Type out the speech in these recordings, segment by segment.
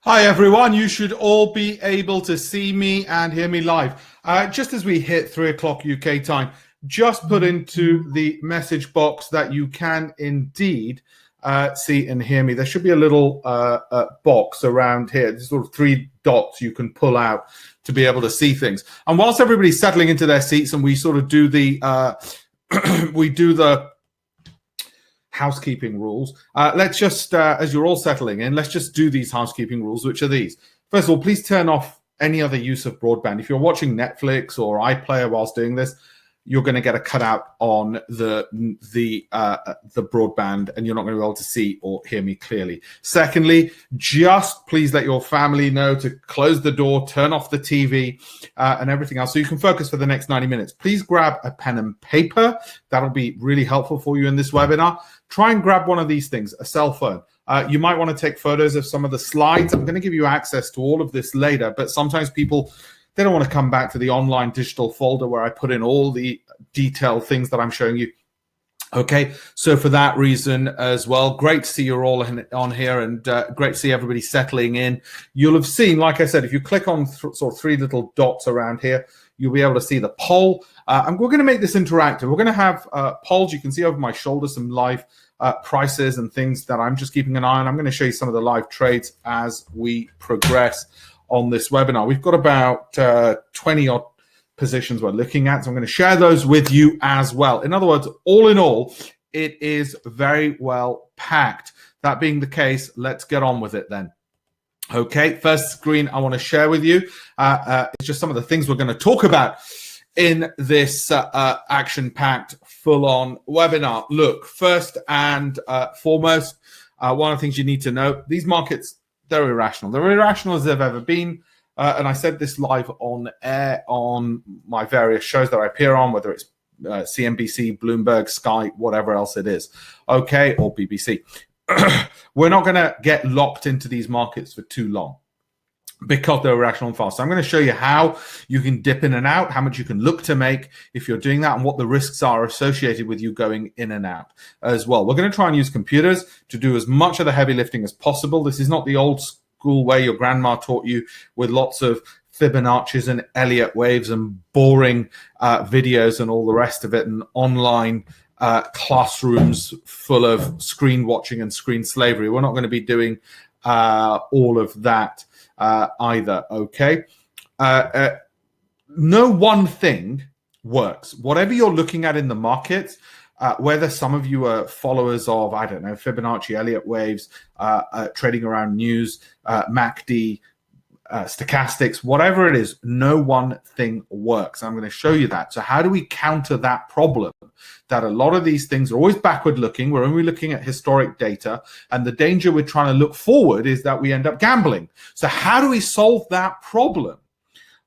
Hi everyone, you should all be able to see me and hear me live. Just as we hit 3 o'clock UK time, just put into the message box that you can indeed see and hear me. There should be a little box around here. There's sort of 3 dots you can pull out to be able to see things. And whilst everybody's settling into their seats and we sort of do the housekeeping rules. Let's just, as you're all settling in, let's just do these housekeeping rules, which are these. First of all, please turn off any other use of broadband. If you're watching Netflix or iPlayer whilst doing this, you're going to get a cutout on the broadband, and you're not going to be able to see or hear me clearly. Secondly, just please let your family know to close the door, turn off the TV, and everything else, so you can focus for the next 90 minutes. Please grab a pen and paper. That'll be really helpful for you in this webinar. Try and grab one of these things, a cell phone. You might want to take photos of some of the slides. I'm going to give you access to all of this later, but sometimes people, they don't want to come back to the online digital folder where I put in all the detailed things that I'm showing you. Okay, so for that reason as well, great to see you're all on here, and great to see everybody settling in. You'll have seen, like I said, if you click on sort of 3 little dots around here, you'll be able to see the poll. And we're going to make this interactive. We're going to have polls. You can see over my shoulder some live prices and things that I'm just keeping an eye on. I'm going to show you some of the live trades as we progress on this webinar. We've got about 20 odd positions we're looking at, so I'm going to share those with you as well. In other words, all in all, it is very well packed. That being the case, let's get on with it then. Okay, first screen I want to share with you is just some of the things we're going to talk about in this action-packed, full-on webinar. Look, first and foremost, one of the things you need to know, these markets, they're irrational. They're irrational as they've ever been. And I said this live on air on my various shows that I appear on, whether it's CNBC, Bloomberg, Sky, whatever else it is, okay, or BBC. We're not going to get locked into these markets for too long because they're irrational and fast. So I'm going to show you how you can dip in and out, how much you can look to make if you're doing that, and what the risks are associated with you going in and out as well. We're going to try and use computers to do as much of the heavy lifting as possible. This is not the old school way your grandma taught you with lots of Fibonacci's and Elliott waves and boring videos and all the rest of it, and online classrooms full of screen watching and screen slavery. We're not going to be doing all of that either, okay? No one thing works. Whatever you're looking at in the markets, whether some of you are followers of, I don't know, Fibonacci, Elliott waves, trading around news, MACD, stochastics, whatever it is, no one thing works. I'm going to show you that. So how do we counter that problem? That a lot of these things are always backward looking. We're only looking at historic data. And the danger we're trying to look forward is that we end up gambling. So how do we solve that problem?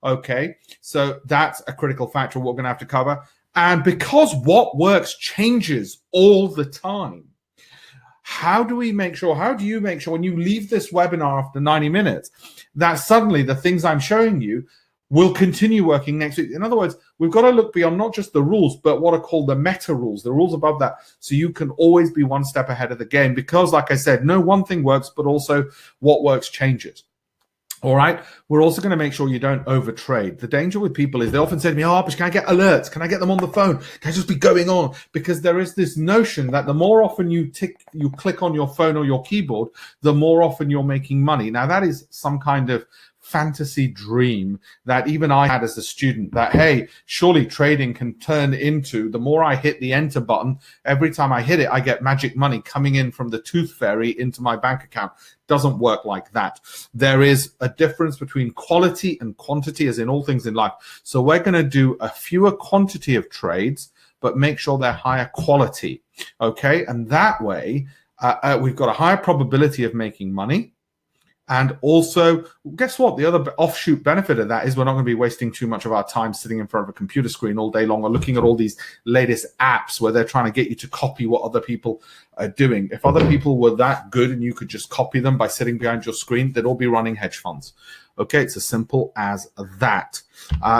Okay, so that's a critical factor we're going to have to cover. And because what works changes all the time, how do you make sure when you leave this webinar after 90 minutes that suddenly the things I'm showing you will continue working next week? In other words, we've got to look beyond not just the rules, but what are called the meta rules, the rules above that, so you can always be one step ahead of the game. Because, like I said, no one thing works, but also what works changes. All right. We're also going to make sure you don't overtrade. The danger with people is they often say to me, oh, but can I get alerts? Can I get them on the phone? Can I just be going on? Because there is this notion that the more often you click on your phone or your keyboard, the more often you're making money. Now, that is some kind of fantasy dream that even I had as a student, that, hey, surely trading can turn into, the more I hit the enter button, every time I hit it, I get magic money coming in from the tooth fairy into my bank account. Doesn't work like that. There is a difference between quality and quantity, as in all things in life. So we're going to do a fewer quantity of trades, but make sure they're higher quality. Okay. And that way, we've got a higher probability of making money. And also, guess what? The other offshoot benefit of that is we're not going to be wasting too much of our time sitting in front of a computer screen all day long or looking at all these latest apps where they're trying to get you to copy what other people are doing. If other people were that good and you could just copy them by sitting behind your screen, they'd all be running hedge funds. Okay, it's as simple as that.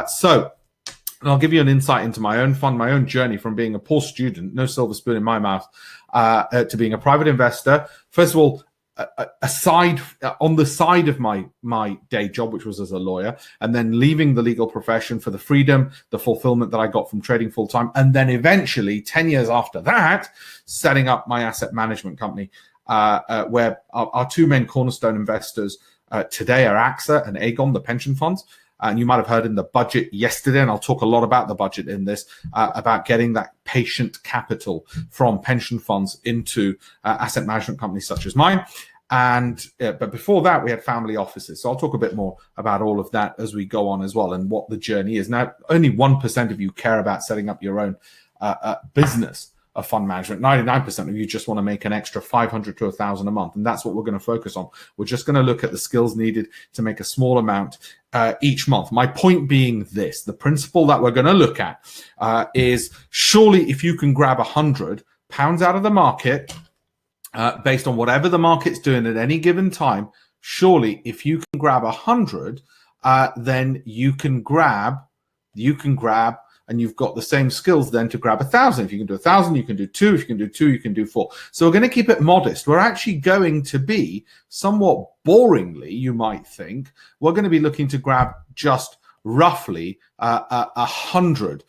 So I'll give you an insight into my own fund, my own journey from being a poor student, no silver spoon in my mouth, to being a private investor. First of all, aside on the side of my day job, which was as a lawyer, and then leaving the legal profession for the freedom, the fulfillment that I got from trading full time, and then eventually 10 years after that, setting up my asset management company, where our two main cornerstone investors today are AXA and Aegon, the pension funds. And you might have heard in the budget yesterday, and I'll talk a lot about the budget in this, about getting that patient capital from pension funds into asset management companies such as mine. And but before that, we had family offices. So I'll talk a bit more about all of that as we go on as well, and what the journey is. Now, only 1% of you care about setting up your own business of fund management. 99% of you just want to make an extra 500 to 1,000 a month, and that's what we're going to focus on. We're just going to look at the skills needed to make a small amount each month. My point being this: the principle that we're going to look at is, surely if you can grab £100 out of the market, based on whatever the market's doing at any given time, surely if you can grab 100, then you can grab, and you've got the same skills then to grab 1,000. If you can do 1,000, you can do 2. If you can do 2, you can do 4. So we're going to keep it modest. We're actually going to be, somewhat boringly, you might think, we're going to be looking to grab just roughly £100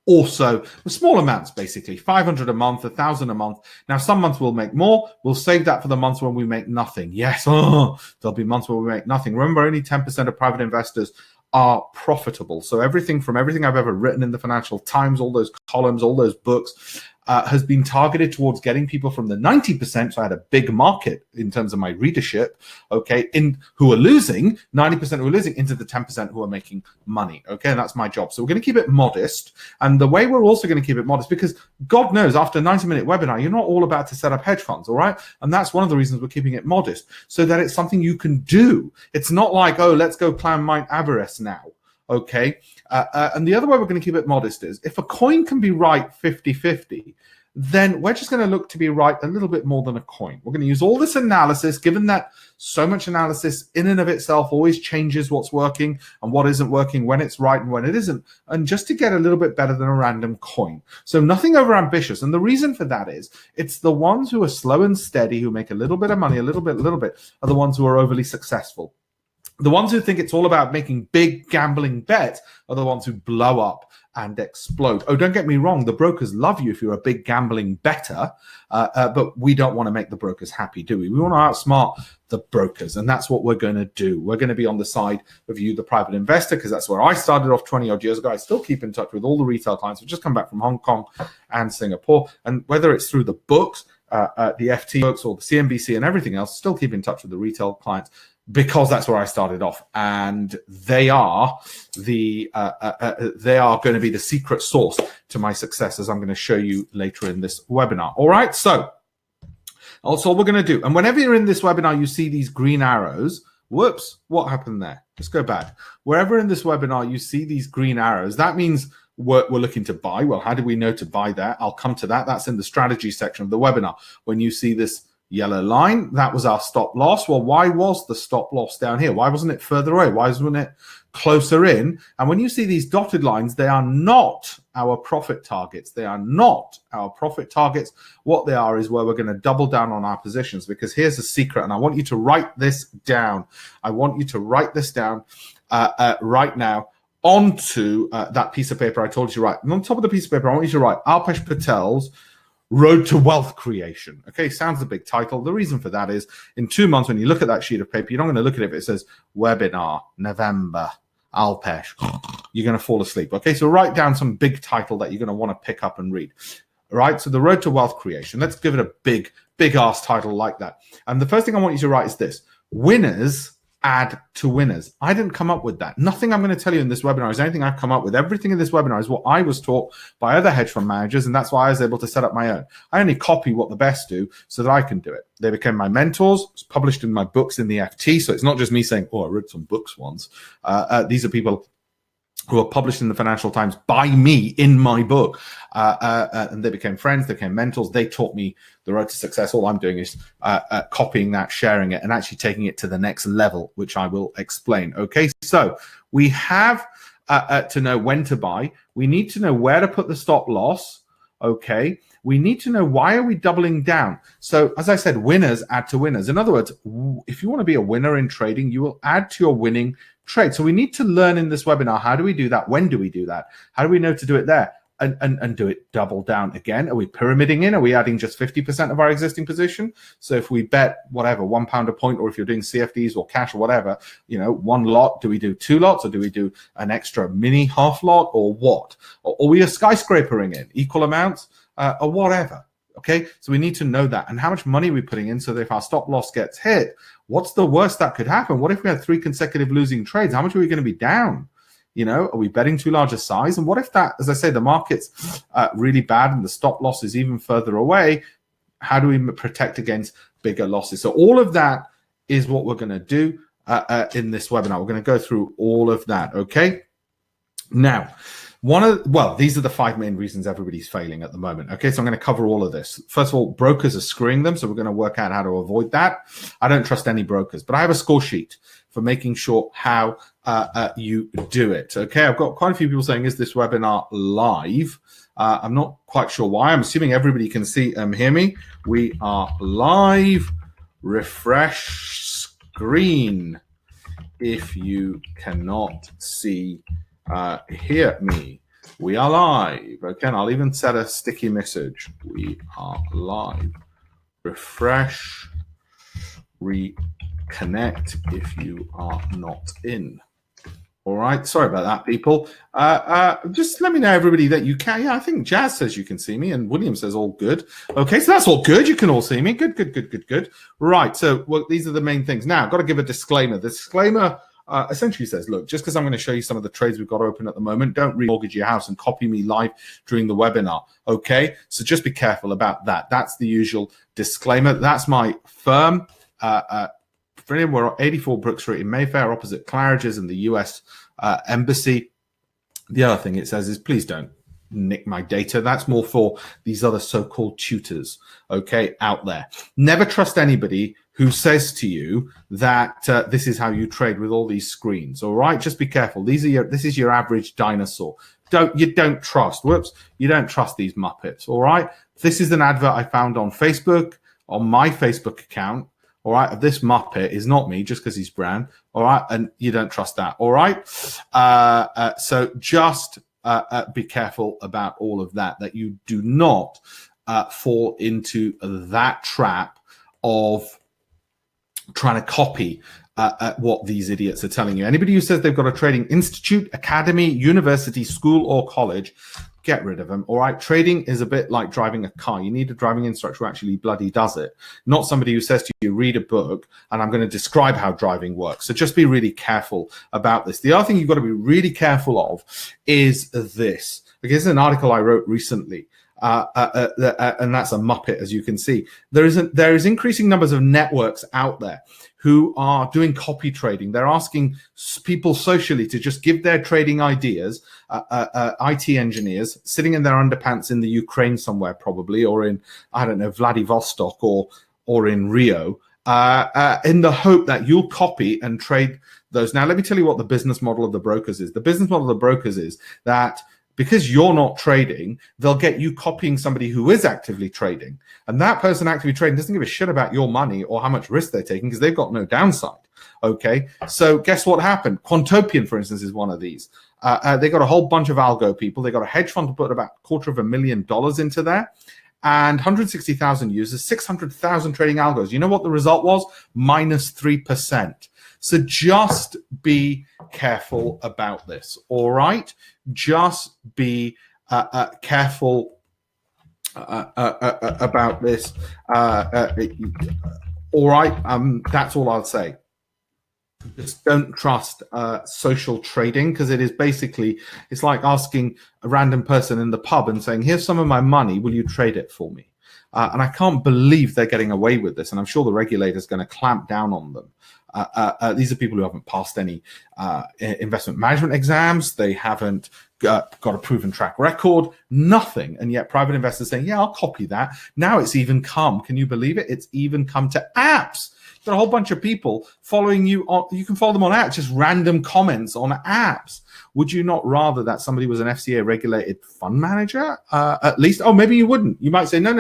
or so, small amounts, basically 500 a month, 1,000 a month. Now, some months we'll make more. We'll save that for the months when we make nothing. Yes, there'll be months where we make nothing. Remember, only 10% of private investors are profitable. So everything I've ever written in the Financial Times, all those columns, all those books, has been targeted towards getting people from the 90%. So I had a big market in terms of my readership, okay, who are losing, 90% who are losing, into the 10% who are making money. Okay, and that's my job. So we're going to keep it modest. And the way we're also going to keep it modest, because God knows after a 90-minute webinar, you're not all about to set up hedge funds, all right? And that's one of the reasons we're keeping it modest, so that it's something you can do. It's not like, oh, let's go plan Mount Everest now. Okay. And the other way we're going to keep it modest is, if a coin can be right 50-50, then we're just going to look to be right a little bit more than a coin. We're going to use all this analysis, given that so much analysis in and of itself always changes what's working and what isn't working, when it's right and when it isn't, and just to get a little bit better than a random coin. So nothing over ambitious. And the reason for that is, it's the ones who are slow and steady, who make a little bit of money, a little bit, are the ones who are overly successful. The ones who think it's all about making big gambling bets are the ones who blow up and explode. Oh, don't get me wrong. The brokers love you if you're a big gambling better, but we don't want to make the brokers happy, do we? We want to outsmart the brokers, and that's what we're going to do. We're going to be on the side of you, the private investor, because that's where I started off 20 odd years ago. I still keep in touch with all the retail clients who've just come back from Hong Kong and Singapore. And whether it's through the books, the FT books, or the CNBC and everything else, still keep in touch with the retail clients, because that's where I started off, and they are going to be the secret sauce to my success, as I'm going to show you later in this webinar. All right, so also what we're going to do, and whenever you're in this webinar, you see these green arrows. Whoops, what happened there? Let's go back. Wherever in this webinar you see these green arrows, that means we're looking to buy. Well, how do we know to buy that? I'll come to that. That's in the strategy section of the webinar. When you see this yellow line, that was our stop loss. Well, why was the stop loss down here? Why wasn't it further away? Why wasn't it closer in? And when you see these dotted lines, they are not our profit targets. They are not our profit targets. What they are is where we're going to double down on our positions, because here's a secret, and I want you to write this down. I want you to write this down right now onto that piece of paper I told you to write. And on top of the piece of paper, I want you to write Alpesh Patel's Road to Wealth Creation. Okay, sounds a big title. The reason for that is, in 2 months, when you look at that sheet of paper, you're not going to look at it if it says webinar, November, Alpesh. You're going to fall asleep. Okay, so write down some big title that you're going to want to pick up and read. All right, so the Road to Wealth Creation. Let's give it a big ass title like that. And the first thing I want you to write is this: winners add to winners. I didn't come up with that. Nothing I'm going to tell you in this webinar is anything I've come up with. Everything in this webinar is what I was taught by other hedge fund managers, and that's why I was able to set up my own. I only copy what the best do so that I can do it. They became my mentors. It's published in my books in the FT, so it's not just me saying, oh, I read some books once. These are people who are published in the Financial Times by me in my book. And they became friends, they became mentors. They taught me the road to success. All I'm doing is copying that, sharing it, and actually taking it to the next level, which I will explain. Okay, so we have to know when to buy. We need to know where to put the stop loss. Okay, we need to know, why are we doubling down? So as I said, winners add to winners. In other words, if you want to be a winner in trading, you will add to your winning trade. So we need to learn in this webinar, how do we do that? When do we do that? How do we know to do it there? And do it double down again? Are we pyramiding in? Are we adding just 50% of our existing position? So if we bet whatever, £1 a point, or if you're doing CFDs or cash or whatever, you know, one lot, do we do 2 lots, or do we do an extra mini half lot, or what? Or are we a skyscrapering in equal amounts, or whatever? Okay, so we need to know that, and how much money are we putting in, so that if our stop loss gets hit, what's the worst that could happen? What if we had 3 consecutive losing trades? How much are we going to be down? You know, are we betting too large a size? And what if that, as I say, the market's really bad and the stop loss is even further away? How do we protect against bigger losses? So all of that is what we're going to do in this webinar. We're going to go through all of that, okay? Now, these are the 5 main reasons everybody's failing at the moment. Okay, so I'm going to cover all of this. First of all, brokers are screwing them, so we're going to work out how to avoid that. I don't trust any brokers, but I have a score sheet for making sure how you do it. Okay, I've got quite a few people saying, is this webinar live? I'm not quite sure why. I'm assuming everybody can see and hear me. We are live. Refresh screen if you cannot see hear me. We are live. Okay, and I'll even set a sticky message. We are live. Refresh, reconnect if you are not in. All right, sorry about that, people. Just let me know, everybody, that you can. Yeah, I think Jazz says you can see me, and William says all good. Okay, so that's all good. You can all see me. Good. Right, so these are the main things. Now, I've got to give a disclaimer. The disclaimer essentially says, look, just because I'm going to show you some of the trades we've got open at the moment, don't remortgage your house and copy me live during the webinar, okay? So just be careful about that. That's the usual disclaimer. That's my firm. We're at 84 Brook Street in Mayfair, opposite Claridge's and the US Embassy. The other thing it says is, please don't nick my data. That's more for these other so-called tutors, okay, out there. Never trust anybody who says to you that this is how you trade with all these screens. All right, just be careful. This is your average dinosaur. You don't trust. You don't trust these Muppets. All right, this is an advert I found on Facebook, on my Facebook account. All right, this Muppet is not me, just because he's brown. All right, and you don't trust that. All right, so just be careful about all of that. That you do not fall into that trap of trying to copy what these idiots are telling you. Anybody who says they've got a trading institute, academy, university, school, or college, get rid of them. All right, trading is a bit like driving a car. You need a driving instructor who actually bloody does it, not somebody who says to you, read a book and I'm going to describe how driving works. So just be really careful about this. The other thing you've got to be really careful of is this, because this is an article I wrote recently. And that's a Muppet, as you can see. There is increasing numbers of networks out there who are doing copy trading. They're asking people socially to just give their trading ideas. IT engineers sitting in their underpants in the Ukraine somewhere, probably, or in, I don't know, Vladivostok or in Rio, in the hope that you'll copy and trade those. Now, let me tell you what the business model of the brokers is. The business model of the brokers is that because you're not trading, they'll get you copying somebody who is actively trading. And that person actively trading doesn't give a shit about your money or how much risk they're taking, because they've got no downside. Okay, so guess what happened? Quantopian, for instance, is one of these. They got a whole bunch of algo people. They got a hedge fund to put about $250,000 into there, and 160,000 users, 600,000 trading algos. You know what the result was? -3%. So just be careful about this, all right? Just be careful about this, all right? That's all I'll say. Just don't trust social trading, because it is basically, it's like asking a random person in the pub and saying, here's some of my money, will you trade it for me? And I can't believe they're getting away with this, and I'm sure the regulator's going to clamp down on them. These are people who haven't passed any investment management exams. They haven't got a proven track record, nothing. And yet private investors saying, yeah, I'll copy that. Now it's even come, can you believe it? It's even come to apps. got a whole bunch of people following you on, you can follow them on apps, just random comments on apps. Would you not rather that somebody was an FCA regulated fund manager at least? Oh, maybe you wouldn't. You might say, no.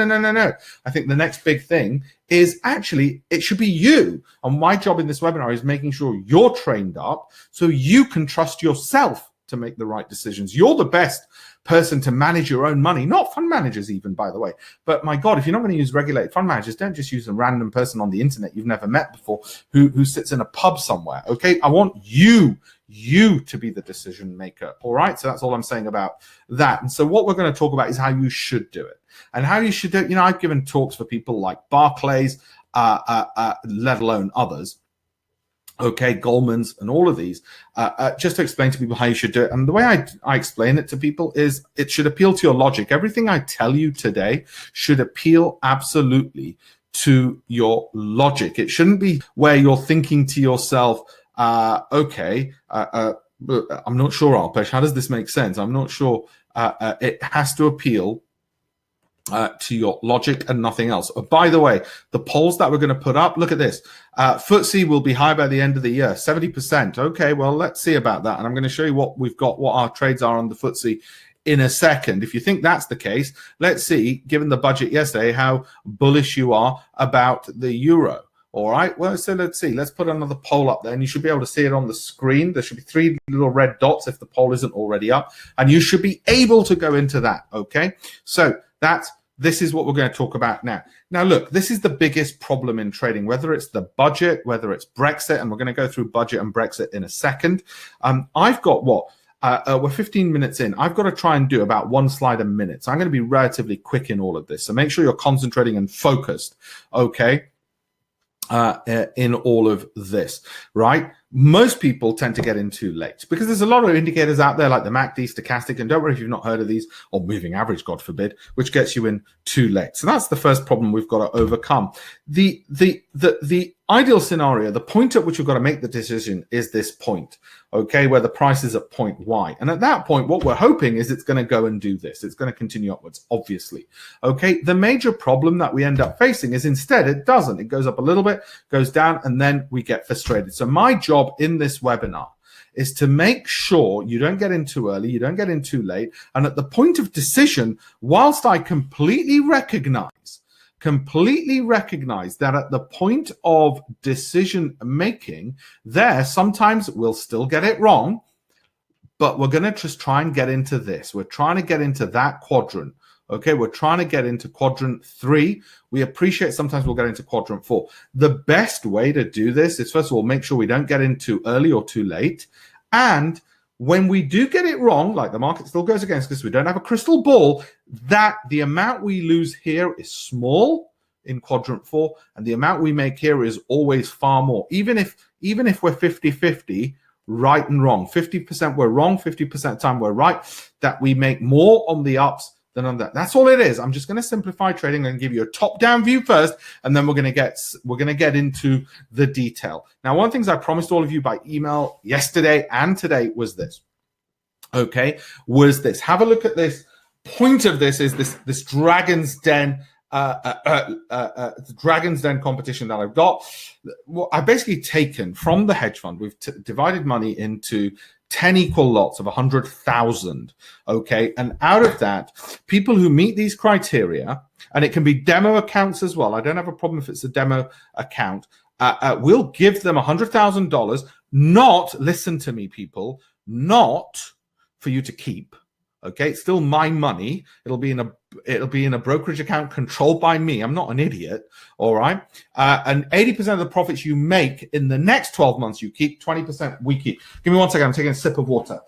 I think the next big thing is actually it should be you. And my job in this webinar is making sure you're trained up so you can trust yourself to make the right decisions. You're the best person to manage your own money, not fund managers even, by the way. But my God, if you're not going to use regulated fund managers, don't just use a random person on the internet you've never met before who sits in a pub somewhere, okay? I want you to be the decision maker, all right? So that's all I'm saying about that. And so what we're going to talk about is how you should do it. And how you should do it, you know, I've given talks for people like Barclays, let alone others, okay, Goldman's and all of these, just to explain to people how you should do it. And the way I explain it to people is it should appeal to your logic. Everything I tell you today should appeal absolutely to your logic. It shouldn't be where you're thinking to yourself, I'm not sure, Alpesh, how does this make sense? I'm not sure. It has to appeal to your logic and nothing else. By the way, the polls that we're going to put up, look at this. FTSE will be high by the end of the year, 70%. Okay, well, let's see about that. And I'm going to show you what we've got, what our trades are on the FTSE in a second. If you think that's the case, let's see, given the budget yesterday, how bullish you are about the euro. All right, well, so let's see. Let's put another poll up there, and you should be able to see it on the screen. There should be 3 little red dots if the poll isn't already up, and you should be able to go into that, okay? So this is what we're going to talk about now. Now, look, this is the biggest problem in trading, whether it's the budget, whether it's Brexit, and we're going to go through budget and Brexit in a second. I've got we're 15 minutes in. I've got to try and do about 1 slide a minute. So I'm going to be relatively quick in all of this. So make sure you're concentrating and focused, okay? In all of this, right? Most people tend to get in too late because there's a lot of indicators out there like the MACD, stochastic, and don't worry if you've not heard of these, or moving average, God forbid, which gets you in too late. So that's the first problem we've got to overcome. The ideal scenario, the point at which we've got to make the decision is this point, okay, where the price is at point Y. And at that point, what we're hoping is it's going to go and do this. It's going to continue upwards, obviously. Okay, the major problem that we end up facing is instead it doesn't. It goes up a little bit, goes down, and then we get frustrated. So my job in this webinar is to make sure you don't get in too early, you don't get in too late. And at the point of decision, whilst I completely recognize that at the point of decision making, there sometimes we'll still get it wrong, but we're going to just try and get into this. We're trying to get into that quadrant. Okay, we're trying to get into quadrant 3. We appreciate sometimes we'll get into quadrant 4. The best way to do this is, first of all, make sure we don't get in too early or too late. And when we do get it wrong, like the market still goes against us, we don't have a crystal ball, that the amount we lose here is small in quadrant 4, and the amount we make here is always far more. Even if we're 50-50, right and wrong, 50% we're wrong, 50% of the time we're right, that we make more on the ups than on that. That's all it is. I'm just going to simplify trading and give you a top-down view first, and then we're going to get into the detail. Now, one of the things I promised all of you by email yesterday and today was this. Okay, was this. Have a look at this. Point of this is this Dragon's Den. Dragon's Den competition that I've got. What I've basically taken from the hedge fund, we've divided money into 10 equal lots of 100,000. Okay, and out of that, people who meet these criteria, and it can be demo accounts as well. I don't have a problem if it's a demo account. We'll give them $100,000. Not, listen to me, people, not for you to keep. Okay, it's still my money. It'll be in a brokerage account controlled by me. I'm not an idiot. All right. And 80% of the profits you make in the next 12 months, you keep. 20% we keep. Give me 1 second. I'm taking a sip of water.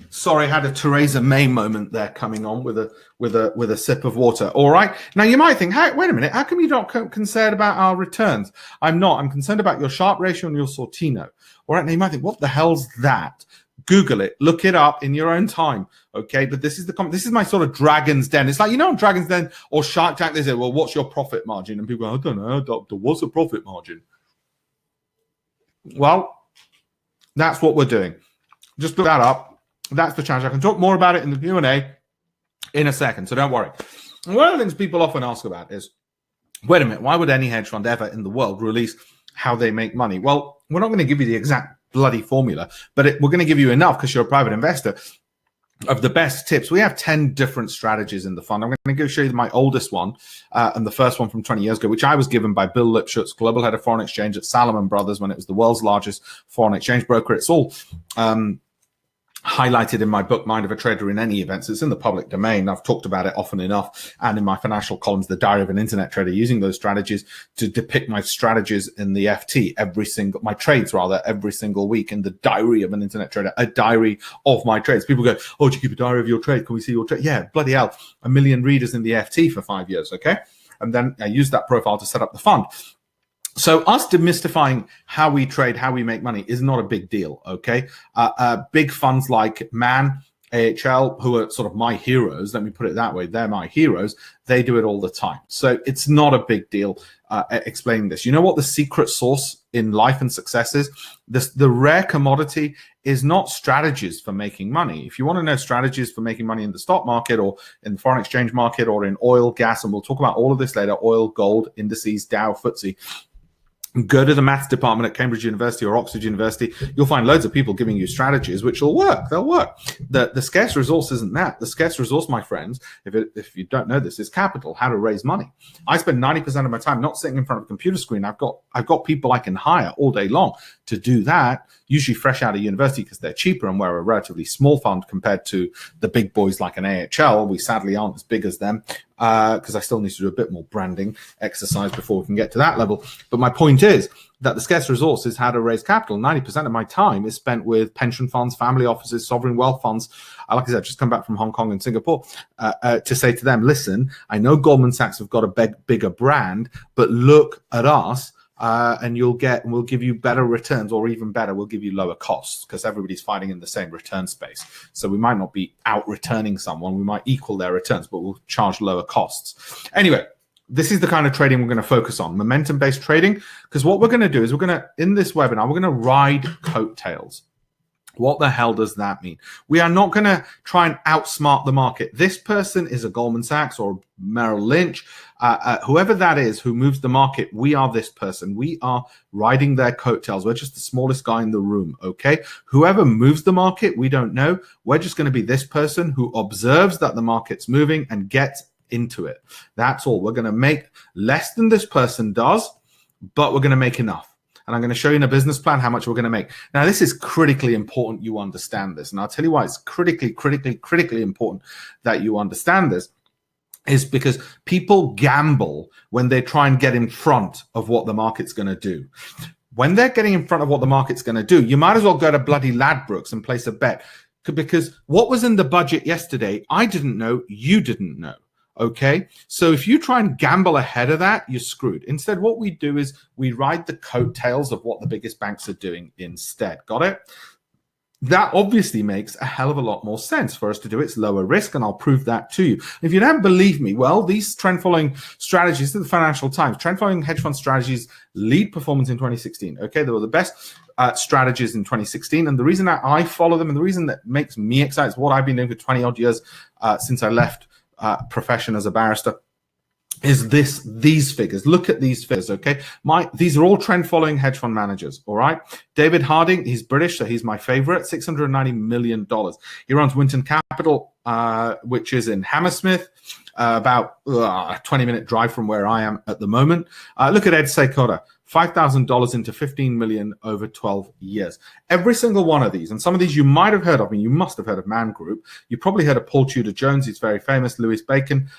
Sorry, I had a Theresa May moment there coming on with a sip of water. All right. Now you might think, hey, wait a minute, how come you're not concerned about our returns? I'm not. I'm concerned about your Sharpe ratio and your Sortino. All right. Now you might think, what the hell's that? Google it, look it up in your own time. Okay. But this is my sort of Dragon's Den. It's like, you know, on Dragon's Den or Shark Tank, they say, well, what's your profit margin? And people go, I don't know. What's a profit margin? Well, that's what we're doing. Just look that up. That's the challenge. I can talk more about it in the Q&A in a second, so don't worry. And one of the things people often ask about is, wait a minute, why would any hedge fund ever in the world release how they make money? Well, we're not going to give you the exact bloody formula, but we're going to give you enough, because you're a private investor, of the best tips. We have 10 different strategies in the fund. I'm going to go show you my oldest one, and the first one from 20 years ago, which I was given by Bill Lipschutz, global head of foreign exchange at Salomon Brothers, when it was the world's largest foreign exchange broker. It's all highlighted in my book, Mind of a Trader in Any Events. It's in the public domain. I've talked about it often enough. And in my financial columns, The Diary of an Internet Trader, using those strategies to depict my strategies in the FT my trades rather, every single week, in the Diary of an Internet Trader, a diary of my trades. People go, oh, do you keep a diary of your trade? Can we see your trade? Yeah, bloody hell. 1 million readers in the FT for 5 years, okay? And then I used that profile to set up the fund. So us demystifying how we trade, how we make money is not a big deal, okay? Big funds like Man, AHL, who are sort of my heroes, let me put it that way, they're my heroes, they do it all the time. So it's not a big deal explaining this. You know what the secret sauce in life and success is? The rare commodity is not strategies for making money. If you want to know strategies for making money in the stock market or in the foreign exchange market or in oil, gas, and we'll talk about all of this later, oil, gold, indices, Dow, FTSE, go to the maths department at Cambridge University or Oxford University. You'll find loads of people giving you strategies which will work. They'll work. The scarce resource isn't that. The scarce resource, my friends, if you don't know this, is capital, how to raise money. I spend 90% of my time not sitting in front of a computer screen. I've got people I can hire all day long to do that, usually fresh out of university because they're cheaper, and we're a relatively small fund compared to the big boys like an AHL. We sadly aren't as big as them, because I still need to do a bit more branding exercise before we can get to that level. But my point is that the scarce resource is how to raise capital. 90% of my time is spent with pension funds, family offices, sovereign wealth funds. Like I said, I've just come back from Hong Kong and Singapore to say to them, listen, I know Goldman Sachs have got a bigger brand, but look at us. And we'll give you better returns, or even better, we'll give you lower costs, because everybody's fighting in the same return space. So we might not be out returning someone, we might equal their returns, but we'll charge lower costs. Anyway, this is the kind of trading we're going to focus on, momentum-based trading, because what we're going to do is in this webinar, we're going to ride coattails. What the hell does that mean? We are not going to try and outsmart the market. This person is a Goldman Sachs or Merrill Lynch, whoever that is who moves the market. We are this person. We are riding their coattails. We're just the smallest guy in the room, okay? Whoever moves the market, we don't know. We're just going to be this person who observes that the market's moving and gets into it. That's all. We're going to make less than this person does, but we're going to make enough. And I'm going to show you in a business plan how much we're going to make. Now, this is critically important you understand this. And I'll tell you why it's critically important that you understand this, is because people gamble when they try and get in front of what the market's going to do. When they're getting in front of what the market's going to do, you might as well go to bloody Ladbrokes and place a bet. Because what was in the budget yesterday, I didn't know, you didn't know. Okay, so if you try and gamble ahead of that, you're screwed. Instead, what we do is we ride the coattails of what the biggest banks are doing instead. Got it? That obviously makes a hell of a lot more sense for us to do. It's lower risk, and I'll prove that to you. If you don't believe me, well, these trend following strategies, to the Financial Times, trend following hedge fund strategies lead performance in 2016. Okay, they were the best strategies in 2016, and the reason that I follow them and the reason that makes me excited is what I've been doing for 20 odd years since I left profession as a barrister, is these figures. Look at these figures, okay? These are all trend following hedge fund managers, all right? David Harding, he's British, so he's my favorite, $690 million. He runs Winton Capital, which is in Hammersmith, about a 20-minute drive from where I am at the moment. Look at Ed Seykota, $5,000 into $15 million over 12 years. Every single one of these, and some of these you might have heard of, and you must have heard of Man Group. You probably heard of Paul Tudor Jones. He's very famous. Louis Bacon,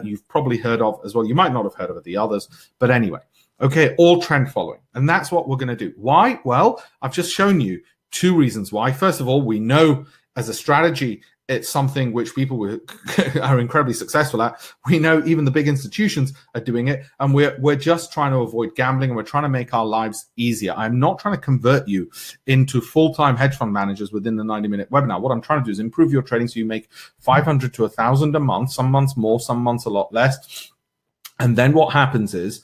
you've probably heard of as well. You might not have heard of the others, but anyway. Okay, all trend following. And that's what we're going to do. Why? Well, I've just shown you two reasons why. First of all, we know as a strategy, it's something which people are incredibly successful at. We know even the big institutions are doing it, and we're just trying to avoid gambling, and we're trying to make our lives easier. I'm not trying to convert you into full-time hedge fund managers within the 90-minute webinar. What I'm trying to do is improve your trading so you make 500 to 1,000 a month, some months more, some months a lot less. And then what happens is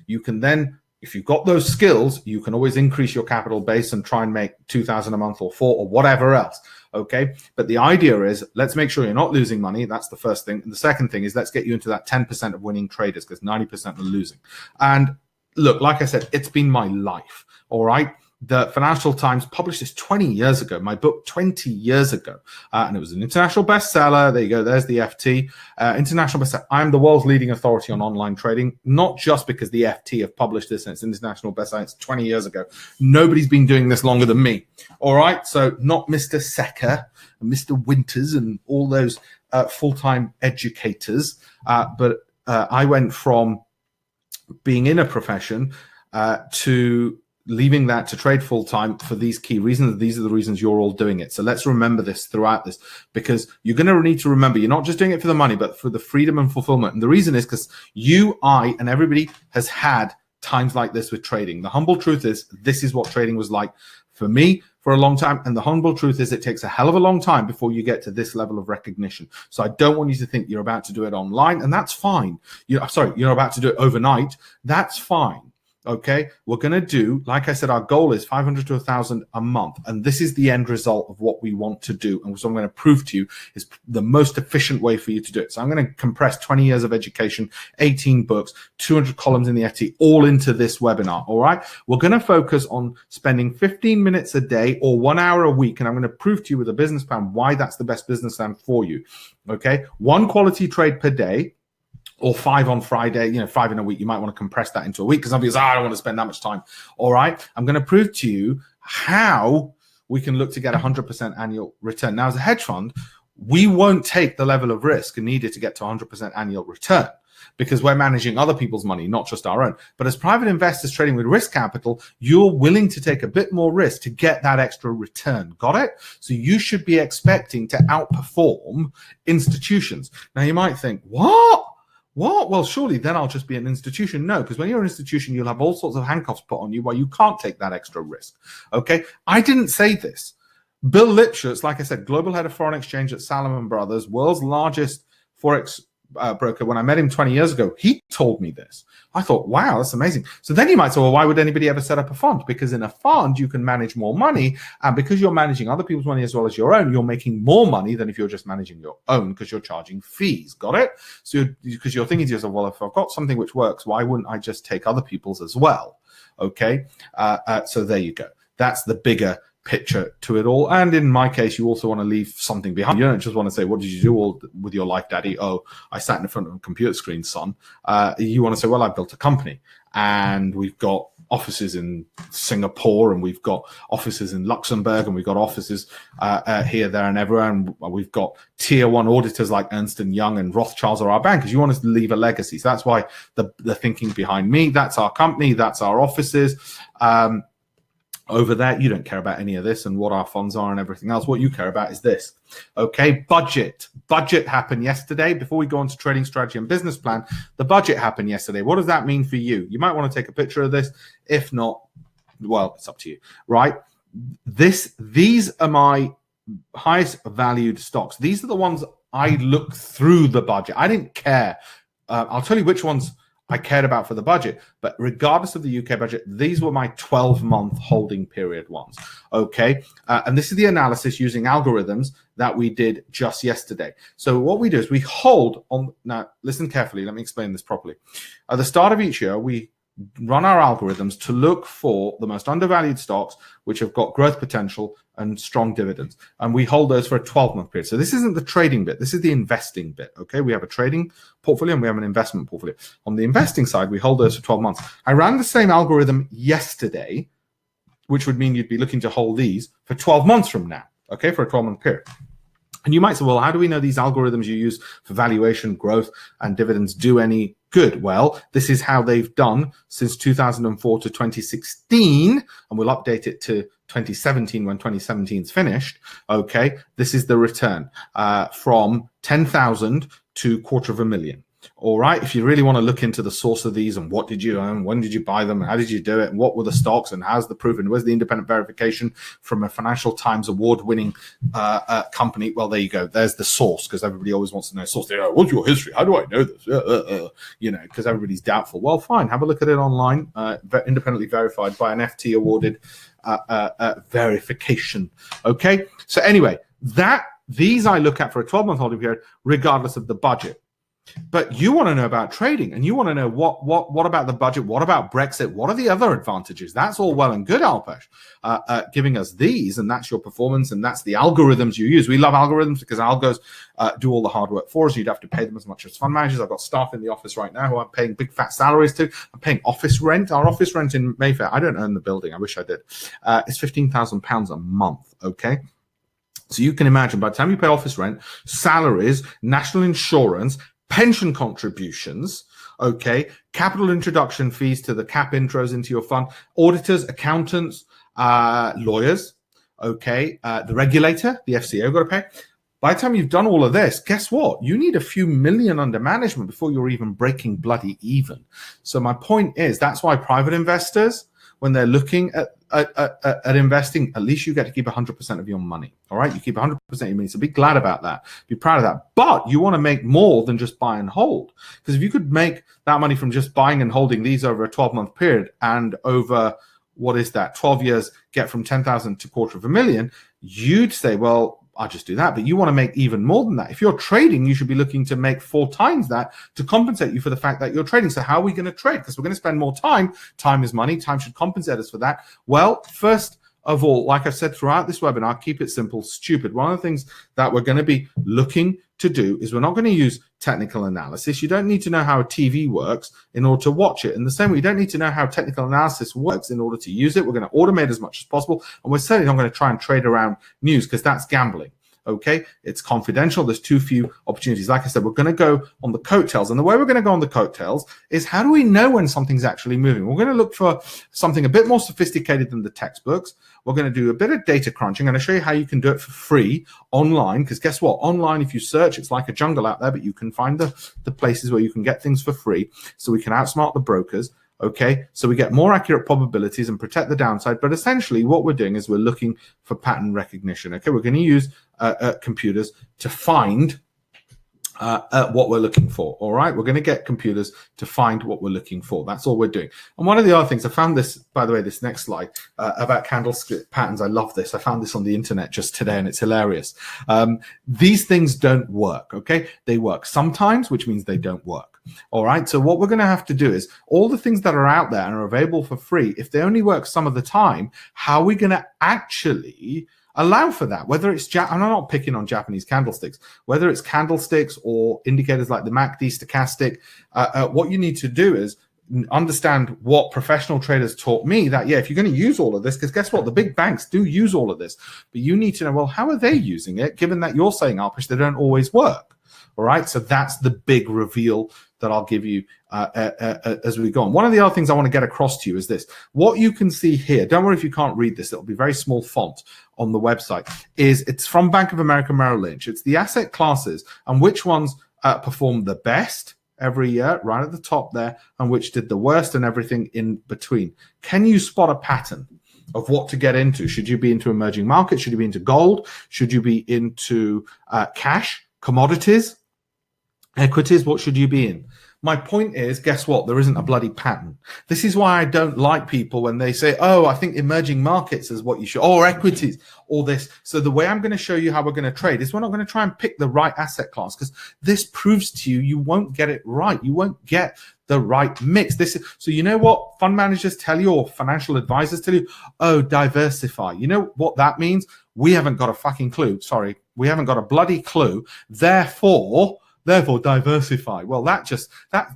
you can then, if you've got those skills, you can always increase your capital base and try and make 2,000 a month or 4 or whatever else. Okay, but the idea is let's make sure you're not losing money. That's the first thing. And the second thing is let's get you into that 10% of winning traders, because 90% are losing. And look, like I said, it's been my life. All right. The Financial Times published this 20 years ago, my book 20 years ago, and it was an international bestseller. There you go. There's the FT, international bestseller. I'm the world's leading authority on online trading, not just because the FT have published this and it's international bestseller. It's 20 years ago. Nobody's been doing this longer than me. All right. So not Mr. Secker and Mr. Winters and all those full-time educators, but I went from being in a profession to leaving that to trade full time for these key reasons. These are the reasons you're all doing it. So let's remember this throughout this, because you're going to need to remember you're not just doing it for the money, but for the freedom and fulfillment. And the reason is because you, I, and everybody has had times like this with trading. The humble truth is this is what trading was like for me for a long time. And the humble truth is it takes a hell of a long time before you get to this level of recognition. So I don't want you to think you're about to do it online, and that's fine. You're about to do it overnight. That's fine. Okay, we're going to do, like I said, our goal is 500 to 1,000 a month. And this is the end result of what we want to do. And so I'm going to prove to you is the most efficient way for you to do it. So I'm going to compress 20 years of education, 18 books, 200 columns in the FT, all into this webinar. All right, we're going to focus on spending 15 minutes a day or 1 hour a week. And I'm going to prove to you with a business plan why that's the best business plan for you. Okay, one quality trade per day, or 5 on Friday, 5 in a week. You might want to compress that into a week because obviously I don't want to spend that much time. All right. I'm going to prove to you how we can look to get 100% annual return. Now, as a hedge fund, we won't take the level of risk needed to get to 100% annual return because we're managing other people's money, not just our own. But as private investors trading with risk capital, you're willing to take a bit more risk to get that extra return. Got it? So you should be expecting to outperform institutions. Now, you might think, what? Well, surely then I'll just be an institution. No, because when you're an institution, you'll have all sorts of handcuffs put on you where you can't take that extra risk. Okay, I didn't say this. Bill Lipschutz, like I said, global head of foreign exchange at Salomon Brothers, world's largest Forex broker. When I met him 20 years ago, he told me this. I thought, wow, that's amazing. So then you might say, well, why would anybody ever set up a fund? Because in a fund, you can manage more money. And because you're managing other people's money as well as your own, you're making more money than if you're just managing your own because you're charging fees. Got it? So because you're thinking to yourself, well, if I've got something which works, why wouldn't I just take other people's as well? Okay. So there you go. That's the bigger picture to it all. And in my case, you also want to leave something behind. You don't just want to say, what did you do all with your life, daddy? Oh, I sat in front of a computer screen, son. You want to say, well, I built a company and we've got offices in Singapore and we've got offices in Luxembourg and we've got offices here, there and everywhere. And we've got tier one auditors like Ernst & Young and Rothschilds are our bankers. You want us to leave a legacy. So that's why the thinking behind me, that's our company, that's our offices. Over there, you don't care about any of this and what our funds are and everything else. What you care about is this. Okay, budget. Budget happened yesterday. Before we go on to trading strategy and business plan, the budget happened yesterday. What does that mean for you? You might want to take a picture of this. If not, well, it's up to you, right? These are my highest valued stocks. These are the ones I look through the budget. I didn't care. I'll tell you which ones I cared about for the budget, but regardless of the UK budget, these were my 12-month holding period ones. Okay, and this is the analysis using algorithms that we did just yesterday. So what we do is we hold on. Now, listen carefully. Let me explain this properly. At the start of each year, we run our algorithms to look for the most undervalued stocks which have got growth potential and strong dividends, and we hold those for a 12-month period. So this isn't the trading bit, this is the investing bit. Okay, we have a trading portfolio and we have an investment portfolio. On the investing side, we hold those for 12 months. I ran the same algorithm yesterday, which would mean you'd be looking to hold these for 12 months from now, okay, for a 12-month period. And you might say, well, how do we know these algorithms you use for valuation, growth, and dividends do any good? Well, this is how they've done since 2004 to 2016, and we'll update it to 2017 when 2017 is finished. Okay, this is the return from 10,000 to $250,000. All right, if you really want to look into the source of these and what did you own, when did you buy them, how did you do it, and what were the stocks, and how's the proof, and where's the independent verification from a Financial Times award-winning company? Well, there you go. There's the source, because everybody always wants to know source. They go, what's your history? How do I know this? Because everybody's doubtful. Well, fine. Have a look at it online, independently verified by an FT awarded verification. Okay. So anyway, These I look at for a 12-month holding period, regardless of the budget. But you want to know about trading, and you want to know what about the budget? What about Brexit? What are the other advantages? That's all well and good, Alpesh, giving us these, and that's your performance, and that's the algorithms you use. We love algorithms because algos do all the hard work for us. You'd have to pay them as much as fund managers. I've got staff in the office right now who I'm paying big fat salaries to. I'm paying office rent. Our office rent in Mayfair, I don't own the building. I wish I did. It's £15,000 a month, okay? So you can imagine by the time you pay office rent, salaries, national insurance, pension contributions, okay, capital introduction fees to the cap intros into your fund, auditors, accountants, lawyers, okay, the regulator, the FCA, got to pay. By the time you've done all of this, guess what? You need a few million under management before you're even breaking bloody even. So my point is, that's why private investors, when they're looking at investing, at least you get to keep 100% of your money. All right, you keep 100% of your money. So be glad about that. Be proud of that. But you want to make more than just buy and hold, because if you could make that money from just buying and holding these over a 12-month period, and over what is that, 12 years, get from 10,000 to $250,000, you'd say, well, I'll just do that. But you want to make even more than that. If you're trading, you should be looking to make 4 times that to compensate you for the fact that you're trading. So how are we going to trade? Because we're going to spend more time. Time is money. Time should compensate us for that. Well, first of all, like I've said throughout this webinar, keep it simple, stupid. One of the things that we're going to be looking to do is we're not going to use technical analysis. You don't need to know how a TV works in order to watch it. In the same way, you don't need to know how technical analysis works in order to use it. We're going to automate as much as possible. And we're certainly not going to try and trade around news, because that's gambling. Okay, it's confidential. There's too few opportunities. Like I said, we're going to go on the coattails. And the way we're going to go on the coattails is, how do we know when something's actually moving? We're going to look for something a bit more sophisticated than the textbooks. We're going to do a bit of data crunching. I'm going to show you how you can do it for free online, because guess what? Online, if you search, it's like a jungle out there, but you can find the places where you can get things for free, so we can outsmart the brokers. Okay, so we get more accurate probabilities and protect the downside. But essentially what we're doing is we're looking for pattern recognition. Okay, we're going to use computers to find what we're looking for. All right, we're going to get computers to find what we're looking for. That's all we're doing. And one of the other things, I found this, by the way, this next slide about candlestick patterns. I love this. I found this on the internet just today, and it's hilarious. These things don't work. Okay, they work sometimes, which means they don't work. All right, so what we're going to have to do is, all the things that are out there and are available for free, if they only work some of the time, how are we going to actually allow for that? Whether it's, and I'm not picking on Japanese candlesticks, whether it's candlesticks or indicators like the MACD, stochastic, what you need to do is understand what professional traders taught me, that, yeah, if you're going to use all of this, because guess what? The big banks do use all of this, but you need to know, well, how are they using it, given that you're saying, Alpesh, they don't always work. All right, so that's the big reveal that I'll give you as we go on. One of the other things I want to get across to you is this. What you can see here, don't worry if you can't read this, it'll be very small font on the website, is it's from Bank of America Merrill Lynch. It's the asset classes and which ones perform the best every year, right at the top there, and which did the worst, and everything in between. Can you spot a pattern of what to get into? Should you be into emerging markets? Should you be into gold? Should you be into cash, commodities, equities? What should you be in? My point is, guess what? There isn't a bloody pattern. This is why I don't like people when they say, oh, I think emerging markets is what you should, or equities, or this. So the way I'm going to show you how we're going to trade is, we're not going to try and pick the right asset class, because this proves to you won't get it right. You won't get the right mix. This is, so you know what fund managers tell you, or financial advisors tell you? Oh, diversify. You know what that means? We haven't got a fucking clue. Sorry, we haven't got a bloody clue. Therefore diversify. Well, that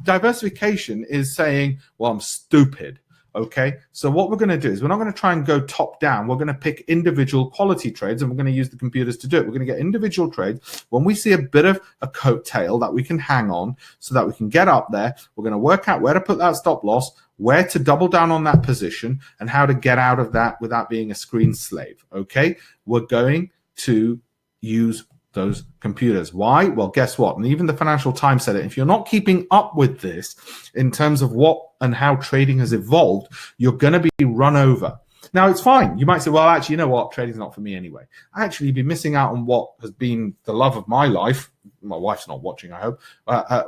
diversification is saying, well, I'm stupid. Okay, so what we're going to do is, we're not going to try and go top down. We're going to pick individual quality trades, and we're going to use the computers to do it. We're going to get individual trades. When we see a bit of a coattail that we can hang on so that we can get up there, we're going to work out where to put that stop loss, where to double down on that position, and how to get out of that without being a screen slave. Okay, we're going to use those computers. Why? Well, guess what? And even the Financial Times said it. If you're not keeping up with this in terms of what and how trading has evolved, you're going to be run over. Now, it's fine. You might say, well, actually, you know what? Trading's not for me anyway. Actually, you'd be missing out on what has been the love of my life. My wife's not watching, I hope,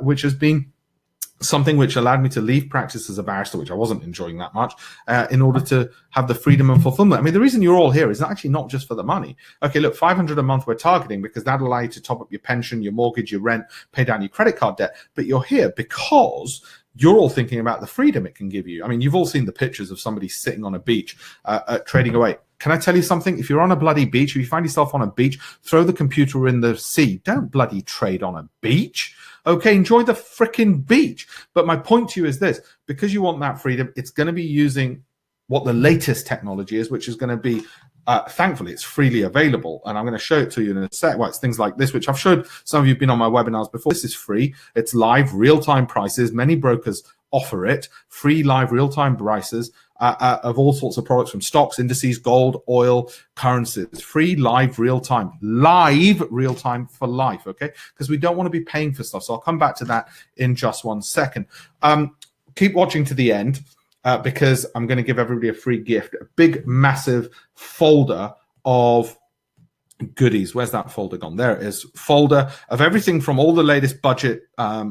which has been something which allowed me to leave practice as a barrister, which I wasn't enjoying that much, in order to have the freedom and fulfillment. I mean, the reason you're all here is actually not just for the money. Okay, look, 500 a month we're targeting because that'll allow you to top up your pension, your mortgage, your rent, pay down your credit card debt. But you're here because you're all thinking about the freedom it can give you. I mean, you've all seen the pictures of somebody sitting on a beach, trading away. Can I tell you something? If you're on a bloody beach, if you find yourself on a beach, throw the computer in the sea. Don't bloody trade on a beach. Okay, enjoy the freaking beach. But my point to you is this: because you want that freedom, it's going to be using what the latest technology is, which is going to be, thankfully, it's freely available. And I'm going to show it to you in a sec. Well, it's things like this, which I've showed some of you have been on my webinars before. This is free. It's live, real-time prices. Many brokers offer it. Free, live, real-time prices of all sorts of products, from stocks, indices, gold, oil, currencies. Free, live, real-time for life, okay? Because we don't want to be paying for stuff. So I'll come back to that in just 1 second. Keep watching to the end because I'm going to give everybody a free gift, a big, massive folder of goodies. Where's that folder gone? There it is. Folder of everything from all the latest budget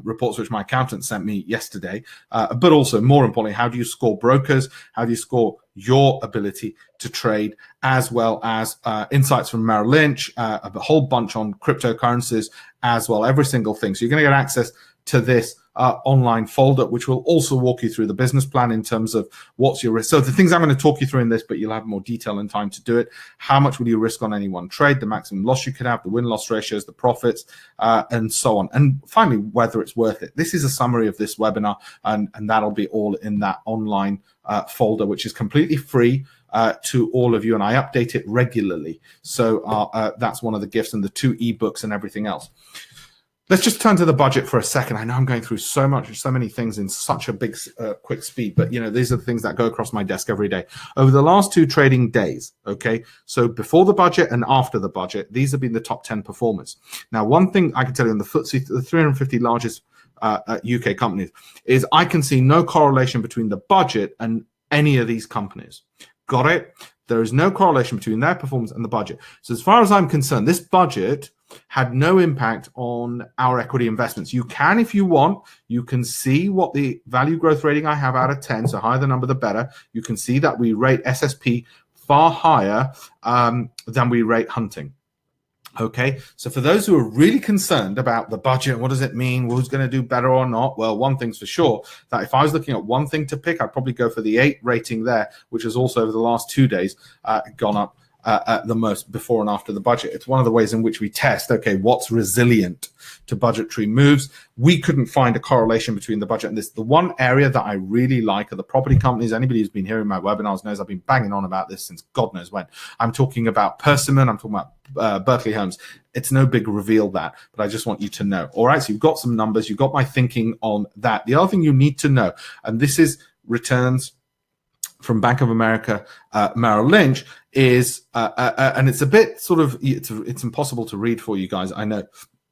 reports, which my accountant sent me yesterday, but also, more importantly, how do you score brokers? How do you score your ability to trade, as well as insights from Merrill Lynch, a whole bunch on cryptocurrencies as well, every single thing. So you're going to get access to this online folder, which will also walk you through the business plan in terms of what's your risk. So the things I'm going to talk you through in this, but you'll have more detail and time to do it. How much will you risk on any one trade, the maximum loss you could have, the win-loss ratios, the profits, and so on. And finally, whether it's worth it. This is a summary of this webinar, and that'll be all in that online folder, which is completely free to all of you, and I update it regularly. So that's one of the gifts, and the 2 ebooks and everything else. Let's just turn to the budget for a second. I know I'm going through so many things in such a big, quick speed, but these are the things that go across my desk every day. Over the last 2 trading days, okay, so before the budget and after the budget, these have been the top 10 performers. Now, one thing I can tell you in the FTSE, the 350 largest UK companies, is I can see no correlation between the budget and any of these companies. Got it? There is no correlation between their performance and the budget. So as far as I'm concerned, this budget had no impact on our equity investments. You can, if you want, you can see what the value growth rating I have out of 10, so higher the number, the better. You can see that we rate SSP far higher than we rate hunting. Okay, so for those who are really concerned about the budget, what does it mean? Who's going to do better or not? Well, one thing's for sure, that if I was looking at one thing to pick, I'd probably go for the 8 rating there, which has also over the last 2 days gone up the most before and after the budget. It's one of the ways in which we test, okay, what's resilient to budgetary moves. We couldn't find a correlation between the budget and this. The one area that I really like are the property companies. Anybody who's been hearing my webinars knows I've been banging on about this since God knows when. I'm talking about Persimmon, I'm talking about Berkeley Homes. It's no big reveal that, but I just want you to know. All right, so you've got some numbers, you've got my thinking on that. The other thing you need to know, and this is returns from Bank of America, Merrill Lynch, is, and it's a bit sort of, it's impossible to read for you guys, I know,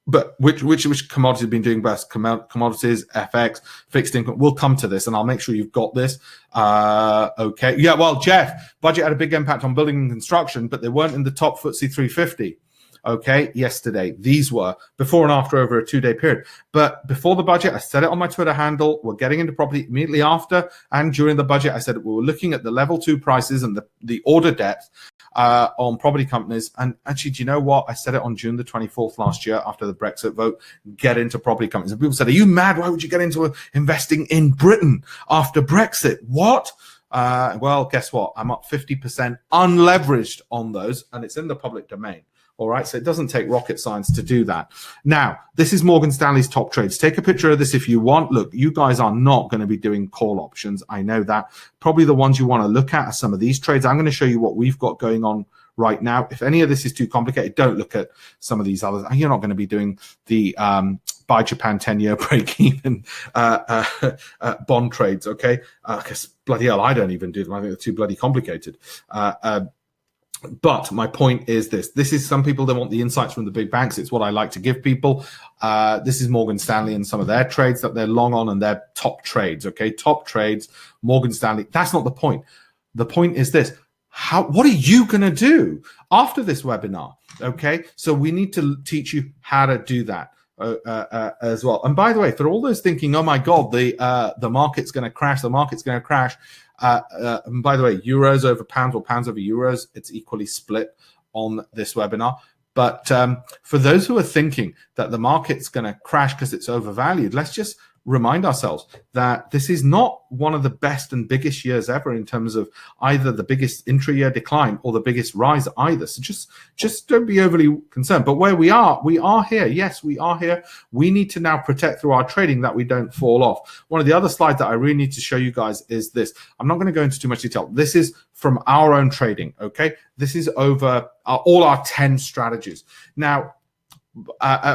but which commodities have been doing best? Commodities, FX, fixed income. We'll come to this, and I'll make sure you've got this. Okay, yeah, well, Jeff, budget had a big impact on building and construction, but they weren't in the top FTSE 350. Okay, yesterday. These were before and after over a 2-day period. But before the budget, I said it on my Twitter handle, we're getting into property. Immediately after and during the budget, I said we were looking at the level 2 prices and the order depth on property companies. And actually, do you know what? I said it on June the 24th last year after the Brexit vote, get into property companies. And people said, are you mad? Why would you get into investing in Britain after Brexit? What? Well, guess what? I'm up 50% unleveraged on those, and it's in the public domain. All right, so it doesn't take rocket science to do that. Now, this is Morgan Stanley's top trades. Take a picture of this if you want. Look, you guys are not going to be doing call options. I know that. Probably the ones you want to look at are some of these trades. I'm going to show you what we've got going on right now. If any of this is too complicated, don't look at some of these others. You're not going to be doing the buy Japan 10-year break-even bond trades, okay? Because bloody hell, I don't even do them. I think they're too bloody complicated. But my point is this. This is some people that want the insights from the big banks. It's what I like to give people. This is Morgan Stanley and some of their trades that they're long on and their top trades, okay? Top trades, Morgan Stanley. That's not the point. The point is this. What are you going to do after this webinar, okay? So we need to teach you how to do that. as well. And by the way, for all those thinking, oh my God, the market's going to crash, the market's going to crash. And by the way, euros over pounds or pounds over euros, it's equally split on this webinar. But for those who are thinking that the market's going to crash because it's overvalued, let's just remind ourselves that this is not one of the best and biggest years ever in terms of either the biggest intra-year decline or the biggest rise either. So just don't be overly concerned. But where we are here. Yes, we are here. We need to now protect through our trading that we don't fall off. One of the other slides that I really need to show you guys is this. I'm not going to go into too much detail. This is from our own trading, okay? This is over all our 10 strategies. Now,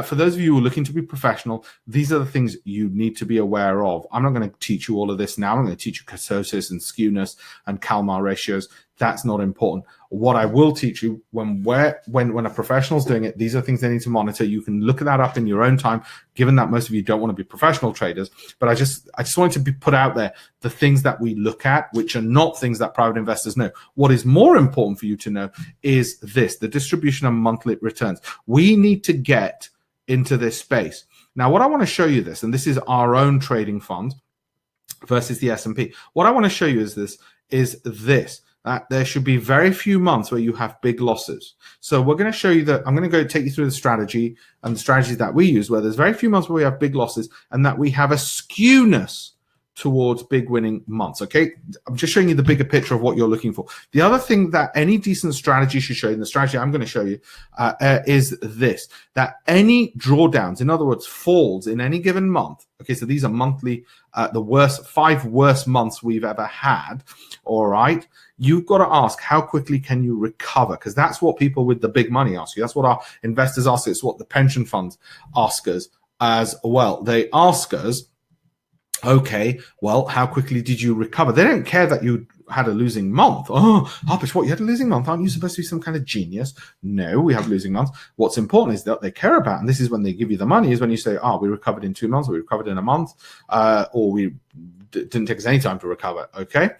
for those of you who are looking to be professional, these are the things you need to be aware of. I'm not going to teach you all of this now. I'm going to teach you kurtosis and skewness and Kalmar ratios. That's not important. What I will teach you when a professional's doing it, these are things they need to monitor. You can look that up in your own time, given that most of you don't want to be professional traders. But I just wanted to be put out there the things that we look at, which are not things that private investors know. What is more important for you to know is this: the distribution of monthly returns. We need to get into this space. Now, what I want to show you this, and this is our own trading fund versus the S&P. What I want to show you is this. That there should be very few months where you have big losses. So we're going to show you that. I'm going to go take you through the strategy and the strategies that we use, where there's very few months where we have big losses and that we have a skewness towards big winning months. Okay, I'm just showing you the bigger picture of what you're looking for. The other thing that any decent strategy should show you, and the strategy I'm going to show you, is this: that any drawdowns, in other words, falls in any given month. Okay, so these are monthly, the 5 worst months we've ever had. All right, you've got to ask, how quickly can you recover? Because that's what people with the big money ask you. That's what our investors ask. It's what the pension funds ask us as well. They ask us, okay, well, how quickly did you recover? They don't care that you had a losing month. Oh, Alpesh, what, you had a losing month? Aren't you supposed to be some kind of genius? No, we have losing months. What's important is that they care about, and this is when they give you the money, is when you say, we recovered in 2 months, or we recovered in a month, or we didn't take us any time to recover, okay?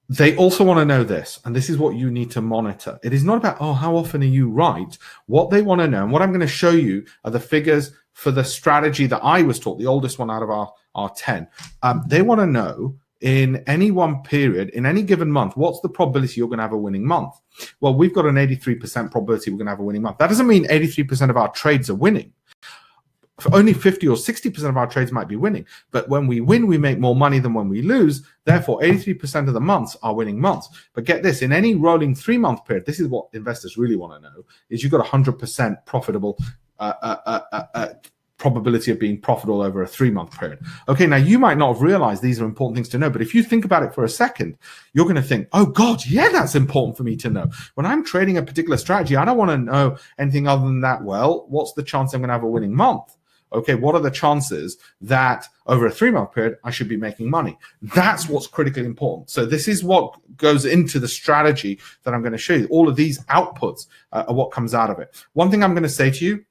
They also want to know this, and this is what you need to monitor. It is not about, how often are you right? What they want to know, and what I'm going to show you are the figures for the strategy that I was taught, the oldest one out of our 10. They want to know, in any one period, in any given month, what's the probability you're going to have a winning month? Well, we've got an 83% probability we're going to have a winning month. That doesn't mean 83% of our trades are winning. Only 50 or 60% of our trades might be winning. But when we win, we make more money than when we lose. Therefore, 83% of the months are winning months. But get this, in any rolling 3-month period, this is what investors really want to know, is you've got 100% profitable probability of being profitable over a 3-month period. Okay, now you might not have realized these are important things to know, but if you think about it for a second, you're going to think, oh God, yeah, that's important for me to know. When I'm trading a particular strategy, I don't want to know anything other than that. Well, what's the chance I'm going to have a winning month? Okay, what are the chances that over a 3-month period, I should be making money? That's what's critically important. So this is what goes into the strategy that I'm going to show you. All of these outputs are what comes out of it. One thing I'm going to say to you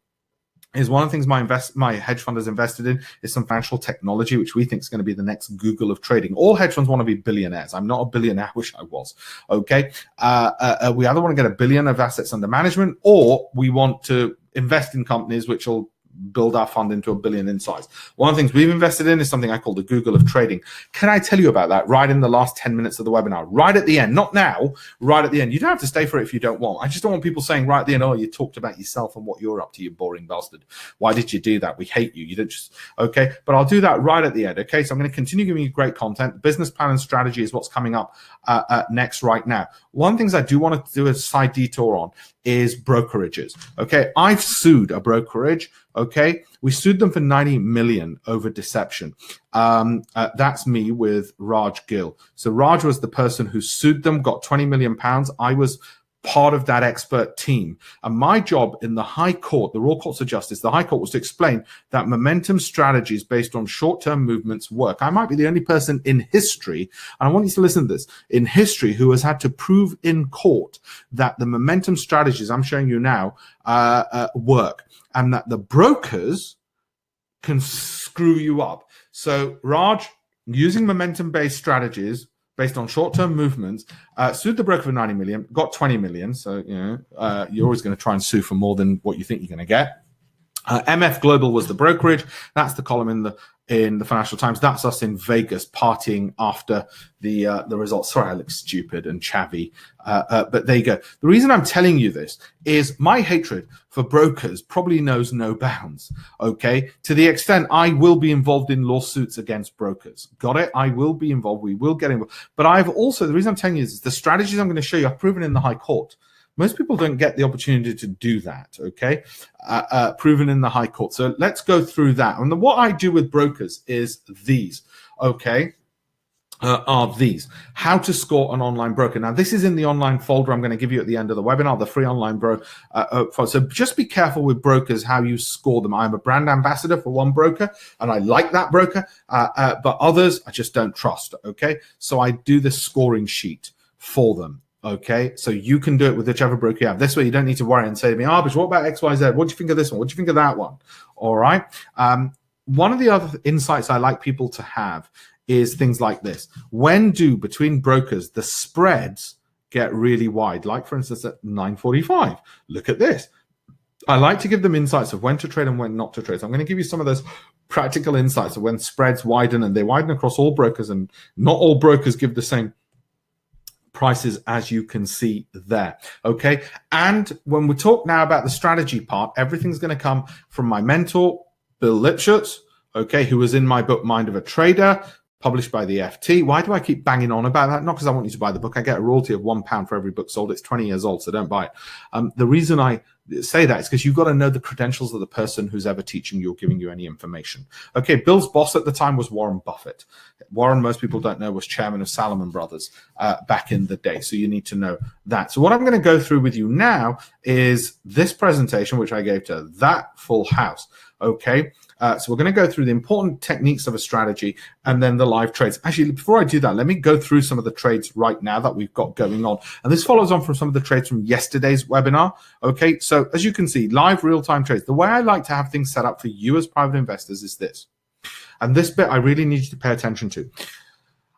is one of the things my hedge fund has invested in is some financial technology, which we think is going to be the next Google of trading. All hedge funds want to be billionaires. I'm not a billionaire. I wish I was. Okay. We either want to get $1 billion of assets under management, or we want to invest in companies which will build our fund into $1 billion in size. One of the things we've invested in is something I call the Google of trading. Can I tell you about that right in the last 10 minutes of the webinar, right at the end? Not now, right at the end. You don't have to stay for it if you don't want. I just don't want people saying right at the end, you talked about yourself and what you're up to, you boring bastard. Why did you do that? We hate you. You don't just, okay? But I'll do that right at the end, okay? So I'm going to continue giving you great content. Business plan and strategy is what's coming up next right now. One of the things I do want to do a side detour on is brokerages, okay? I've sued a brokerage. Okay, we sued them for 90 million over deception. That's me with Raj Gill. So Raj was the person who sued them, got 20 million pounds. I was part of that expert team. And my job in the High Court, the Royal Courts of Justice, the High Court, was to explain that momentum strategies based on short-term movements work. I might be the only person in history, and I want you to listen to this, in history who has had to prove in court that the momentum strategies I'm showing you now work, and that the brokers can screw you up. So Raj, using momentum-based strategies based on short-term movements, sued the broker for 90 million, got 20 million. So, you're always going to try and sue for more than what you think you're going to get. MF Global was the brokerage. That's the column in the Financial Times. That's us in Vegas partying after the results. Sorry, I look stupid and chavvy, but there you go. The reason I'm telling you this is my hatred for brokers probably knows no bounds. Okay, to the extent I will be involved in lawsuits against brokers. Got it? I will be involved. We will get involved. But I've also, the reason I'm telling you is the strategies I'm going to show you I've proven in the High Court. Most people don't get the opportunity to do that, okay? Proven in the High Court. So let's go through that. And what I do with brokers is these, okay? Are these. How to score an online broker. Now, this is in the online folder I'm going to give you at the end of the webinar, the free online bro. So just be careful with brokers, how you score them. I'm a brand ambassador for one broker, and I like that broker, but others I just don't trust, okay? So I do the scoring sheet for them. Okay, so you can do it with whichever broker you have. This way you don't need to worry and say to me, Alpesh, what about XYZ? What do you think of this one? What do you think of that one? All right. One of the other insights I like people to have is things like this. When do, between brokers, the spreads get really wide? Like, for instance, at 9:45. Look at this. I like to give them insights of when to trade and when not to trade. So I'm going to give you some of those practical insights of when spreads widen, and they widen across all brokers, and not all brokers give the same prices as you can see there. Okay, and when we talk now about the strategy part, everything's going to come from my mentor Bill Lipschutz, okay, who was in my book Mind of a Trader, published by the FT. Why do I keep banging on about that? Not because I want you to buy the book. I get a royalty of £1 for every book sold. It's 20 years old, so don't buy it. The reason I say that is because you've got to know the credentials of the person who's ever teaching you or giving you any information. Okay, Bill's boss at the time was Warren Buffett. Warren, most people don't know, was chairman of Salomon Brothers back in the day, so you need to know that. So what I'm going to go through with you now is this presentation, which I gave to that full house. Okay, so we're going to go through the important techniques of a strategy and then the live trades. Actually, before I do that, let me go through some of the trades right now that we've got going on. And this follows on from some of the trades from yesterday's webinar. Okay, so as you can see, live real-time trades. The way I like to have things set up for you as private investors is this. And this bit I really need you to pay attention to.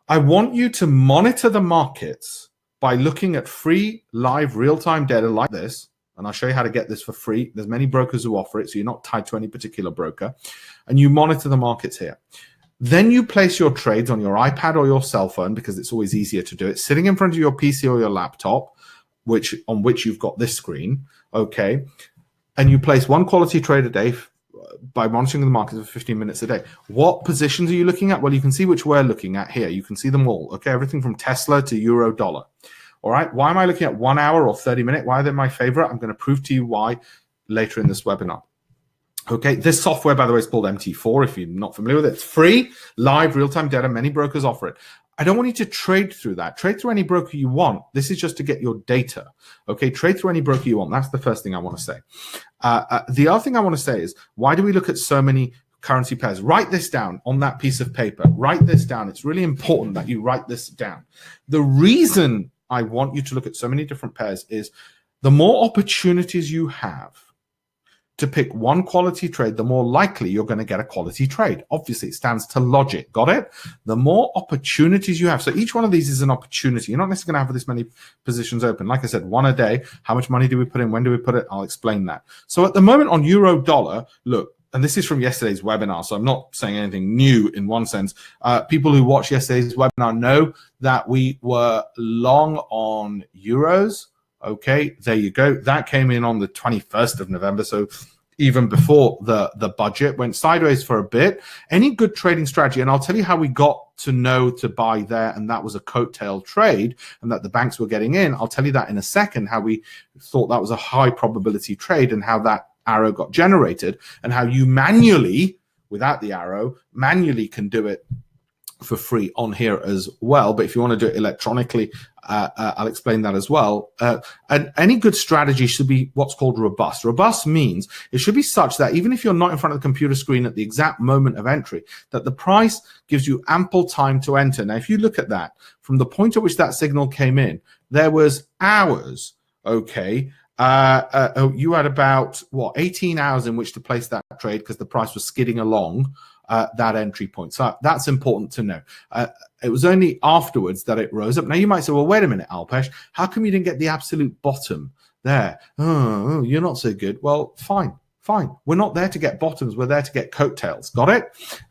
I want you to monitor the markets by looking at free live real-time data like this. And I'll show you how to get this for free. There's many brokers who offer it, so you're not tied to any particular broker. And you monitor the markets here. Then you place your trades on your iPad or your cell phone, because it's always easier to do it, sitting in front of your PC or your laptop, on which you've got this screen, okay? And you place one quality trade a day by monitoring the markets for 15 minutes a day. What positions are you looking at? Well, you can see which we're looking at here. You can see them all, okay? Everything from Tesla to euro dollar. All right, why am I looking at 1 hour or 30 minute? Why are they my favorite? I'm going to prove to you why later in this webinar. Okay, this software, by the way, is called MT4. If you're not familiar with it, it's free, live, real-time data. Many brokers offer it. I don't want you to trade through that. Trade through any broker you want. This is just to get your data. Okay, trade through any broker you want. That's the first thing I want to say. The other thing I want to say is, why do we look at so many currency pairs? Write this down on that piece of paper. Write this down. It's really important that you write this down. The reason I want you to look at so many different pairs is the more opportunities you have to pick one quality trade, the more likely you're going to get a quality trade. Obviously, it stands to logic. Got it? The more opportunities you have. So each one of these is an opportunity. You're not necessarily going to have this many positions open. Like I said, one a day. How much money do we put in? When do we put it? I'll explain that. So at the moment on euro dollar, look, and this is from yesterday's webinar, so I'm not saying anything new in one sense. People who watched yesterday's webinar know that we were long on euros. Okay, there you go. That came in on the 21st of November, so even before the budget, went sideways for a bit. Any good trading strategy, and I'll tell you how we got to know to buy there, and that was a coattail trade, and that the banks were getting in. I'll tell you that in a second, how we thought that was a high probability trade and how that arrow got generated, and how you manually, without the arrow, manually can do it for free on here as well. But if you want to do it electronically, I'll explain that as well. And any good strategy should be what's called robust. Robust means it should be such that even if you're not in front of the computer screen at the exact moment of entry, that the price gives you ample time to enter. Now, if you look at that, from the point at which that signal came in, there was hours, okay, you had about 18 hours in which to place that trade, because the price was skidding along that entry point. So that's important to know. It was only afterwards that it rose up. Now you might say, well, wait a minute, Alpesh, how come you didn't get the absolute bottom there? Oh, you're not so good. Well, fine. Fine. We're not there to get bottoms. We're there to get coattails. Got it?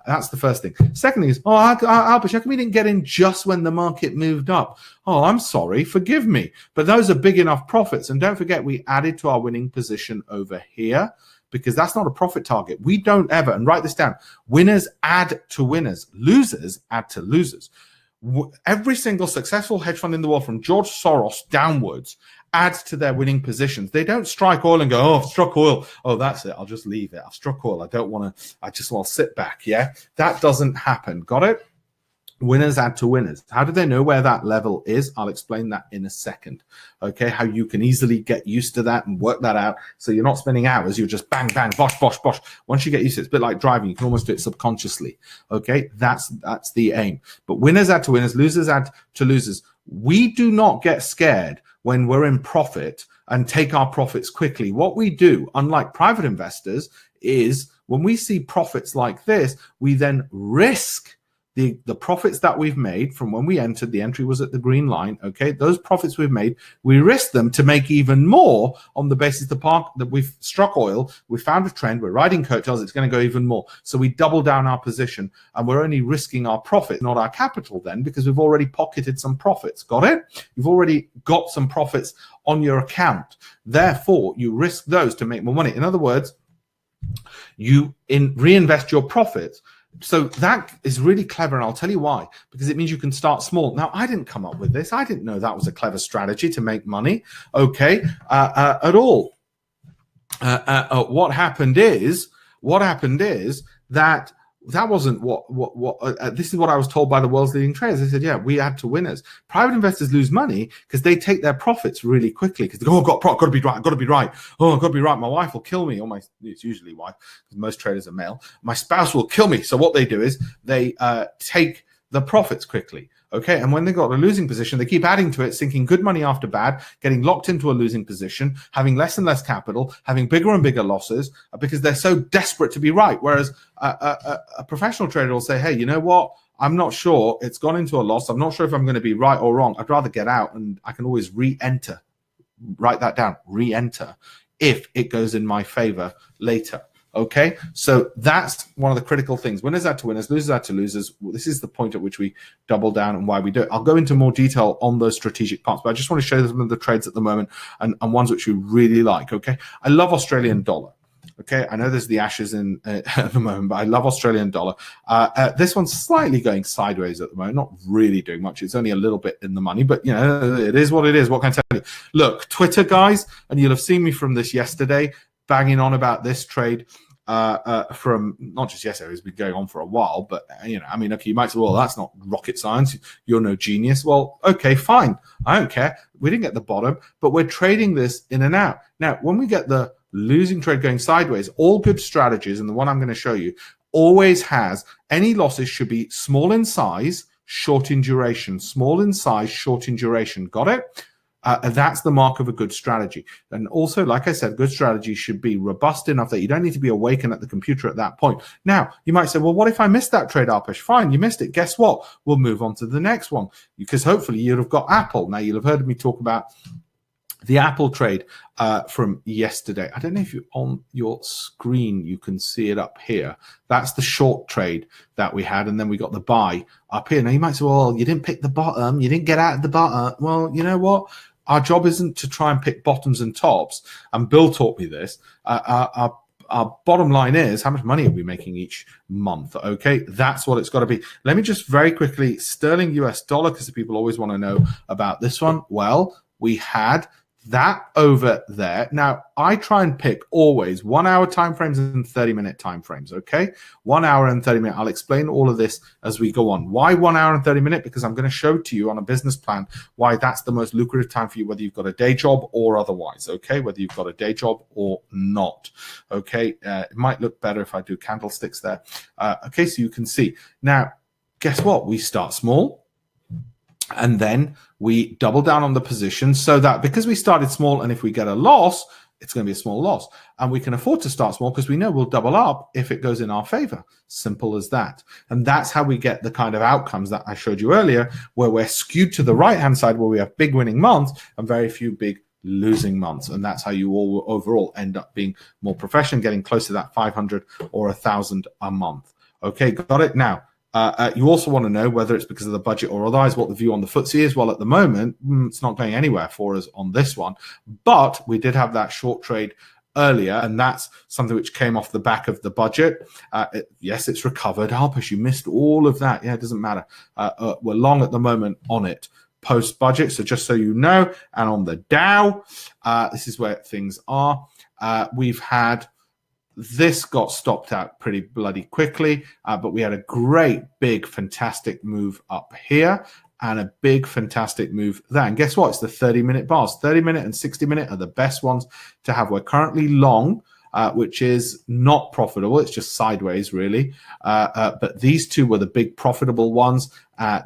That's the first thing. Second thing is, Alpesh, how come we didn't get in just when the market moved up? Oh, I'm sorry. Forgive me. But those are big enough profits. And don't forget, we added to our winning position over here, because that's not a profit target. We don't ever, and write this down, winners add to winners, losers add to losers. Every single successful hedge fund in the world, from George Soros downwards, adds to their winning positions. They don't strike oil and go, oh, I've struck oil. Oh, that's it. I'll just leave it. I've struck oil. I don't want to, I just want to sit back. Yeah, that doesn't happen. Got it? Winners add to winners. How do they know where that level is? I'll explain that in a second. Okay, how you can easily get used to that and work that out, so you're not spending hours. You're just bang, bang, bosh, bosh, bosh. Once you get used to it, it's a bit like driving. You can almost do it subconsciously. Okay, that's the aim. But winners add to winners, losers add to losers. We do not get scared when we're in profit and take our profits quickly. What we do, unlike private investors, is when we see profits like this, we then risk the profits that we've made from when we entered. The entry was at the green line. Okay, those profits we've made, we risk them to make even more on the basis that we've struck oil, we found a trend, we're riding coattails, it's going to go even more. So we double down our position, and we're only risking our profit, not our capital then, because we've already pocketed some profits. Got it? You've already got some profits on your account. Therefore, you risk those to make more money. In other words, you reinvest your profits. So that is really clever, and I'll tell you why. Because it means you can start small. Now, I didn't come up with this. I didn't know that was a clever strategy to make money, okay, at all. What happened is that wasn't this is what I was told by the world's leading traders. They said, yeah, we add to winners. Private investors lose money because they take their profits really quickly, because they go, oh, got to be right, got to be right. Oh, I've got to be right. My wife will kill me. Or it's usually wife, because most traders are male. My spouse will kill me. So what they do is they take the profits quickly. Okay, and when they got a losing position, they keep adding to it, sinking good money after bad, getting locked into a losing position, having less and less capital, having bigger and bigger losses, because they're so desperate to be right. Whereas a professional trader will say, hey, you know what? I'm not sure. It's gone into a loss. I'm not sure if I'm going to be right or wrong. I'd rather get out, and I can always re-enter. Write that down, re-enter, if it goes in my favor later. Okay, so that's one of the critical things. Winners add to winners, losers add to losers. This is the point at which we double down and why we do it. I'll go into more detail on those strategic parts, but I just want to show you some of the trades at the moment and ones which we really like. Okay, I love Australian dollar. Okay, I know there's the ashes in at the moment, but I love Australian dollar. This one's slightly going sideways at the moment, not really doing much. It's only a little bit in the money, but you know, it is what it is. What can I tell you? Look, Twitter guys, and you'll have seen me from this yesterday, banging on about this trade. From not just yesterday, it's been going on for a while, but you know, I mean, okay, you might say, well, that's not rocket science, you're no genius. Well, okay, fine, I don't care. We didn't get the bottom, but we're trading this in and out. Now, when we get the losing trade going sideways, all good strategies, and the one I'm going to show you always has, any losses should be small in size, short in duration. Small in size, short in duration. Got it? That's the mark of a good strategy. And also, like I said, good strategy should be robust enough that you don't need to be awakened at the computer at that point. Now, you might say, well, what if I missed that trade, Alpesh? Fine, you missed it. Guess what? We'll move on to the next one, because hopefully you'll have got Apple. Now, you'll have heard me talk about the Apple trade from yesterday. I don't know if you on your screen you can see it up here. That's the short trade that we had, and then we got the buy up here. Now, you might say, well, you didn't pick the bottom. You didn't get out of the bottom. Well, you know what? Our job isn't to try and pick bottoms and tops, and Bill taught me this. Our bottom line is, how much money are we making each month? Okay, that's what it's got to be. Let me just very quickly, sterling US dollar, because people always want to know about this one. Well, we had that over there. Now, I try and pick always 1 hour timeframes and 30-minute timeframes, okay? 1 hour and 30 minutes. I'll explain all of this as we go on. Why 1 hour and 30 minutes? Because I'm going to show to you on a business plan why that's the most lucrative time for you, whether you've got a day job or otherwise, okay? Whether you've got a day job or not, okay? It might look better if I do candlesticks there. Okay, so you can see. Now, guess what? We start small, and then we double down on the position, so that because we started small, and if we get a loss, it's going to be a small loss. And we can afford to start small because we know we'll double up if it goes in our favor. Simple as that. And that's how we get the kind of outcomes that I showed you earlier, where we're skewed to the right-hand side, where we have big winning months and very few big losing months. And that's how you all overall end up being more professional, getting close to that 500 or 1,000 a month. Okay, got it? Now, you also want to know whether it's because of the budget or otherwise, what the view on the FTSE is. Well, at the moment, it's not going anywhere for us on this one, but we did have that short trade earlier, and that's something which came off the back of the budget. Yes, it's recovered. Alpesh, you missed all of that. Yeah, it doesn't matter. We're long at the moment on it post-budget, so just so you know. And on the Dow, this is where things are. We've had this got stopped out pretty bloody quickly, but we had a great, big, fantastic move up here and a big, fantastic move there. And guess what? It's the 30-minute bars. 30-minute and 60-minute are the best ones to have. We're currently long, which is not profitable. It's just sideways, really. But these two were the big profitable ones.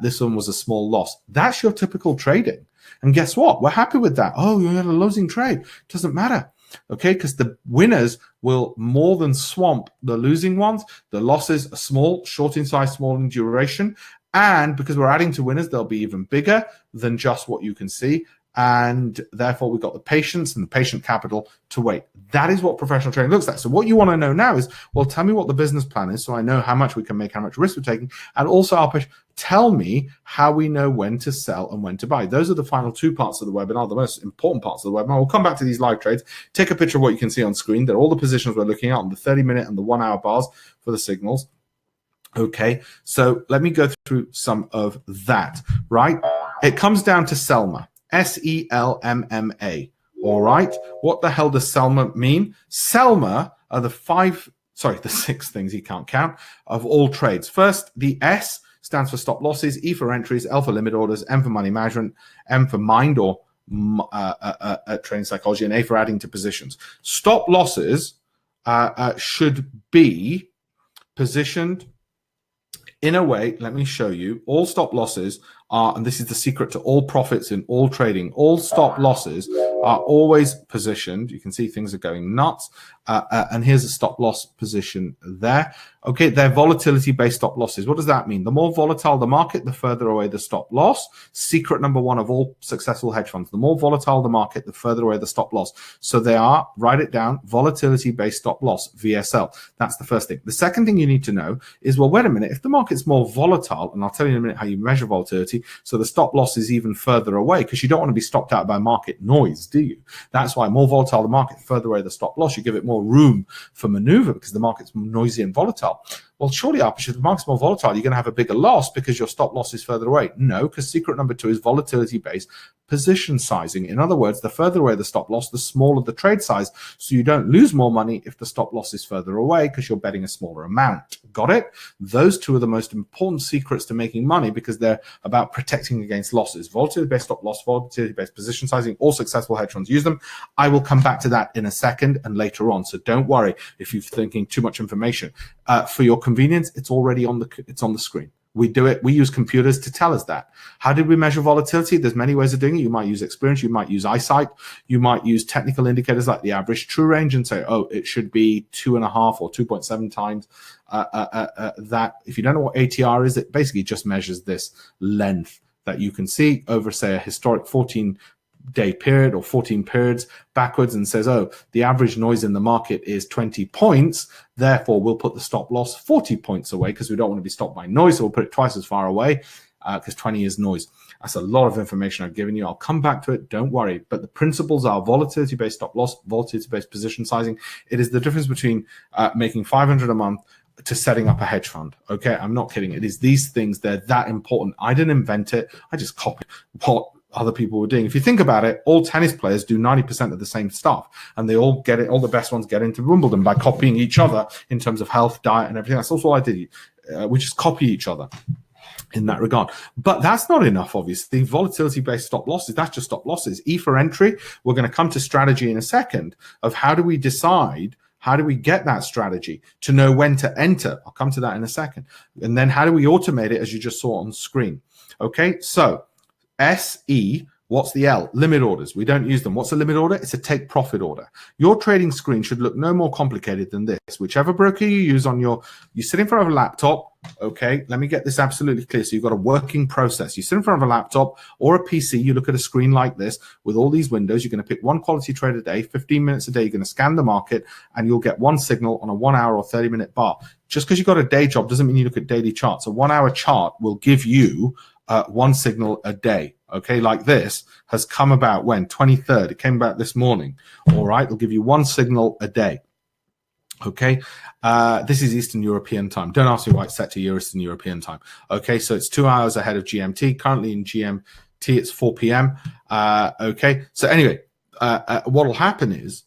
This one was a small loss. That's your typical trading. And guess what? We're happy with that. Oh, you had a losing trade. Doesn't matter. Okay, because the winners will more than swamp the losing ones. The losses are small, short in size, small in duration. And because we're adding to winners, they'll be even bigger than just what you can see. And therefore, we've got the patience and the patient capital to wait. That is what professional trading looks like. So what you want to know now is, well, tell me what the business plan is so I know how much we can make, how much risk we're taking. And also, Alpesh, tell me how we know when to sell and when to buy. Those are the final two parts of the webinar, the most important parts of the webinar. We'll come back to these live trades. Take a picture of what you can see on screen. They're all the positions we're looking at on the 30-minute and the 1-hour bars for the signals. Okay, so let me go through some of that, right? It comes down to Selma. Selmma. All right. What the hell does Selma mean? Selma are the six things you can't count of all trades. First, the S stands for stop losses, E for entries, L for limit orders, M for money management, M for mind or trading psychology, and A for adding to positions. Stop losses should be positioned in a way, let me show you, all stop losses are, and this is the secret to all profits in all trading, all stop losses are always positioned. You can see things are going nuts. And here's a stop loss position there. Okay, they're volatility-based stop losses. What does that mean? The more volatile the market, the further away the stop loss. Secret number one of all successful hedge funds. The more volatile the market, the further away the stop loss. So they are, write it down, volatility-based stop loss, VSL. That's the first thing. The second thing you need to know is, well, wait a minute, if the market's more volatile, and I'll tell you in a minute how you measure volatility, so the stop loss is even further away because you don't want to be stopped out by market noise, do you? That's why more volatile the market, the further away the stop loss, you give it more room for maneuver because the market's noisy and volatile. Well, surely, Alpesh, if the market's more volatile, you're going to have a bigger loss because your stop loss is further away. No, because secret number two is volatility-based position sizing. In other words, the further away the stop loss, the smaller the trade size. So you don't lose more money if the stop loss is further away because you're betting a smaller amount. Got it? Those two are the most important secrets to making money because they're about protecting against losses. Volatility-based stop loss, volatility-based position sizing, all successful hedge funds use them. I will come back to that in a second and later on. So don't worry if you're thinking too much information. For your convenience, it's already on the screen. We do it. We use computers to tell us that. How did we measure volatility? There's many ways of doing it. You might use experience. You might use eyesight. You might use technical indicators like the average true range and say, oh, it should be 2.5 or 2.7 times that. If you don't know what ATR is, it basically just measures this length that you can see over, say, a historic 14-day period or 14 periods backwards and says, oh, the average noise in the market is 20 points. Therefore, we'll put the stop loss 40 points away because we don't want to be stopped by noise. So we'll put it twice as far away because 20 is noise. That's a lot of information I've given you. I'll come back to it. Don't worry. But the principles are volatility-based stop loss, volatility-based position sizing. It is the difference between making 500 a month to setting up a hedge fund. Okay, I'm not kidding. It is these things. They're that important. I didn't invent it. I just copied what other people were doing. If you think about it, all tennis players do 90% of the same stuff, and they all get it. All the best ones get into Wimbledon by copying each other in terms of health, diet, and everything. That's also what I did. We just copy each other in that regard. But that's not enough, obviously. Volatility-based stop losses, that's just stop losses. E for entry, we're going to come to strategy in a second of how do we decide, how do we get that strategy to know when to enter? I'll come to that in a second. And then how do we automate it as you just saw on screen? Okay, so SE What's the L? Limit orders. We don't use them. What's a limit order? It's a take profit order. Your trading screen should look no more complicated than this. Whichever broker you use on you sit in front of a laptop. Okay, let me get this absolutely clear. So you've got a working process. You sit in front of a laptop or a PC, you look at a screen like this with all these windows. You're going to pick one quality trade a day, 15 minutes a day. You're going to scan the market and you'll get one signal on a 1 hour or 30-minute bar. Just because you've got a day job doesn't mean you look at daily charts. A 1 hour chart will give you one signal a day. Okay, like this has come about when? 23rd. It came about this morning. All right, it'll give you one signal a day. Okay, this is Eastern European time. Don't ask me why it's set to Eastern European time. Okay, so it's 2 hours ahead of GMT. Currently in GMT, it's 4 p.m. Okay, so anyway, what'll happen is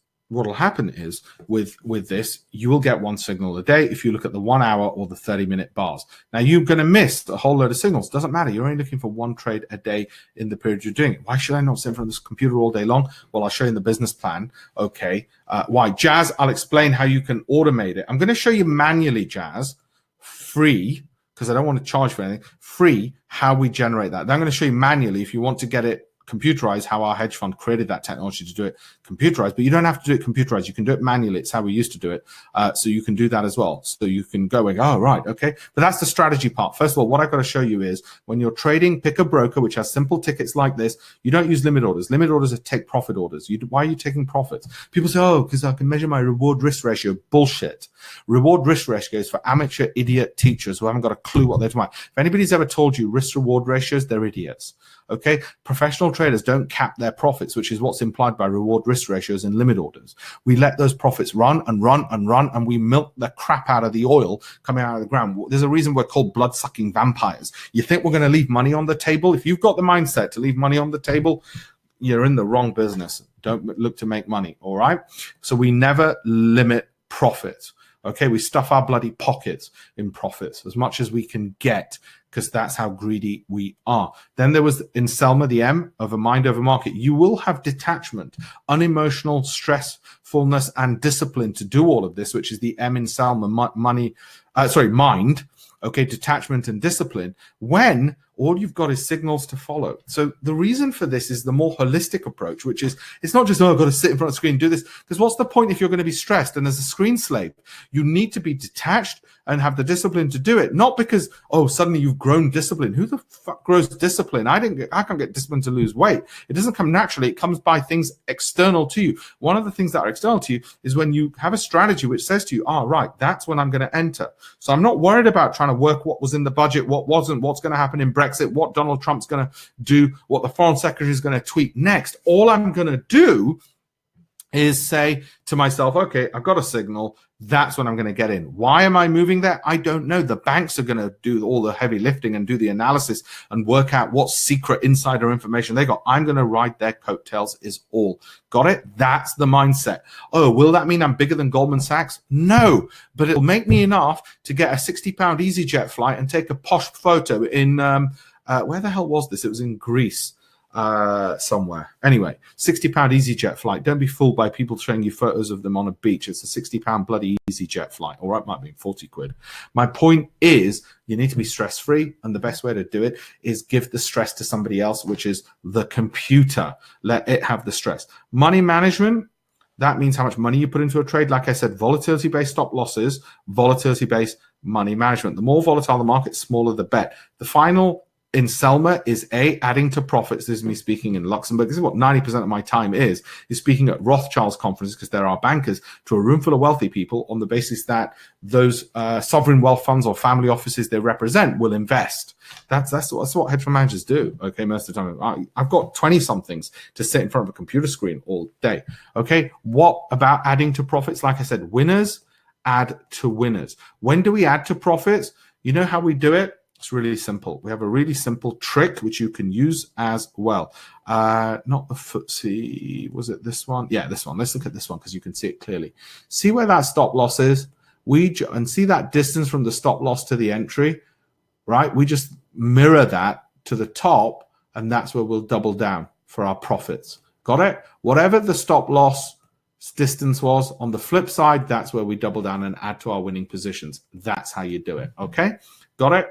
with this, you will get one signal a day if you look at the 1 hour or the 30-minute bars. Now, you're going to miss a whole load of signals. Doesn't matter. You're only looking for one trade a day in the period you're doing it. Why should I not sit in front of this computer all day long? Well, I'll show you in the business plan. Okay. Why? Jazz, I'll explain how you can automate it. I'm going to show you manually, Jazz, free, because I don't want to charge for anything, free, how we generate that. Then I'm going to show you manually if you want to get it computerized, how our hedge fund created that technology to do it computerized. But you don't have to do it computerized. You can do it manually. It's how we used to do it. So you can do that as well. So you can go and, oh, right, okay. But that's the strategy part. First of all, what I've got to show you is when you're trading, pick a broker which has simple tickets like this. You don't use limit orders. Limit orders are take profit orders. Why are you taking profits? People say, oh, because I can measure my reward risk ratio. Bullshit. Reward risk ratio is for amateur idiot teachers who haven't got a clue what they're talking about. If anybody's ever told you risk reward ratios, they're idiots. Okay, professional traders don't cap their profits, which is what's implied by reward risk ratios and limit orders. We let those profits run and run and run, and we milk the crap out of the oil coming out of the ground. There's a reason we're called blood-sucking vampires. You think we're going to leave money on the table? If you've got the mindset to leave money on the table, you're in the wrong business. Don't look to make money, all right? So we never limit profit. Okay, we stuff our bloody pockets in profits as much as we can get, because that's how greedy we are. Then there was in Selma, the M of a mind over market. You will have detachment, unemotional stressfulness, and discipline to do all of this, which is the M in Selma, mind. Okay, detachment and discipline, when all you've got is signals to follow. So the reason for this is the more holistic approach, which is, it's not just, oh, I've got to sit in front of the screen and do this, because what's the point if you're going to be stressed? And as a screen slave, you need to be detached and have the discipline to do it. Not because, oh, suddenly you've grown discipline. Who the fuck grows discipline? I can't get discipline to lose weight. It doesn't come naturally. It comes by things external to you. One of the things that are external to you is when you have a strategy which says to you, right, that's when I'm going to enter. So I'm not worried about trying to work what was in the budget, what wasn't, what's going to happen in Brexit, what Donald Trump's going to do, what the foreign secretary is going to tweet next. All I'm going to do is say to myself, okay, I've got a signal. That's when I'm going to get in. Why am I moving there? I don't know. The banks are going to do all the heavy lifting and do the analysis and work out what secret insider information they got. I'm going to ride their coattails is all. Got it? That's the mindset. Oh, will that mean I'm bigger than Goldman Sachs? No, but it'll make me enough to get a £60 EasyJet flight and take a posh photo in, where the hell was this? It was in Greece. Somewhere. Anyway, £60 EasyJet flight. Don't be fooled by people showing you photos of them on a beach. It's a £60 bloody EasyJet flight. All right, might be 40 quid. My point is, you need to be stress-free, and the best way to do it is give the stress to somebody else, which is the computer. Let it have the stress. Money management, that means how much money you put into a trade. Like I said, volatility-based stop losses, volatility-based money management. The more volatile the market, smaller the bet. The final in Selma is adding to profits. This is me speaking in Luxembourg. This is what 90% of my time is speaking at Rothschild's conferences, because there are bankers, to a room full of wealthy people on the basis that those sovereign wealth funds or family offices they represent will invest. That's what hedge fund managers do. Okay, most of the time. I've got 20-somethings to sit in front of a computer screen all day. Okay, what about adding to profits? Like I said, winners add to winners. When do we add to profits? You know how we do it? It's really simple. We have a really simple trick which you can use as well. Not the FTSE. Was it this one? Yeah, this one. Let's look at this one because you can see it clearly. See where that stop loss is? And see that distance from the stop loss to the entry, right? We just mirror that to the top, and that's where we'll double down for our profits. Got it? Whatever the stop loss distance was on the flip side, that's where we double down and add to our winning positions. That's how you do it. Okay? Got it?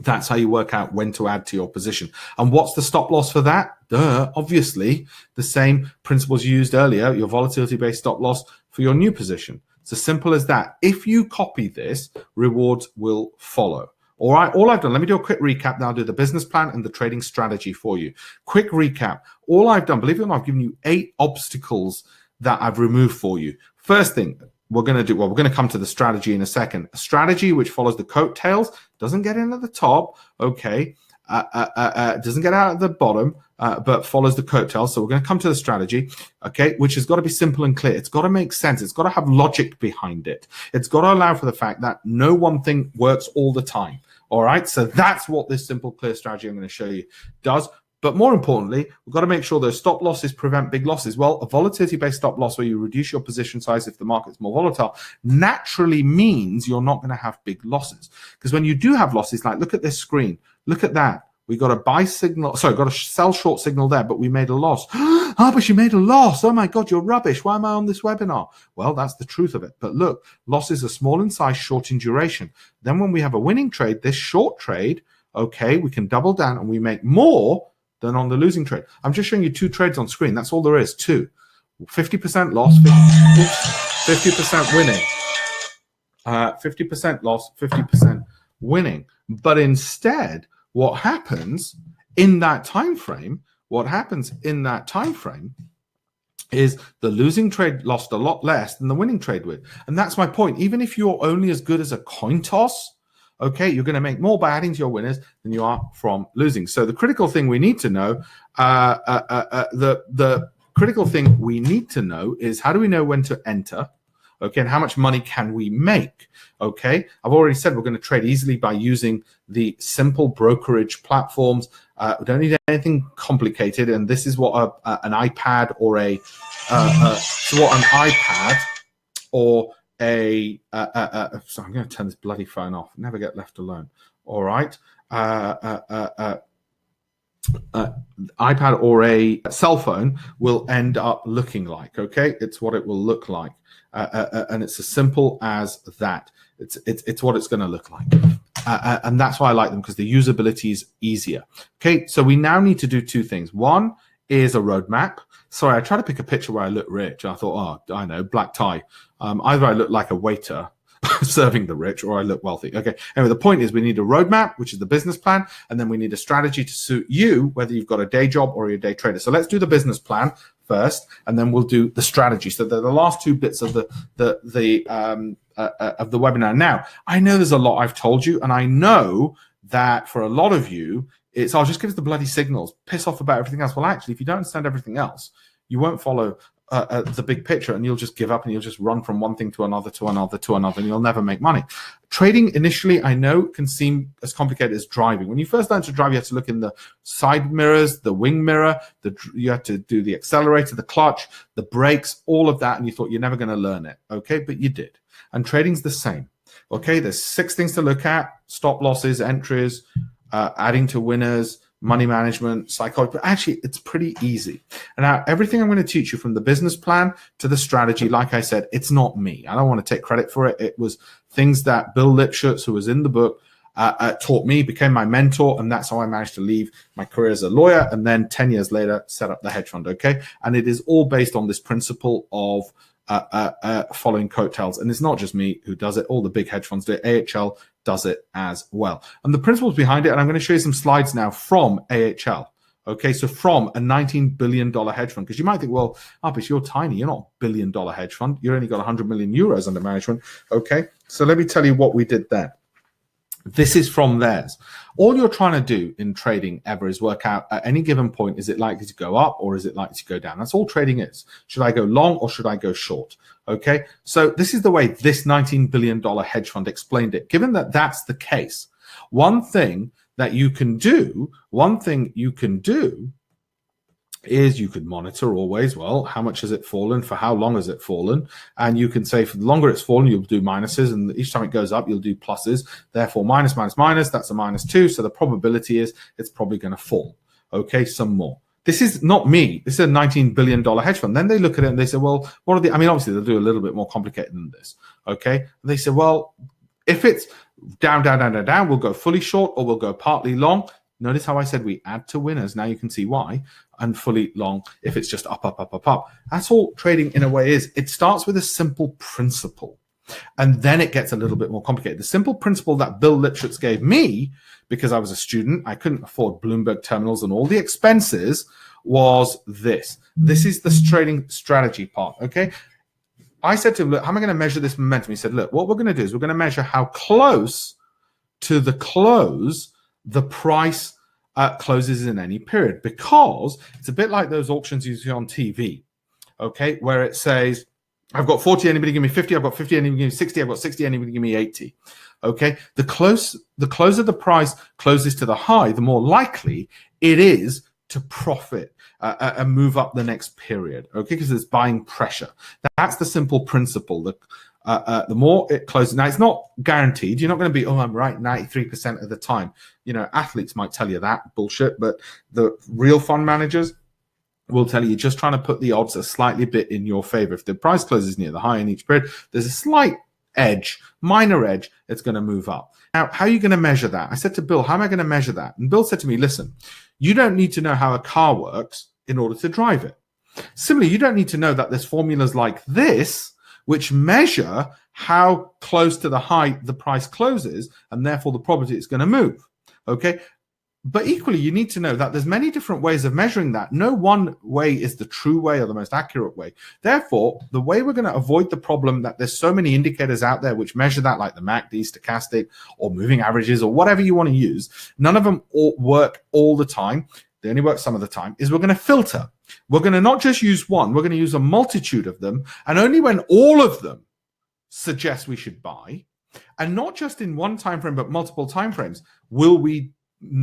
That's how you work out when to add to your position. And what's the stop loss for that? Obviously, the same principles used earlier, your volatility-based stop loss for your new position. It's as simple as that. If you copy this, rewards will follow. All right, all I've done, let me do a quick recap. Now I'll do the business plan and the trading strategy for you. Quick recap. All I've done, believe it or not, I've given you 8 obstacles that I've removed for you. First thing we're going to do, well, we're going to come to the strategy in a second. A strategy which follows the coattails, doesn't get in at the top, okay, doesn't get out at the bottom, but follows the coattails. So we're going to come to the strategy, okay, which has got to be simple and clear. It's got to make sense. It's got to have logic behind it. It's got to allow for the fact that no one thing works all the time. All right, so that's what this simple, clear strategy I'm going to show you does. But more importantly, we've got to make sure those stop losses prevent big losses. Well, a volatility-based stop loss where you reduce your position size if the market's more volatile naturally means you're not going to have big losses. Because when you do have losses, like look at this screen, look at that. We got a buy signal, sorry, got a sell short signal there, but we made a loss. Oh, but you made a loss. Oh my God, you're rubbish. Why am I on this webinar? Well, that's the truth of it. But look, losses are small in size, short in duration. Then when we have a winning trade, this short trade, okay, we can double down and we make more than on the losing trade. I'm just showing you 2 trades on screen. That's all there is, 2. 50% loss, 50% winning. 50% loss, 50% winning. But instead, what happens in that time frame, is the losing trade lost a lot less than the winning trade would. And that's my point. Even if you're only as good as a coin toss, okay, you're going to make more by adding to your winners than you are from losing. So the critical thing we need to know, the critical thing we need to know is how do we know when to enter? Okay, and how much money can we make? Okay, I've already said we're going to trade easily by using the simple brokerage platforms. We don't need anything complicated, and this is what an iPad or an iPad or sorry, I'm going to turn this bloody phone off. Never get left alone. All right. iPad or a cell phone will end up looking like. Okay, it's what it will look like, and it's as simple as that. It's what it's going to look like, and that's why I like them, because the usability is easier. Okay, so we now need to do 2 things. One is a roadmap. Sorry, I tried to pick a picture where I look rich. I thought, oh, I know, black tie. Either I look like a waiter serving the rich, or I look wealthy. Okay. Anyway, the point is we need a roadmap, which is the business plan, and then we need a strategy to suit you, whether you've got a day job or you're a day trader. So let's do the business plan first, and then we'll do the strategy. So they're the last 2 bits of the webinar. Now, I know there's a lot I've told you, and I know that for a lot of you, it's, I'll just give us the bloody signals, piss off about everything else. Well, actually, if you don't understand everything else, you won't follow the big picture, and you'll just give up and you'll just run from one thing to another, and you'll never make money. Trading initially, I know, can seem as complicated as driving. When you first learn to drive, you have to look in the side mirrors, the wing mirror, you have to do the accelerator, the clutch, the brakes, all of that, and you thought you're never going to learn it. Okay, but you did. And trading's the same. Okay, there's 6 things to look at: stop losses, entries, adding to winners, money management, psychology. But actually, it's pretty easy. And now everything I'm going to teach you, from the business plan to the strategy, like I said, it's not me. I don't want to take credit for it. It was things that Bill Lipschutz, who was in the book, taught me, became my mentor, and that's how I managed to leave my career as a lawyer, and then 10 years later set up the hedge fund. Okay, and it is all based on this principle of following coattails. And it's not just me who does it. All the big hedge funds do it. AHL does it as well. And the principles behind it, and I'm going to show you some slides now from AHL. Okay, so from a $19 billion hedge fund, because you might think, well, Alpesh, you're tiny. You're not a billion-dollar hedge fund. You only got 100 million euros under management. Okay, so let me tell you what we did there. This is from theirs. All you're trying to do in trading ever is work out at any given point, is it likely to go up or is it likely to go down? That's all trading is. Should I go long or should I go short? Okay, so this is the way this $19 billion hedge fund explained it. Given that that's the case, one thing you can do is you could monitor always, well, how much has it fallen, for how long has it fallen, and you can say for the longer it's fallen, you'll do minuses, and each time it goes up, you'll do pluses. Therefore, minus, minus, minus, that's a -2, so the probability is it's probably going to fall. Okay, some more. This is not me. This is a $19 billion hedge fund. Then they look at it and they say, well, what are the, I mean, obviously they'll do a little bit more complicated than this. Okay, and they say, well, if it's down, down, down, down, down, we'll go fully short or we'll go partly long. Notice how I said we add to winners. Now you can see why. And fully long if it's just up, up, up, up, up. That's all trading in a way is. It starts with a simple principle. And then it gets a little bit more complicated. The simple principle that Bill Lipschutz gave me, because I was a student, I couldn't afford Bloomberg terminals and all the expenses, was this. This is the trading strategy part, okay? I said to him, look, how am I going to measure this momentum? He said, look, what we're going to do is we're going to measure how close to the close the price closes in any period, because it's a bit like those auctions you see on TV, okay, where it says, I've got 40, anybody give me 50, I've got 50, anybody give me 60, I've got 60, anybody give me 80. Okay, the closer the price closes to the high, the more likely it is to profit and move up the next period, okay, because there's buying pressure. That's the simple principle. The more it closes, now it's not guaranteed. You're not going to be, oh, I'm right 93% of the time. You know, athletes might tell you that bullshit, but the real fund managers will tell you just trying to put the odds a slightly bit in your favor. If the price closes near the high in each period, there's a slight edge, minor edge, it's going to move up. Now, how are you going to measure that? I said to Bill, how am I going to measure that? And Bill said to me, listen, you don't need to know how a car works in order to drive it. Similarly, you don't need to know that there's formulas like this, which measure how close to the high the price closes, and therefore the probability it's going to move. Okay. But equally, you need to know that there's many different ways of measuring that. No one way is the true way or the most accurate way. Therefore, the way we're going to avoid the problem that there's so many indicators out there which measure that, like the MACD, stochastic, or moving averages, or whatever you want to use, none of them work all the time. They only work some of the time, is we're going to filter. We're going to not just use one, we're going to use a multitude of them. And only when all of them suggest we should buy, and not just in one time frame, but multiple time frames, will we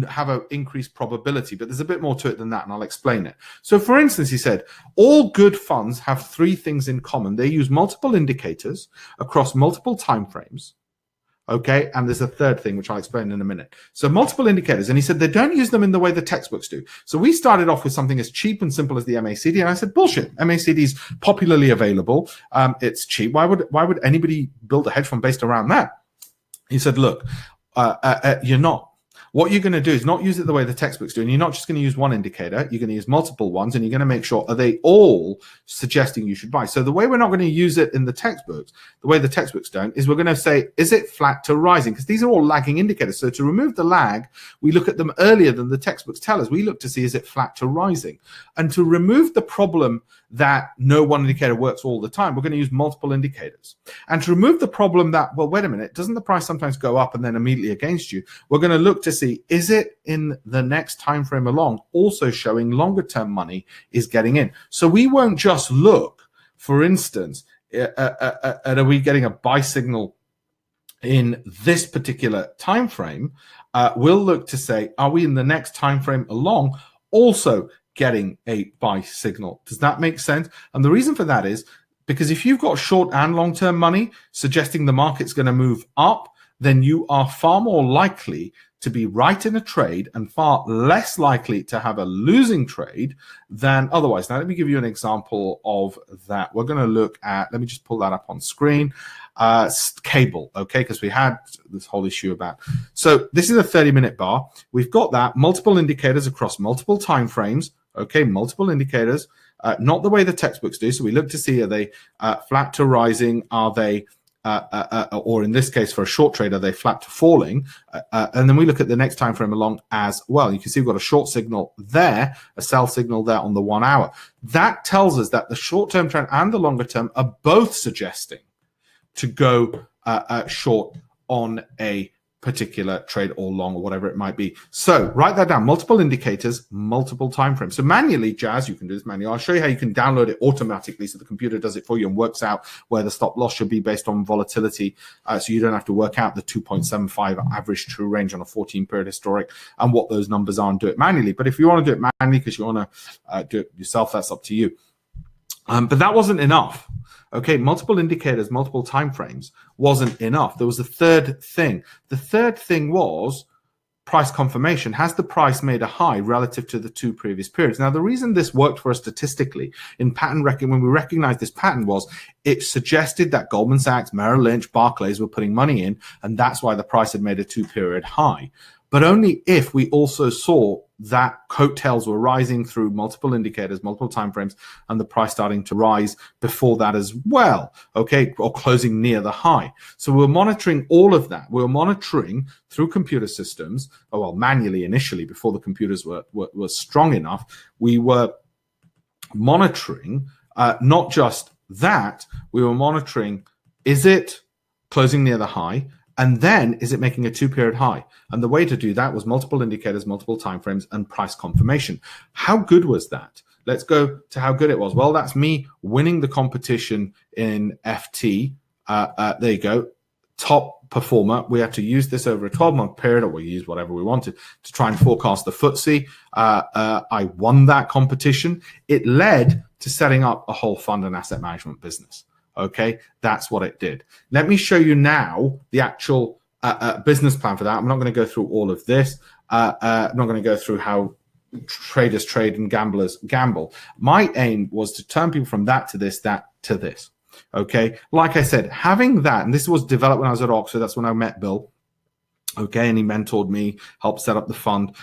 have an increased probability. But there's a bit more to it than that, and I'll explain it. So for instance, he said, all good funds have three things in common. They use multiple indicators across multiple time frames. Okay, and there's a third thing, which I'll explain in a minute. So multiple indicators, and he said they don't use them in the way the textbooks do. So we started off with something as cheap and simple as the MACD, and I said, bullshit, MACD is popularly available. It's cheap. Why would anybody build a hedge fund based around that? He said, look, you're not. What you're going to do is not use it the way the textbooks do, and you're not just going to use one indicator. You're going to use multiple ones, and you're going to make sure, are they all suggesting you should buy? So the way we're not going to use it in the textbooks, the way the textbooks don't, is we're going to say, is it flat to rising? Because these are all lagging indicators. So to remove the lag, we look at them earlier than the textbooks tell us. We look to see, is it flat to rising? And to remove the problem that no one indicator works all the time, we're going to use multiple indicators. And to remove the problem that, well, wait a minute, doesn't the price sometimes go up and then immediately against you? We're going to look to see, is it in the next time frame along also showing longer term money is getting in? So we won't just look, for instance, are we getting a buy signal in this particular time frame? We'll look to say, are we in the next time frame along also getting a buy signal? Does that make sense? And the reason for that is because if you've got short and long-term money suggesting the market's going to move up, then you are far more likely to be right in a trade and far less likely to have a losing trade than otherwise. Now, let me give you an example of that. We're going to look at, let me just pull that up on screen, cable, okay, because we had this whole issue about. So this is a 30-minute bar. We've got that, multiple indicators across multiple time frames, okay, multiple indicators, not the way the textbooks do. So we look to see, are they flat to rising? Are they or in this case, for a short trade, are they flat to falling? And then we look at the next time frame along as well. You can see we've got a short signal there, a sell signal there on the 1 hour. That tells us that the short-term trend and the longer term are both suggesting to go short on a particular trade or long or whatever it might be. So write that down, multiple indicators, multiple time frames. So manually, Jazz, you can do this manually. I'll show you how you can download it automatically so the computer does it for you and works out where the stop loss should be based on volatility. So you don't have to work out the 2.75 average true range on a 14-period historic and what those numbers are and do it manually. But if you want to do it manually because you want to do it yourself, that's up to you. But that wasn't enough. Okay, multiple indicators, multiple time frames wasn't enough. There was a third thing. The third thing was price confirmation. Has the price made a high relative to the 2 previous periods? Now, the reason this worked for us statistically in pattern when we recognized this pattern was it suggested that Goldman Sachs, Merrill Lynch, Barclays were putting money in, and that's why the price had made a 2-period high. But only if we also saw that coattails were rising through multiple indicators, multiple timeframes, and the price starting to rise before that as well, okay, or closing near the high. So we're monitoring all of that. We're monitoring through computer systems, manually initially before the computers were strong enough. We were monitoring not just that, we were monitoring, is it closing near the high? And then, is it making a 2-period high? And the way to do that was multiple indicators, multiple timeframes, and price confirmation. How good was that? Let's go to how good it was. Well, that's me winning the competition in FT. There you go. Top performer. We had to use this over a 12-month period, or we used whatever we wanted to try and forecast the FTSE. I won that competition. It led to setting up a whole fund and asset management business. Okay, that's what it did. Let me show you now the actual business plan for that. I'm not going to go through all of this. I'm not going to go through how traders trade and gamblers gamble. My aim was to turn people from that to this, that to this. Okay, like I said, having that, and this was developed when I was at Oxford. That's when I met Bill. Okay, and he mentored me, helped set up the fund,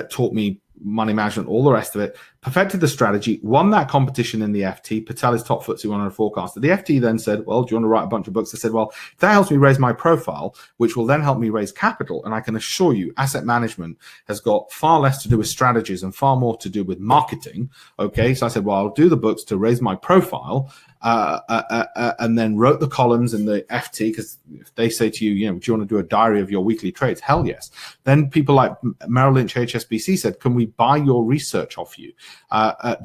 taught me money management, all the rest of it, perfected the strategy, won that competition in the FT. Patel is top FTSE 100 forecaster. The FT then said, well, do you want to write a bunch of books? I said, well, that helps me raise my profile, which will then help me raise capital. And I can assure you, asset management has got far less to do with strategies and far more to do with marketing. Okay, so I said, well, I'll do the books to raise my profile. And then wrote the columns in the FT, because if they say to you, do you want to do a diary of your weekly trades? Hell yes. Then people like Merrill Lynch, HSBC said, can we buy your research off you?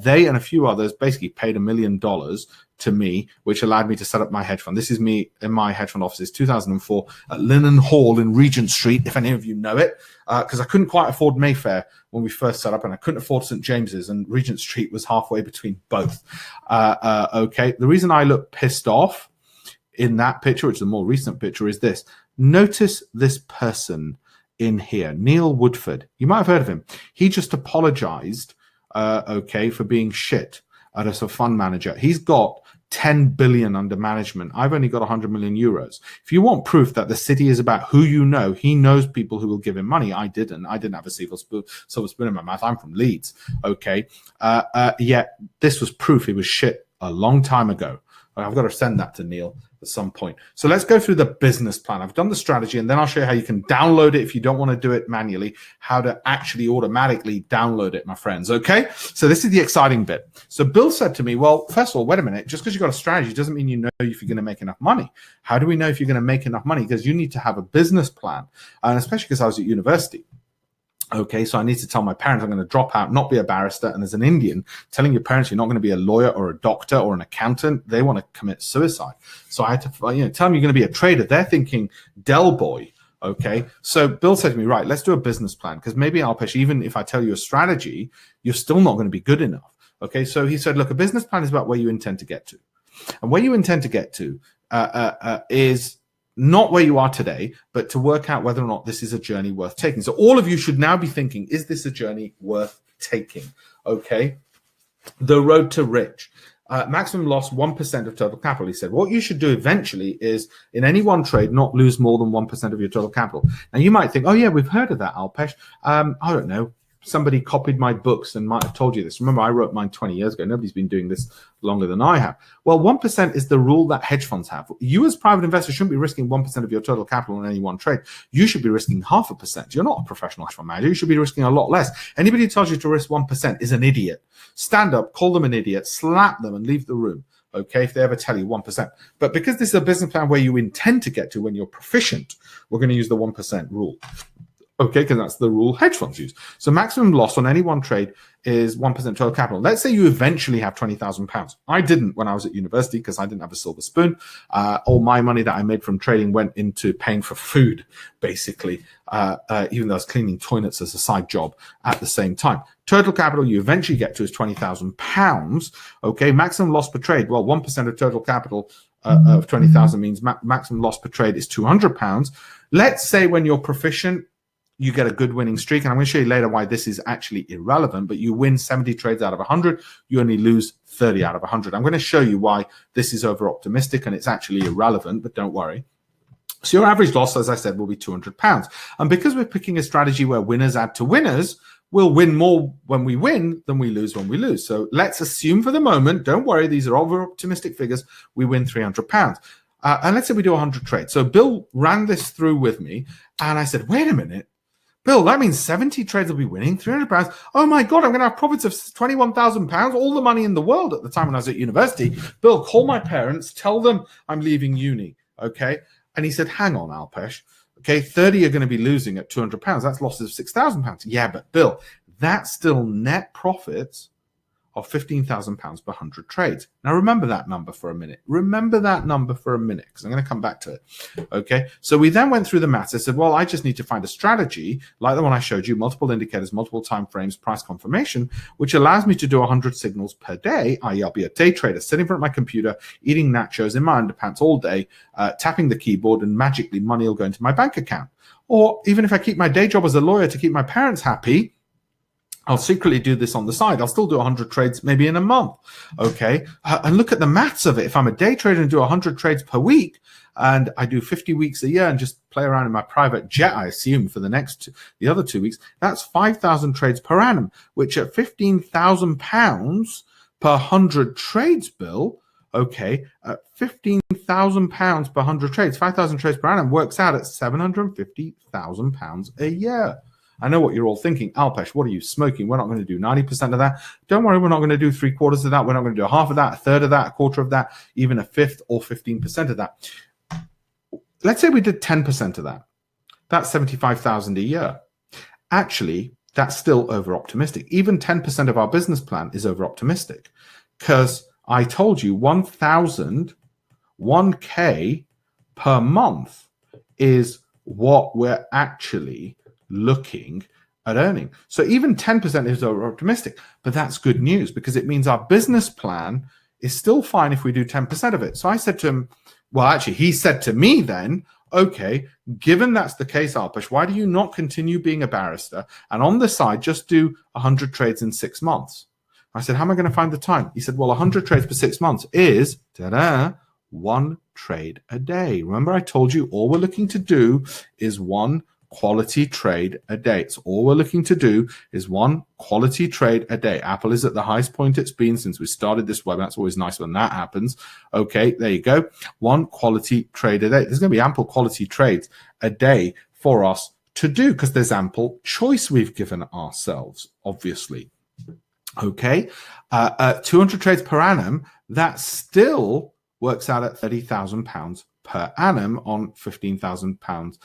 They and a few others basically paid $1 million to me, which allowed me to set up my hedge fund. This is me in my hedge fund offices, 2004 at Linen Hall in Regent Street, if any of you know it, because I couldn't quite afford Mayfair when we first set up, and I couldn't afford St. James's, and Regent Street was halfway between both. Okay, the reason I look pissed off in that picture, which is a more recent picture, is this. Notice this person in here, Neil Woodford. You might have heard of him. He just apologized, okay, for being shit as a fund manager. He's got 10 billion under management. I've only got 100 million euros. If you want proof that the city is about who you know, he knows people who will give him money. I didn't have a silver spoon in my mouth. I'm from Leeds. Okay. Yet this was proof he was shit a long time ago. I've got to send that to Neil at some point. So let's go through the business plan. I've done the strategy, and then I'll show you how you can download it if you don't want to do it manually, how to actually automatically download it, my friends. Okay, so this is the exciting bit. So Bill said to me, well, first of all, wait a minute, just because you've got a strategy doesn't mean you know if you're going to make enough money. How do we know if you're going to make enough money? Because you need to have a business plan, and especially because I was at university. Okay, so I need to tell my parents I'm going to drop out, not be a barrister. And as an Indian, telling your parents you're not going to be a lawyer or a doctor or an accountant, they want to commit suicide. So I had to, tell them you're going to be a trader. They're thinking Del Boy. Okay, so Bill said to me, right, let's do a business plan, because maybe Alpesh, even if I tell you a strategy, you're still not going to be good enough. Okay, so he said, look, a business plan is about where you intend to get to. And where you intend to get to is not where you are today, but to work out whether or not this is a journey worth taking. So all of you should now be thinking, is this a journey worth taking? Okay. The road to rich. Maximum loss, 1% of total capital. He said, what you should do eventually is in any one trade, not lose more than 1% of your total capital. Now you might think, oh yeah, we've heard of that, Alpesh. I don't know. Somebody copied my books and might have told you this. Remember, I wrote mine 20 years ago. Nobody's been doing this longer than I have. Well, 1% is the rule that hedge funds have. You as private investors shouldn't be risking 1% of your total capital in any one trade. You should be risking 0.5%. You're not a professional hedge fund manager. You should be risking a lot less. Anybody who tells you to risk 1% is an idiot. Stand up, call them an idiot, slap them and leave the room. Okay, if they ever tell you 1%. But because this is a business plan where you intend to get to when you're proficient, we're going to use the 1% rule. Okay, because that's the rule hedge funds use. So maximum loss on any one trade is 1% total capital. Let's say you eventually have £20,000. I didn't when I was at university because I didn't have a silver spoon. All my money that I made from trading went into paying for food, basically, even though I was cleaning toilets as a side job at the same time. Total capital you eventually get to is £20,000. Okay, maximum loss per trade. Well, 1% of total capital of 20,000 means maximum loss per trade is £200. Let's say when you're proficient, you get a good winning streak. And I'm going to show you later why this is actually irrelevant, but you win 70 trades out of 100. You only lose 30 out of 100. I'm going to show you why this is over optimistic and it's actually irrelevant, but don't worry. So your average loss, as I said, will be £200. And because we're picking a strategy where winners add to winners, we'll win more when we win than we lose when we lose. So let's assume for the moment, don't worry, these are over optimistic figures, we win £300. And let's say we do 100 trades. So Bill ran this through with me and I said, wait a minute, Bill, that means 70 trades will be winning £300. Oh my God, I'm going to have profits of £21,000, all the money in the world at the time when I was at university. Bill, call my parents, tell them I'm leaving uni, okay? And he said, hang on, Alpesh. Okay, 30 are going to be losing at £200. That's losses of £6,000. Yeah, but Bill, that's still net profits of £15,000 per 100 trades. Now, remember that number for a minute. Remember that number for a minute, because I'm going to come back to it. Okay, so we then went through the maths. I said, well, I just need to find a strategy like the one I showed you, multiple indicators, multiple time frames, price confirmation, which allows me to do 100 signals per day, i.e. I'll be a day trader sitting in front of my computer, eating nachos in my underpants all day, tapping the keyboard, and magically money will go into my bank account. Or even if I keep my day job as a lawyer to keep my parents happy, I'll secretly do this on the side. I'll still do 100 trades maybe in a month, okay? And look at the maths of it. If I'm a day trader and do 100 trades per week, and I do 50 weeks a year and just play around in my private jet, I assume, for the other 2 weeks, that's 5,000 trades per annum, which at £15,000 per 100 trades, Bill, okay, at £15,000 per 100 trades, 5,000 trades per annum works out at £750,000 a year. I know what you're all thinking. Alpesh, what are you smoking? We're not going to do 90% of that. Don't worry, we're not going to do 3/4 of that. We're not going to do half of that, a third of that, a quarter of that, even a fifth or 15% of that. Let's say we did 10% of that. That's 75,000 a year. Actually, that's still over optimistic. Even 10% of our business plan is over optimistic, because I told you 1K per month is what we're actually looking at earning. So even 10% is over optimistic, but that's good news, because it means our business plan is still fine if we do 10% of it. So I said to him, well, actually, he said to me then, okay, given that's the case, Alpesh, why do you not continue being a barrister and on the side just do 100 trades in 6 months? I said, how am I going to find the time? He said, well, 100 trades for 6 months is 1 trade a day. Remember, I told you all we're looking to do is 1 quality trade a day. It's all we're looking to do is 1 quality trade a day. Apple is at the highest point it's been since we started this webinar. That's always nice when that happens. Okay, there you go. 1 quality trade a day. There's going to be ample quality trades a day for us to do, because there's ample choice we've given ourselves, obviously. Okay, 200 trades per annum, that still works out at £30,000 per annum on £15,000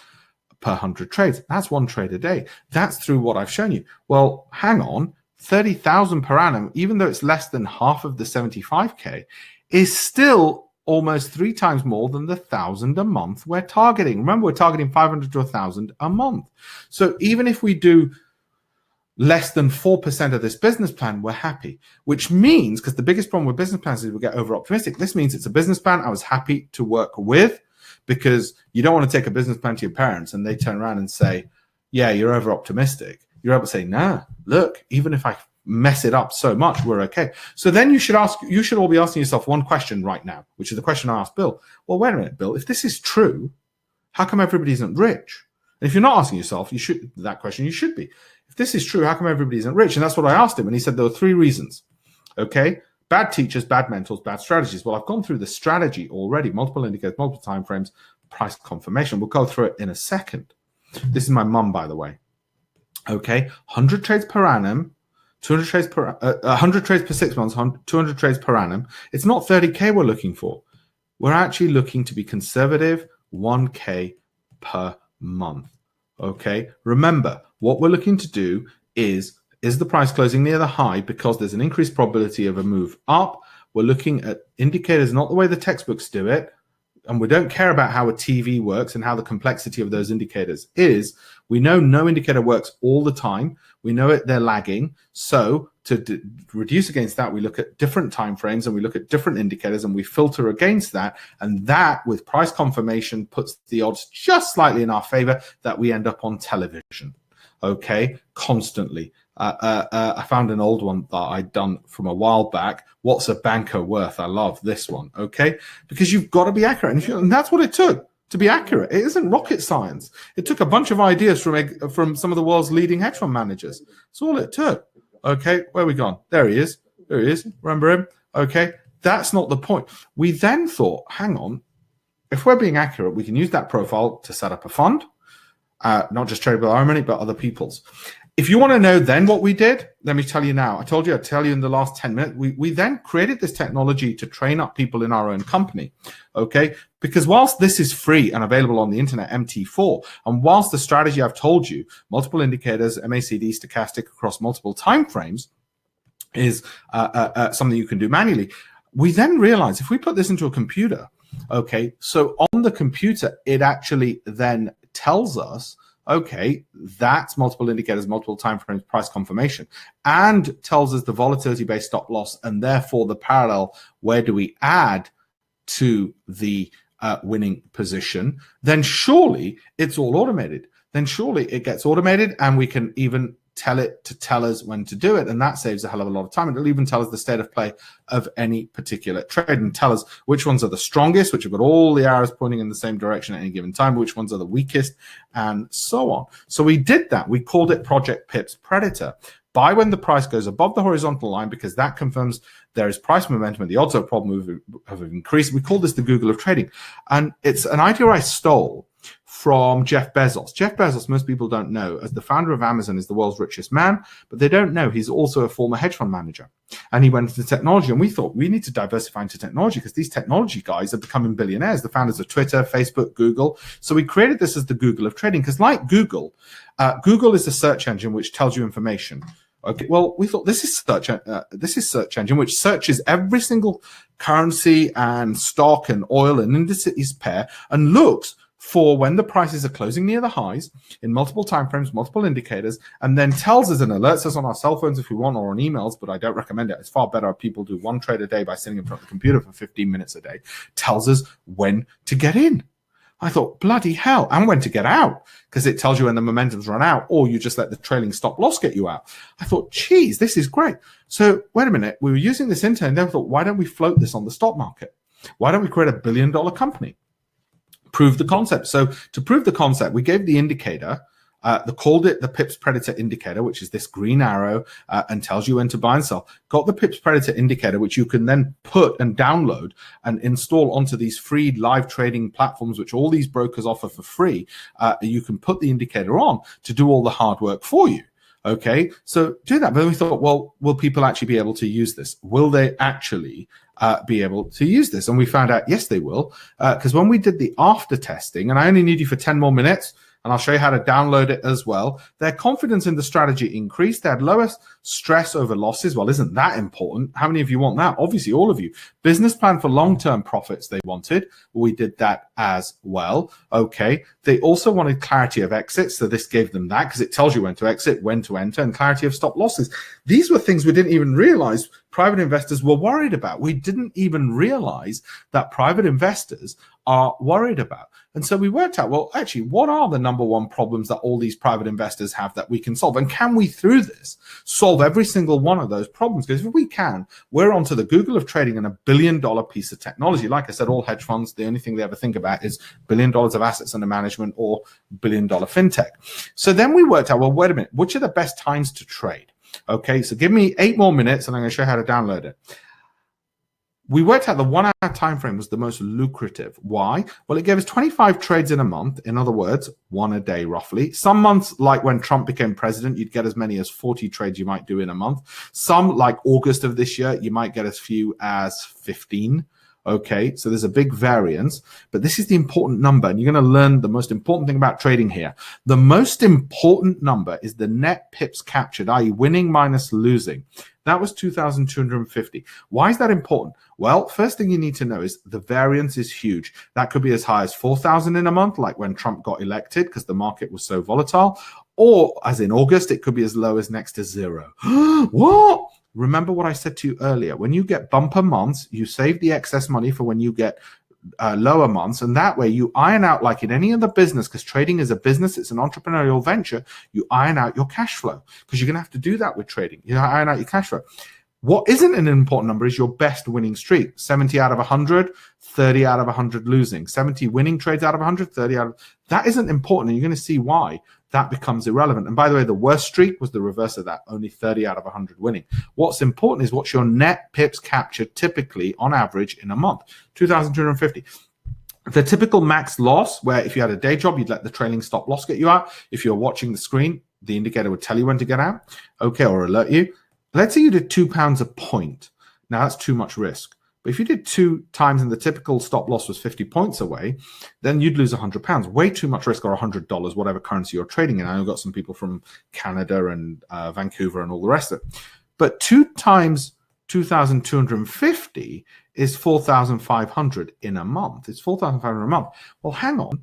per 100 trades. That's 1 trade a day. That's through what I've shown you. Well, hang on, 30,000 per annum, even though it's less than half of the 75K, is still almost 3 times more than the 1,000 a month we're targeting. Remember, we're targeting 500 to 1,000 a month. So even if we do less than 4% of this business plan, we're happy, which means, because the biggest problem with business plans is we get over optimistic. This means it's a business plan I was happy to work with, because you don't want to take a business plan to your parents and they turn around and say, yeah, you're over optimistic. You're able to say, nah, look, even if I mess it up so much, we're okay. So then you should all be asking yourself one question right now, which is the question I asked Bill. Well, wait a minute, Bill, if this is true, how come everybody isn't rich? And if you're not asking yourself that question, you should be. If this is true, how come everybody isn't rich? And that's what I asked him. And he said there were 3 reasons. Okay. Bad teachers, bad mentors, bad strategies. Well, I've gone through the strategy already, multiple indicators, multiple time frames, price confirmation. We'll go through it in a second. This is my mum, by the way. Okay, 100 trades per annum, 200 trades per 100 trades per 6 months, 200 trades per annum. It's not 30K we're looking for. We're actually looking to be conservative, 1K per month. Okay, remember, what we're looking to do is the price closing near the high, because there's an increased probability of a move up. We're looking at indicators, not the way the textbooks do it. And we don't care about how a TV works and how the complexity of those indicators is. We know no indicator works all the time. We know they're lagging. So to reduce against that, we look at different time frames and we look at different indicators and we filter against that. And that, with price confirmation, puts the odds just slightly in our favor that we end up on television. okay, constantly. I found an old one that I'd done from a while back. What's a banker worth? I love this one, okay? Because you've got to be accurate. And that's what it took to be accurate. It isn't rocket science. It took a bunch of ideas from some of the world's leading hedge fund managers. That's all it took, okay? Where are we gone? There he is. There he is. Remember him? Okay, that's not the point. We then thought, hang on, if we're being accurate, we can use that profile to set up a fund, not just trade with our money, but other people's. If you want to know then what we did, let me tell you now. I told you I'd tell you in the last 10 minutes. We then created this technology to train up people in our own company, okay? Because whilst this is free and available on the internet, MT4, and whilst the strategy I've told you, multiple indicators, MACD, stochastic across multiple time frames, is something you can do manually, we then realized if we put this into a computer, okay, so on the computer, it actually then tells us, okay, that's multiple indicators, multiple time frames, price confirmation, and tells us the volatility-based stop loss, and therefore the parallel, where do we add to the winning position, then surely it's all automated. Then surely it gets automated, and we can even tell it to tell us when to do it, and that saves a hell of a lot of time. It'll even tell us the state of play of any particular trade and tell us which ones are the strongest, which have got all the arrows pointing in the same direction at any given time, which ones are the weakest, and so on. So we did that. We called it Project Pips Predator. Buy when the price goes above the horizontal line, because that confirms there is price momentum and the odds of a problem have increased. We call this the Google of trading, and it's an idea I stole from Jeff Bezos. Jeff Bezos, most people don't know, as the founder of Amazon, is the world's richest man, but they don't know he's also a former hedge fund manager. And he went into technology, and we thought we need to diversify into technology because these technology guys are becoming billionaires, the founders of Twitter, Facebook, Google. So we created this as the Google of trading, because like Google, Google is a search engine which tells you information. Okay, well, we thought this is search engine which searches every single currency and stock and oil and indices pair and looks for when the prices are closing near the highs in multiple time frames, multiple indicators, and then tells us and alerts us on our cell phones if we want, or on emails, but I don't recommend it. It's far better if people do one trade a day by sitting in front of the computer for 15 minutes a day. Tells us when to get in. I thought, bloody hell, and when to get out, because it tells you when the momentum's run out, or you just let the trailing stop loss get you out. I thought, geez, this is great. So wait a minute, we were using this internet, and then I thought, why don't we float this on the stock market? Why don't we create a $1 billion company? Prove the concept. So to prove the concept, we gave the indicator, called it the Pips Predator indicator, which is this green arrow and tells you when to buy and sell. Got the Pips Predator indicator, which you can then put and download and install onto these free live trading platforms, which all these brokers offer for free. You can put the indicator on to do all the hard work for you. Okay, so do that. But then we thought, well, will people actually be able to use this? Will they actually be able to use this? And we found out, yes, they will. Because when we did the after testing, and I only need you for 10 more minutes, and I'll show you how to download it as well, their confidence in the strategy increased. They had lower stress over losses. Well, isn't that important? How many of you want that? Obviously, all of you. Business plan for long-term profits they wanted. We did that as well. Okay. They also wanted clarity of exit. So this gave them that, because it tells you when to exit, when to enter, and clarity of stop losses. These were things we didn't even realize private investors were worried about. We didn't even realize that private investors are worried about. And so we worked out, well, actually, what are the number one problems that all these private investors have that we can solve? And can we, through this, solve every single one of those problems? Because if we can, we're onto the Google of trading and $1 billion piece of technology. Like I said, all hedge funds, the only thing they ever think about is $1 billion of assets under management or $1 billion fintech. So then we worked out, well, wait a minute, which are the best times to trade? Okay, so give me 8 more minutes and I'm going to show you how to download it. We worked out the 1 hour time frame was the most lucrative. Why? Well, it gave us 25 trades in a month. In other words, 1 a day roughly. Some months, like when Trump became president, you'd get as many as 40 trades you might do in a month. Some, like August of this year, you might get as few as 15. Okay, so there's a big variance, but this is the important number, and you're going to learn the most important thing about trading here. The most important number is the net pips captured, i.e. winning minus losing. That was 2,250. Why is that important? Well, first thing you need to know is the variance is huge. That could be as high as 4,000 in a month, like when Trump got elected, because the market was so volatile, or as in August, it could be as low as next to 0. What? Remember what I said to you earlier. When you get bumper months, you save the excess money for when you get lower months, and that way you iron out, like in any other business, because trading is a business, it's an entrepreneurial venture, you iron out your cash flow, because you're going to have to do that with trading. You iron out your cash flow. What isn't an important number is your best winning streak. 70 out of 100, 30 out of 100 losing. 70 winning trades out of 100, 30 out of... That isn't important, and you're going to see why that becomes irrelevant. And by the way, the worst streak was the reverse of that, only 30 out of 100 winning. What's important is what's your net pips captured typically on average in a month, 2,250. The typical max loss, where if you had a day job, you'd let the trailing stop loss get you out. If you're watching the screen, the indicator would tell you when to get out, okay, or alert you. Let's say you did £2 a point. Now that's too much risk. But if you did 2 times and the typical stop loss was 50 points away, then you'd lose £100. Way too much risk, or $100, whatever currency you're trading in. I know I've got some people from Canada and Vancouver and all the rest of it. But 2 times 2,250 is 4,500 in a month. It's 4,500 a month. Well, hang on.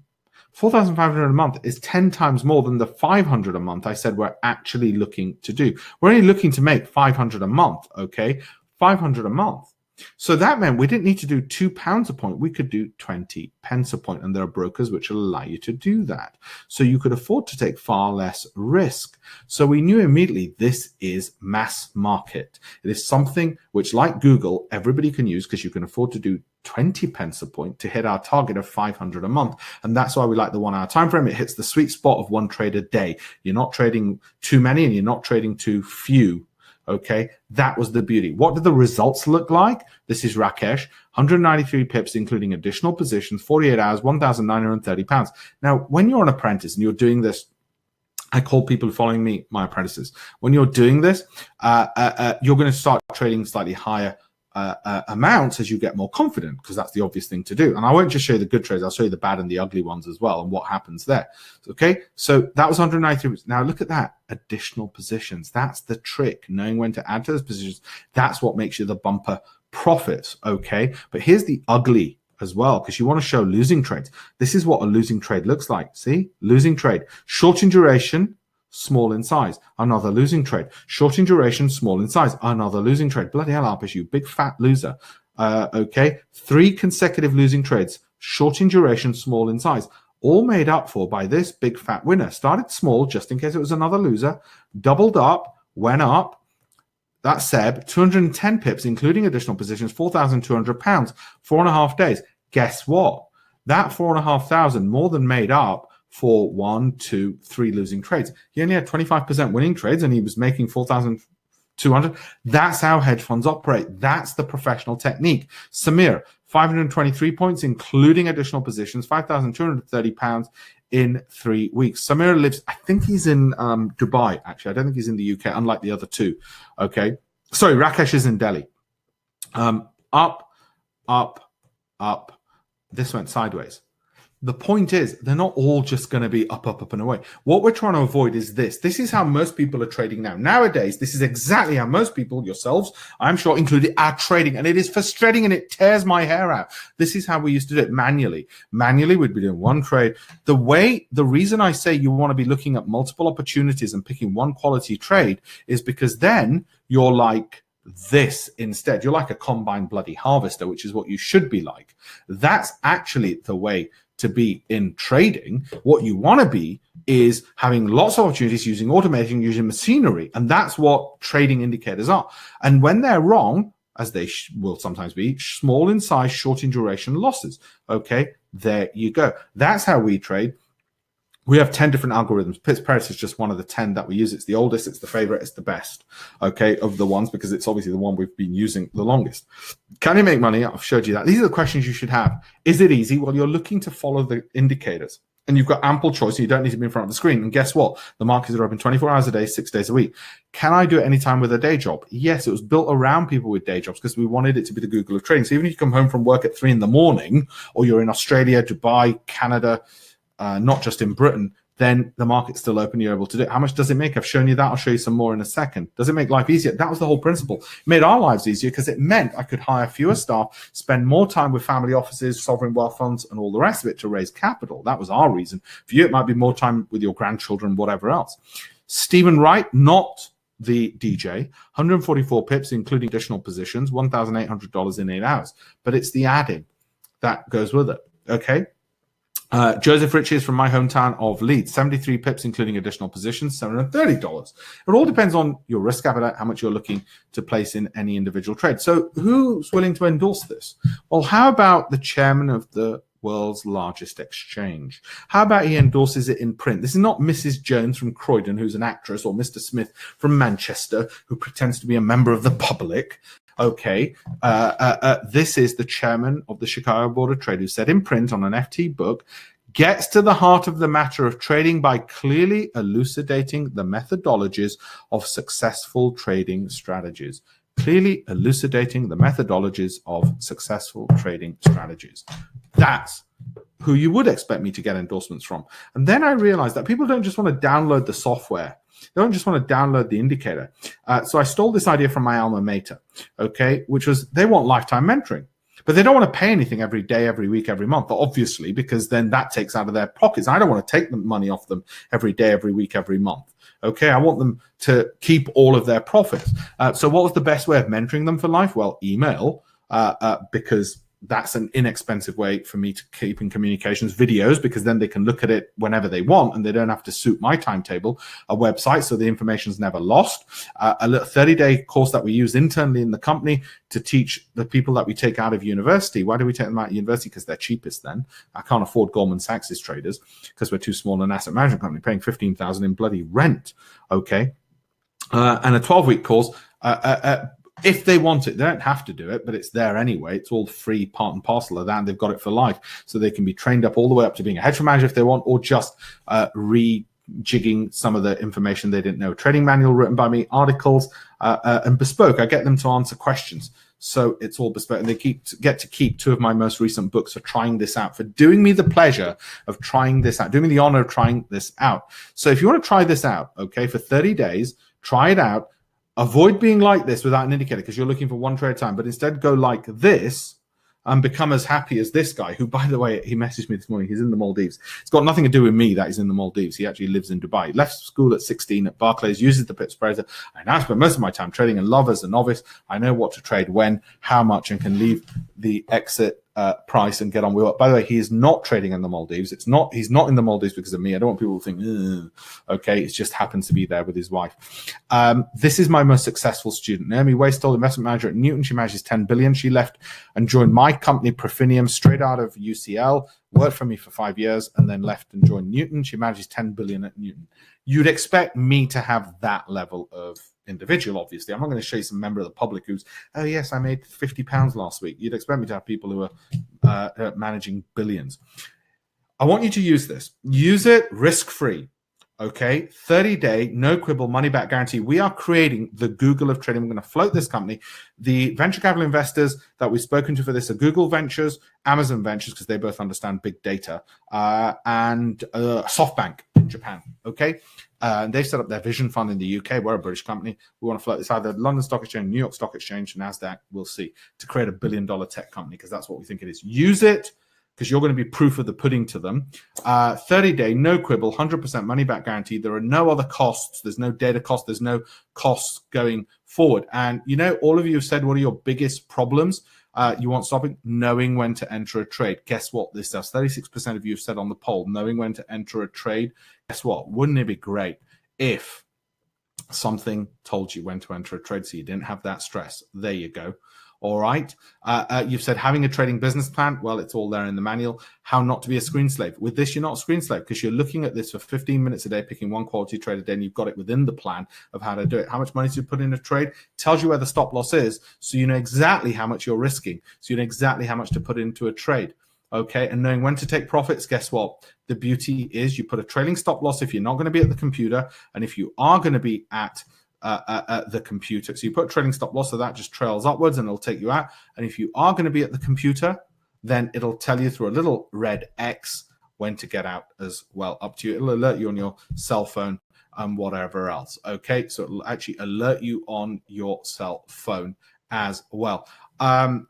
4,500 a month is 10 times more than the 500 a month I said we're actually looking to do. We're only looking to make 500 a month, okay? 500 a month. So that meant we didn't need to do £2 a point. We could do 20 pence a point, and there are brokers which will allow you to do that. So you could afford to take far less risk. So we knew immediately this is mass market. It is something which, like Google, everybody can use, because you can afford to do 20 pence a point to hit our target of 500 a month. And that's why we like the 1 hour time frame. It hits the sweet spot of 1 trade a day. You're not trading too many and you're not trading too few. Okay, that was the beauty. What did the results look like? This is Rakesh, 193 pips, including additional positions, 48 hours, £1,930. Now, when you're an apprentice and you're doing this, I call people following me my apprentices. When you're doing this, you're going to start trading slightly higher amounts as you get more confident, because that's the obvious thing to do. And I won't just show you the good trades, I'll show you the bad and the ugly ones as well, and what happens there. Okay, so that was 193. Now look at that, additional positions. That's the trick, knowing when to add to those positions. That's what makes you the bumper profits. Okay, but here's the ugly as well, because you want to show losing trades. This is what a losing trade looks like. See, losing trade, short in duration, small in size, another losing trade. Short in duration, small in size, another losing trade. Bloody hell, Alpesh, you big fat loser. Okay, 3 consecutive losing trades, short in duration, small in size, all made up for by this big fat winner. Started small, just in case it was another loser, doubled up, went up. That's Seb, 210 pips, including additional positions, £4,200, 4.5 days. Guess what? That 4,500 more than made up for 1, 2, 3 losing trades. He only had 25% winning trades, and he was making 4,200. That's how hedge funds operate. That's the professional technique. Samir, 523 points, including additional positions, £5,230 in 3 weeks. Samir lives, I think he's in Dubai, actually. I don't think he's in the UK, unlike the other 2. Okay. Sorry, Rakesh is in Delhi. Up, up, up. This went sideways. The point is, they're not all just going to be up, up, up and away. What we're trying to avoid is this. This is how most people are trading now. Nowadays, this is exactly how most people, yourselves, I'm sure included, are trading. And it is frustrating and it tears my hair out. This is how we used to do it manually. Manually, we'd be doing 1 trade. The reason I say you want to be looking at multiple opportunities and picking 1 quality trade is because then you're like this instead. You're like a combine bloody harvester, which is what you should be like. That's actually the way to be in trading. What you want to be is having lots of opportunities, using automation, using machinery. And that's what trading indicators are. And when they're wrong, as they will sometimes be, small in size, short in duration losses. Okay, there you go. That's how we trade. We have 10 different algorithms. pipspredator is just one of the 10 that we use. It's the oldest, it's the favorite, it's the best, okay, of the ones, because it's obviously the one we've been using the longest. Can you make money? I've showed you that. These are the questions you should have. Is it easy? Well, you're looking to follow the indicators, and you've got ample choice, and you don't need to be in front of the screen. And guess what? The markets are open 24 hours a day, 6 days a week. Can I do it anytime with a day job? Yes, it was built around people with day jobs because we wanted it to be the Google of trading. So even if you come home from work at 3 in the morning, or you're in Australia, Dubai, Canada, not just in Britain, then the market's still open, you're able to do it. How much does it make? I've shown you that. I'll show you some more in a second. Does it make life easier? That was the whole principle. It made our lives easier because it meant I could hire fewer staff, spend more time with family offices, sovereign wealth funds, and all the rest of it to raise capital. That was our reason. For you, it might be more time with your grandchildren, whatever else. Stephen Wright, not the DJ, 144 pips, including additional positions, $1,800 in 8 hours. But it's the adding. that goes with it. Okay. Joseph Ritchie is from my hometown of Leeds, 73 pips, including additional positions, $730. It all depends on your risk appetite, how much you're looking to place in any individual trade. So who's willing to endorse this? Well, how about the chairman of the world's largest exchange? How about he endorses it in print? This is not Mrs. Jones from Croydon, who's an actress, or Mr. Smith from Manchester, who pretends to be a member of the public. Okay, this is the chairman of the Chicago Board of Trade, who said in print on an FT book, gets to the heart of the matter of trading by clearly elucidating the methodologies of successful trading strategies. Clearly elucidating the methodologies of successful trading strategies. That's who you would expect me to get endorsements from. And then I realized that people don't just want to download the software. They don't just want to download the indicator. So I stole this idea from my alma mater, okay, which was they want lifetime mentoring, but they don't want to pay anything every day, every week, every month, obviously, because then that takes out of their pockets. I don't want to take the money off them every day, every week, every month. Okay, I want them to keep all of their profits. So what was the best way of mentoring them for life? Well, email, because that's an inexpensive way for me to keep in communications. Videos, because then they can look at it whenever they want and they don't have to suit my timetable. A website, so the information's never lost. A little 30-day course that we use internally in the company to teach the people that we take out of university. Why do we take them out of university? Because they're cheapest then. I can't afford Goldman Sachs's traders because we're too small an asset management company, paying $15,000 in bloody rent. Okay. And a 12-week course, if they want it. They don't have to do it, but it's there anyway. It's all free, part and parcel of that, and they've got it for life. So they can be trained up all the way up to being a hedge fund manager if they want, or just rejigging some of the information they didn't know. Trading manual written by me, articles, and bespoke. I get them to answer questions. So it's all bespoke, and they get to keep two of my most recent books for trying this out, for doing me the pleasure of trying this out, doing me the honor of trying this out. So if you want to try this out, okay, for 30 days, try it out. Avoid being like this without an indicator because you're looking for one trade at a time, but instead go like this and become as happy as this guy, who, by the way, he messaged me this morning. He's in the Maldives. It's got nothing to do with me that he's in the Maldives. He actually lives in Dubai. He left school at 16 at Barclays, uses the pipspredator. I now spend most of my time trading and love as a novice. I know what to trade when, how much, and can leave the exit price and get on with it. By the way, he is not trading in the Maldives. He's not in the Maldives because of me. I don't want people to think, okay, it just happens to be there with his wife. This is my most successful student, Naomi Waystall, investment manager at Newton. She manages 10 billion. She left and joined my company, Profinium, straight out of UCL, worked for me for 5 years, and then left and joined Newton. She manages 10 billion at Newton. You'd expect me to have that level of individual, obviously. I'm not going to show you some member of the public who's, oh yes, I made £50 last week. You'd expect me to have people who are managing billions. I want you to use this. Use it risk-free. Okay, 30-day, no quibble, money-back guarantee. We are creating the Google of trading. We're going to float this company. The venture capital investors that we've spoken to for this are Google Ventures, Amazon Ventures, because they both understand big data, and SoftBank in Japan. Okay, they've set up their vision fund in the UK. We're a British company. We want to float this either London Stock Exchange, New York Stock Exchange, NASDAQ. We'll see, to create a $1 billion tech company, because that's what we think it is. Use it, because you're going to be proof of the pudding to them. 30-day, no quibble, 100% money-back guarantee. There are no other costs. There's no data cost. There's no costs going forward. And, you know, all of you have said, what are your biggest problems? You want stopping? Knowing when to enter a trade. Guess what this does? 36% of you have said on the poll, knowing when to enter a trade. Guess what? Wouldn't it be great if something told you when to enter a trade so you didn't have that stress? There you go. All right. You've said having a trading business plan. Well, it's all there in the manual. How not to be a screen slave. With this, you're not a screen slave because you're looking at this for 15 minutes a day, picking one quality trade a day, and you've got it within the plan of how to do it. How much money to put in a trade tells you where the stop loss is, so you know exactly how much you're risking. So you know exactly how much to put into a trade. Okay, and knowing when to take profits, guess what? The beauty is you put a trailing stop loss if you're not going to be at the computer, and if you are going to be at the computer. So you put a trailing stop loss, so that just trails upwards and it'll take you out. And if you are going to be at the computer, then it'll tell you through a little red X when to get out as well. Up to you. It'll alert you on your cell phone and whatever else. Okay, so it'll actually alert you on your cell phone as well.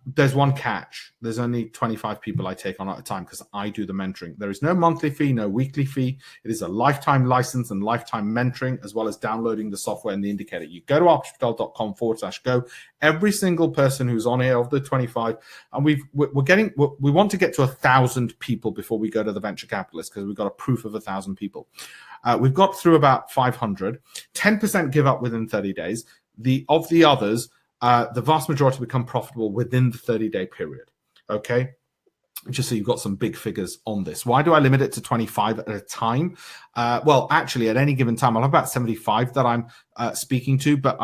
There's one catch. There's only 25 people I take on at a time because I do the mentoring. There is no monthly fee, no weekly fee. It is a lifetime license and lifetime mentoring, as well as downloading the software and the indicator. You go to alpeshpatel.com/go. Every single person who's on here of the 25, and we want to get to 1,000 people before we go to the venture capitalists, because we've got a proof of 1,000 people. We've got through about 500. 10% give up within 30 days. Of the others, the vast majority become profitable within the 30-day period, okay? Just so you've got some big figures on this. Why do I limit it to 25 at a time? Well, actually, at any given time, I'll have about 75 that I'm speaking to, but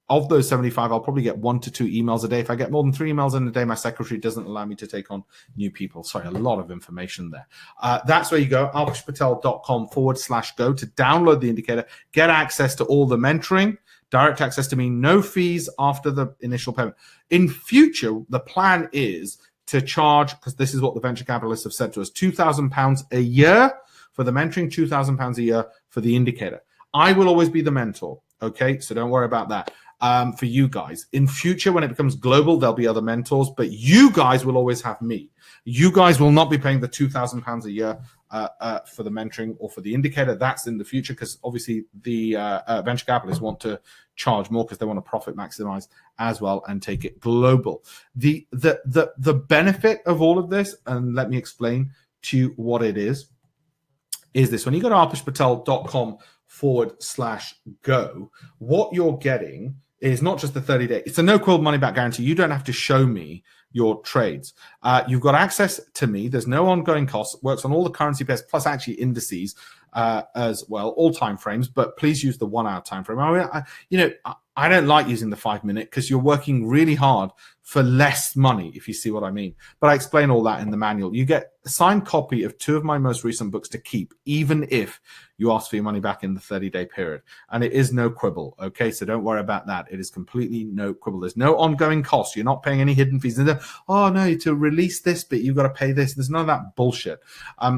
of those 75, I'll probably get 1 to 2 emails a day. If I get more than 3 emails in a day, my secretary doesn't allow me to take on new people. Sorry, a lot of information there. That's where you go, alpeshpatel.com/go to download the indicator, get access to all the mentoring, direct access to me, no fees after the initial payment. In future, the plan is to charge, because this is what the venture capitalists have said to us, £2,000 a year for the mentoring, £2,000 a year for the indicator. I will always be the mentor, okay? So don't worry about that. For you guys. In future, when it becomes global, there'll be other mentors, but you guys will always have me. You guys will not be paying the £2,000 a year for the mentoring or for the indicator. That's in the future, because obviously the venture capitalists want to charge more because they want to profit maximize as well and take it global. The benefit of all of this, and let me explain to you what it is this. When you go to alpeshpatel.com/go, what you're getting is not just the 30-day. It's a no-quibble money-back guarantee. You don't have to show me your trades. You've got access to me. There's no ongoing costs. It works on all the currency pairs, plus actually indices as well, all time frames. But please use the 1 hour time frame. I don't like using the 5 minute because you're working really hard for less money, if you see what I mean. But I explain all that in the manual. You get a signed copy of 2 of my most recent books to keep, even if you ask for your money back in the 30-day period. And it is no quibble, okay? So don't worry about that. It is completely no quibble. There's no ongoing cost. You're not paying any hidden fees. Oh, no, to release this bit, you've got to pay this. There's none of that bullshit.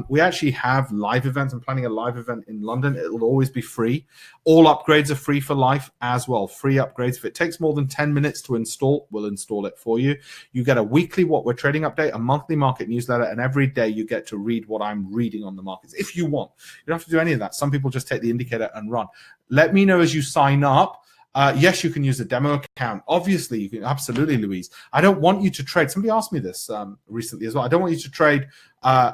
We actually have live events. I'm planning a live event in London. It will always be free. All upgrades are free for life as well. Free upgrades. If it takes more than 10 minutes to install, we'll install it for you. You get a weekly What We're Trading update, a monthly market newsletter, and every day you get to read what I'm reading on the markets if you want. You don't have to do any of that. Some people just take the indicator and run. Let me know as you sign up. Yes, you can use a demo account. Obviously, you can. Absolutely, Louise. I don't want you to trade. Somebody asked me this recently as well. I don't want you to trade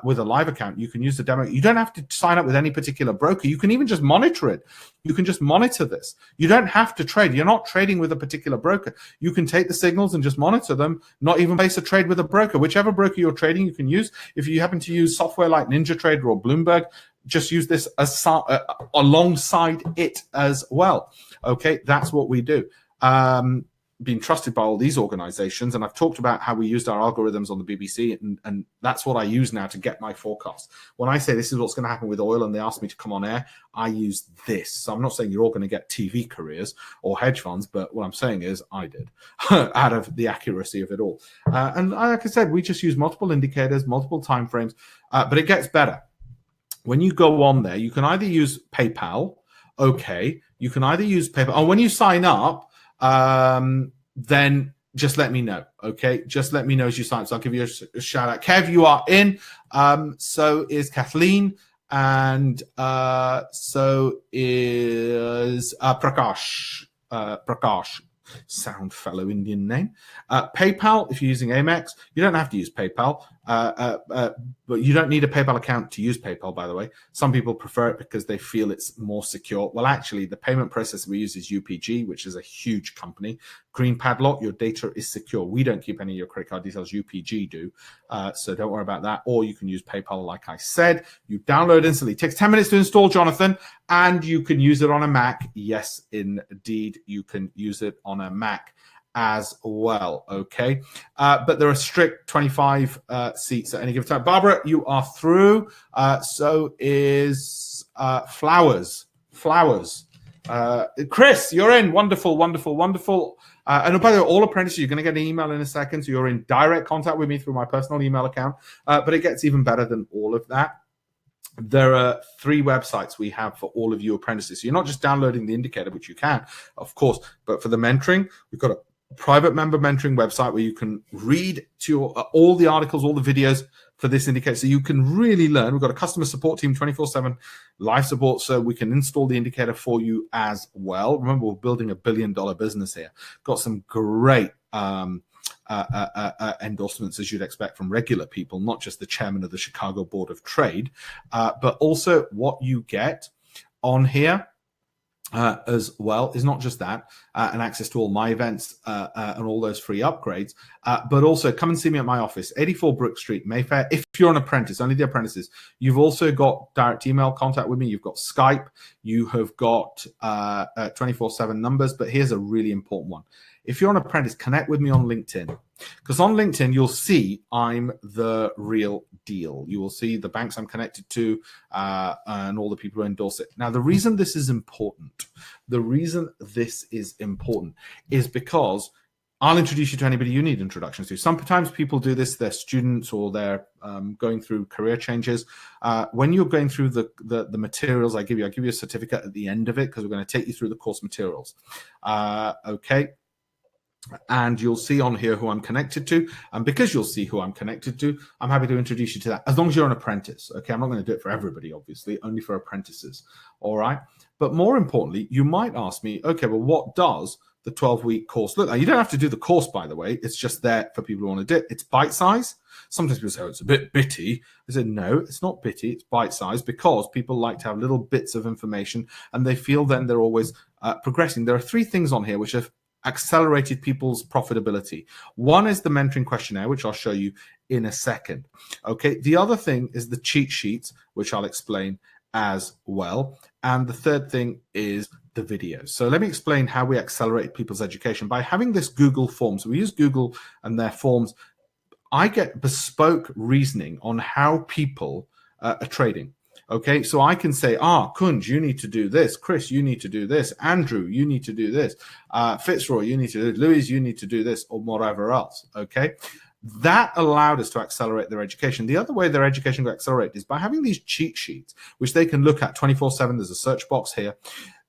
with a live account. You can use the demo. You don't have to sign up with any particular broker. You can even just monitor it. You can just monitor this. You don't have to trade. You're not trading with a particular broker. You can take the signals and just monitor them, not even place a trade with a broker. Whichever broker you're trading, you can use. If you happen to use software like NinjaTrader or Bloomberg, just use this alongside it as well. Okay, that's what we do. Being trusted by all these organizations, and I've talked about how we used our algorithms on the BBC, and that's what I use now to get my forecast. When I say this is what's going to happen with oil and they ask me to come on air, I use this. So I'm not saying you're all going to get TV careers or hedge funds, but what I'm saying is I did out of the accuracy of it all. And like I said, we just use multiple indicators, multiple time frames, but it gets better. When you go on there, you can either use PayPal. Okay, you can either use PayPal. And when you sign up, then just let me know. Okay, just let me know as you sign up. So I'll give you a shout out. Kev, you are in. So is Kathleen, and so is Prakash. Prakash. Sound fellow Indian name. PayPal, if you're using Amex, you don't have to use PayPal, but you don't need a PayPal account to use PayPal, by the way. Some people prefer it because they feel it's more secure. Well, actually, the payment processor we use is UPG, which is a huge company. Green Padlock, your data is secure. We don't keep any of your credit card details. UPG do. So don't worry about that. Or you can use PayPal, like I said. You download instantly. It takes 10 minutes to install, Jonathan, and you can use it on a Mac. Yes, indeed, you can use it on a Mac as well. Okay, but there are strict 25 seats at any given time. Barbara, you are through. So is Flowers. Chris, you're in. Wonderful. And by the way, all apprentices, you're going to get an email in a second. So you're in direct contact with me through my personal email account. But it gets even better than all of that. There are 3 websites we have for all of you apprentices. So you're not just downloading the indicator, which you can, of course, but for the mentoring, we've got a private member mentoring website where you can read to your, all the articles, all the videos for this indicator, so you can really learn. We've got a customer support team, 24/7 live support, so we can install the indicator for you as well. Remember, we're building $1 billion business here. Got some great endorsements, as you'd expect from regular people, not just the chairman of the Chicago Board of Trade, but also what you get on here as well is not just that, and access to all my events and all those free upgrades, but also come and see me at my office, 84 Brook Street, Mayfair. If you're an apprentice, only the apprentices. You've also got direct email contact with me. You've got Skype. You have got 24/7 numbers. But here's a really important one. If you're an apprentice, connect with me on LinkedIn, because on LinkedIn, you'll see I'm the real deal. You will see the banks I'm connected to and all the people who endorse it. Now, the reason this is important, is because I'll introduce you to anybody you need introductions to. Sometimes people do this, they're students or they're going through career changes. When you're going through the materials I give you a certificate at the end of it, because we're going to take you through the course materials. Okay. And you'll see on here who I'm connected to. And because you'll see who I'm connected to, I'm happy to introduce you to that, as long as you're an apprentice. Okay, I'm not going to do it for everybody, obviously, only for apprentices. All right. But more importantly, you might ask me, okay, well, what does the 12-week course look like? You don't have to do the course, by the way. It's just there for people who want to do it. It's bite-size. Sometimes people say, oh, it's a bit bitty. I said, no, it's not bitty. It's bite-sized, because people like to have little bits of information and they feel then they're always progressing. There are 3 things on here which have accelerated people's profitability. One is the mentoring questionnaire, which I'll show you in a second. Okay. The other thing is the cheat sheets, which I'll explain as well. And the third thing is the videos. So let me explain how we accelerate people's education by having this Google form. So we use Google and their forms. I get bespoke reasoning on how people are trading. Okay, so I can say, Kunj, you need to do this. Chris, you need to do this. Andrew, you need to do this. Fitzroy, you need to do this. Louise, you need to do this, or whatever else. Okay, that allowed us to accelerate their education. The other way their education got accelerated is by having these cheat sheets, which they can look at 24/7. There's a search box here.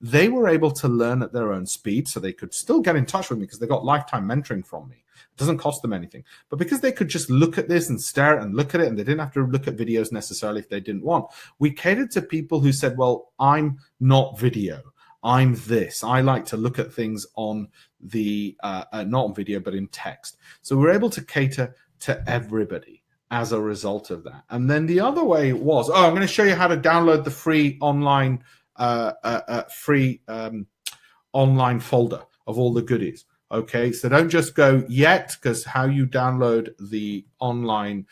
They were able to learn at their own speed, so they could still get in touch with me because they got lifetime mentoring from me. It doesn't cost them anything. But because they could just look at this and stare and look at it, and they didn't have to look at videos necessarily if they didn't want, we catered to people who said, well, I'm not video. I'm this. I like to look at things on the, not on video, but in text. So we're able to cater to everybody as a result of that. And then the other way was, I'm going to show you how to download the free online, online folder of all the goodies. Okay, so don't just go yet, because how you download the online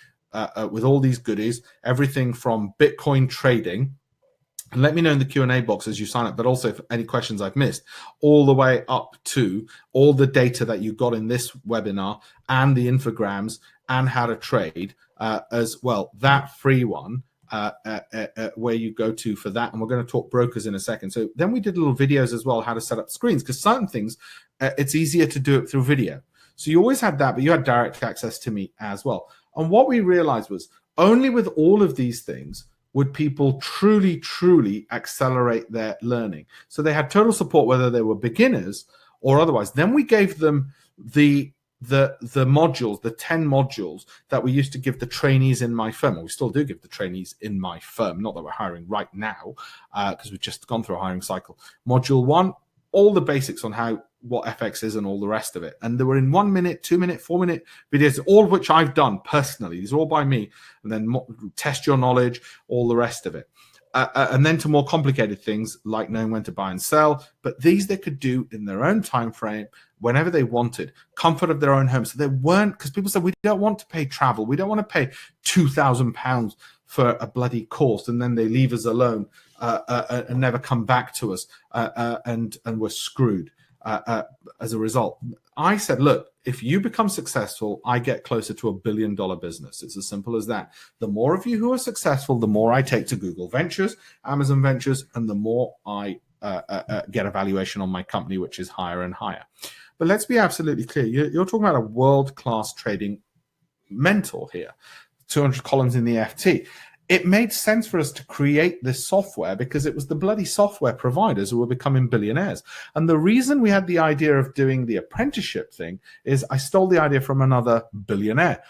with all these goodies, everything from Bitcoin trading, and let me know in the Q&A box as you sign up, but also for any questions I've missed, all the way up to all the data that you got in this webinar and the infograms and how to trade as well. That free one, where you go to for that, and we're going to talk brokers in a second. So then we did little videos as well, how to set up screens, because certain things it's easier to do it through video. So you always had that, but you had direct access to me as well. And what we realized was only with all of these things would people truly accelerate their learning. So they had total support, whether they were beginners or otherwise. Then we gave them the modules, the 10 modules that we used to give the trainees in my firm. Well, we still do give the trainees in my firm, not that we're hiring right now, because we've just gone through a hiring cycle. Module 1, all the basics on what FX is and all the rest of it. And they were in 1 minute, 2 minute, 4 minute videos, all of which I've done personally. These are all by me. And then test your knowledge, all the rest of it. And then to more complicated things like knowing when to buy and sell. But these they could do in their own time frame, whenever they wanted, comfort of their own home. So they weren't, because people said, we don't want to pay travel. We don't want to pay £2,000 for a bloody course. And then they leave us alone and never come back to us and we're screwed as a result. I said, look, if you become successful, I get closer to $1 billion business. It's as simple as that. The more of you who are successful, the more I take to Google Ventures, Amazon Ventures, and the more I get a valuation on my company, which is higher and higher. But let's be absolutely clear. You're talking about a world-class trading mentor here, 200 columns in the FT. it made sense for us to create this software because it was the bloody software providers who were becoming billionaires. And the reason we had the idea of doing the apprenticeship thing is I stole the idea from another billionaire,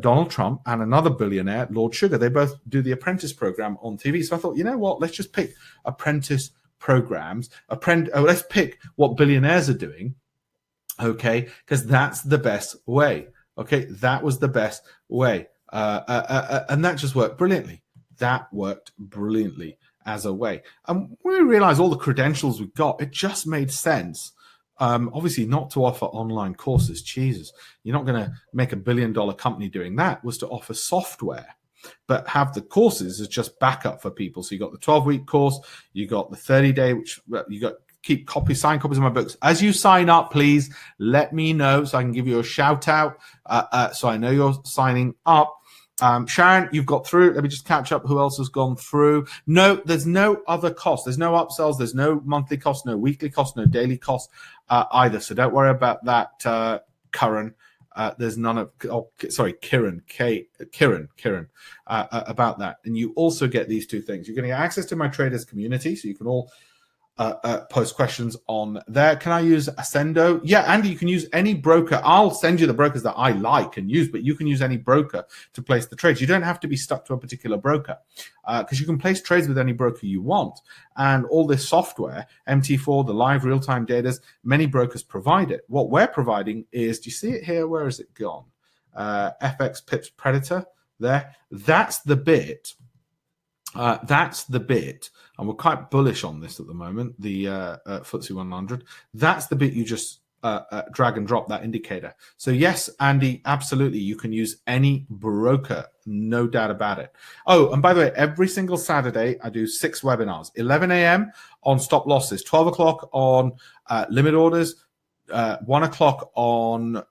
Donald Trump, and another billionaire, Lord Sugar. They both do the apprentice program on TV. So I thought, you know what, let's just pick apprentice programs. Let's pick what billionaires are doing, okay, because that's the best way. Okay, that was the best way. And that just worked brilliantly. That worked brilliantly as a way. And when we realized all the credentials we got, it just made sense. Obviously not to offer online courses. Jesus, you're not going to make $1 billion company doing that. Was to offer software, but have the courses as just backup for people. So you got the 12-week course, you got the 30-day, which you got signed copies of my books. As you sign up, please let me know so I can give you a shout out. So I know you're signing up. Sharon, you've got through. Let me just catch up. Who else has gone through? No, there's no other cost. There's no upsells. There's no monthly cost, no weekly cost, no daily cost either. So don't worry about that, Karen. There's none of, Kiran, about that. And you also get these two things. You're going to get access to my traders community, so you can all post questions on there. Can I use Ascendo? Yeah, Andy, you can use any broker. I'll send you the brokers that I like and use, but you can use any broker to place the trades. You don't have to be stuck to a particular broker because you can place trades with any broker you want. And all this software, MT4, the live real-time data, many brokers provide it. What we're providing is, do you see it here? Where has it gone? FX Pips Predator there. That's the bit. And we're quite bullish on this at the moment, the FTSE 100. That's the bit you just drag and drop that indicator. So yes, Andy, absolutely, you can use any broker, no doubt about it. Oh, and by the way, every single Saturday, I do 6 webinars, 11 a.m. on stop losses, 12 o'clock on limit orders, 1 o'clock on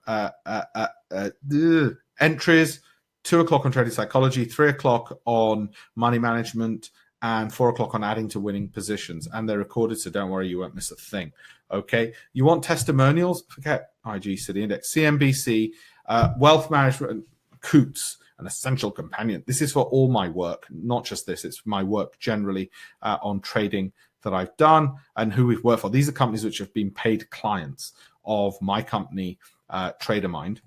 entries, 2 o'clock on trading psychology, 3 o'clock on money management, and 4 o'clock on adding to winning positions. And they're recorded, so don't worry, you won't miss a thing. Okay. You want testimonials? Forget IG City Index, CNBC, wealth management, Coots, an essential companion. This is for all my work, not just this. It's my work generally on trading that I've done and who we've worked for. These are companies which have been paid clients of my company, TraderMind.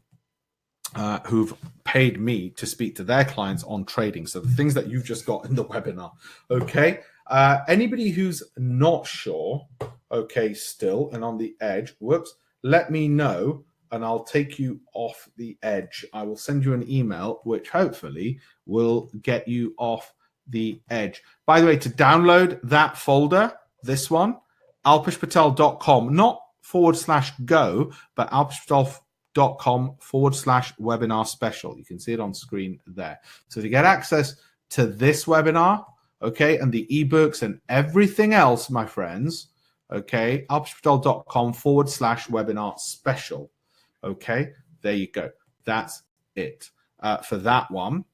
Who've paid me to speak to their clients on trading. So the things that you've just got in the webinar. Okay. Anybody who's not sure, okay, still and on the edge, whoops, let me know and I'll take you off the edge. I will send you an email, which hopefully will get you off the edge. By the way, to download that folder, this one, alpeshpatel.com, not /go, but alpeshpatel.com/webinar special. You can see it on screen there. So to get access to this webinar, okay, and the ebooks and everything else, my friends, okay, alpeshpatel.com/webinar special. Okay, there you go. That's it for that one.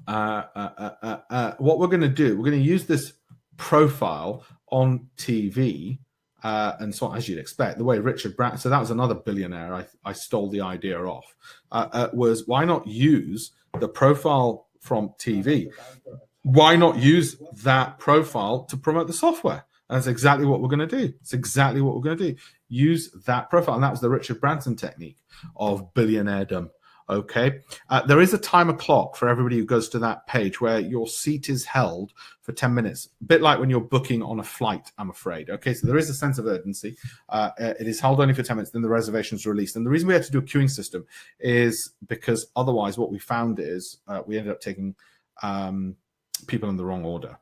What we're going to do, we're going to use this profile on TV. And so, as you'd expect, the way Richard Branson, so that was another billionaire I stole the idea off, was why not use the profile from TV? Why not use that profile to promote the software? And that's exactly what we're going to do. It's exactly what we're going to do. Use that profile. And that was the Richard Branson technique of billionairedom. Okay. There is a timer clock for everybody who goes to that page where your seat is held for 10 minutes. A bit like when you're booking on a flight, I'm afraid. Okay. So there is a sense of urgency. It is held only for 10 minutes. Then the reservation is released. And the reason we had to do a queuing system is because otherwise what we found is we ended up taking people in the wrong order.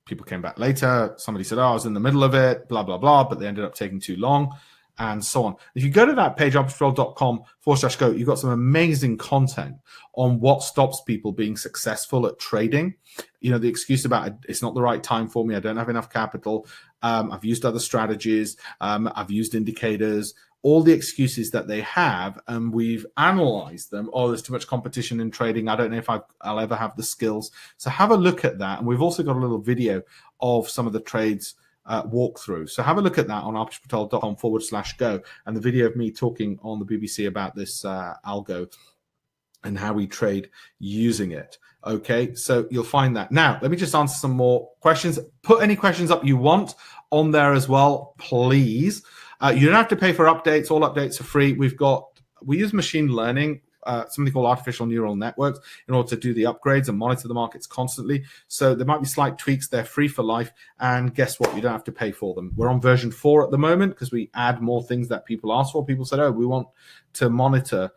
People came back later. Somebody said, oh, I was in the middle of it, blah, blah, blah, but they ended up taking too long and so on. If you go to that page, alpeshpatel.com/go, you've got some amazing content on what stops people being successful at trading. You know, the excuse about it's not the right time for me. I don't have enough capital. I've used other strategies. I've used indicators. All the excuses that they have, and we've analyzed them. Oh, there's too much competition in trading. I don't know if I'll ever have the skills. So have a look at that. And we've also got a little video of some of the trades walkthrough. So have a look at that on alpeshpatel.com/go and the video of me talking on the BBC about this algo and how we trade using it. Okay, so you'll find that. Now, let me just answer some more questions. Put any questions up you want on there as well, please. You don't have to pay for updates. All updates are free. We use machine learning, something called artificial neural networks, in order to do the upgrades and monitor the markets constantly. So there might be slight tweaks. They're free for life. And guess what? You don't have to pay for them. We're on version 4 at the moment because we add more things that people ask for. People said, oh, we want to monitor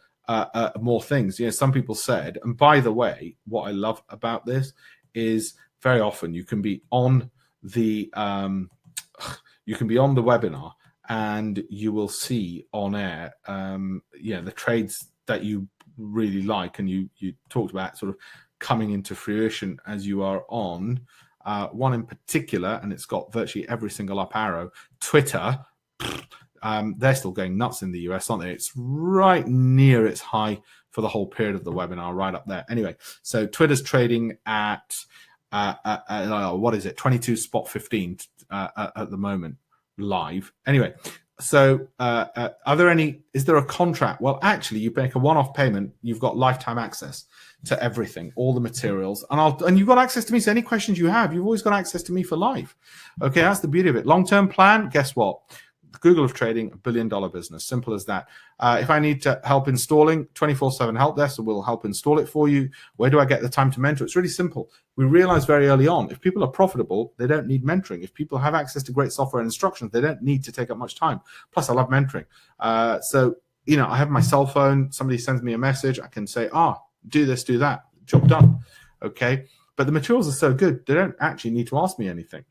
more things. Some people said, and by the way, what I love about this is very often you can be on the webinar and you will see on air the trades that you really like and you talked about sort of coming into fruition as you are on one in particular, and it's got virtually every single up arrow. Twitter. They're still going nuts in the US, aren't they? It's right near its high for the whole period of the webinar, right up there. Anyway, so Twitter's trading at what is it? 22 spot 15 at the moment live. Anyway, so is there a contract? Well, actually, you make a one-off payment. You've got lifetime access to everything, all the materials, and you've got access to me. So any questions you have, you've always got access to me for life. Okay, that's the beauty of it. Long-term plan. Guess what? Google of trading, $1 billion business. Simple as that. If I need to help installing, 24/7 help desk, so we'll help install it for you. Where do I get the time to mentor? It's really simple. We realized very early on, if people are profitable, they don't need mentoring. If people have access to great software and instructions, they don't need to take up much time. Plus, I love mentoring. So, I have my cell phone. Somebody sends me a message. I can say, do this, do that. Job done. Okay. But the materials are so good, they don't actually need to ask me anything.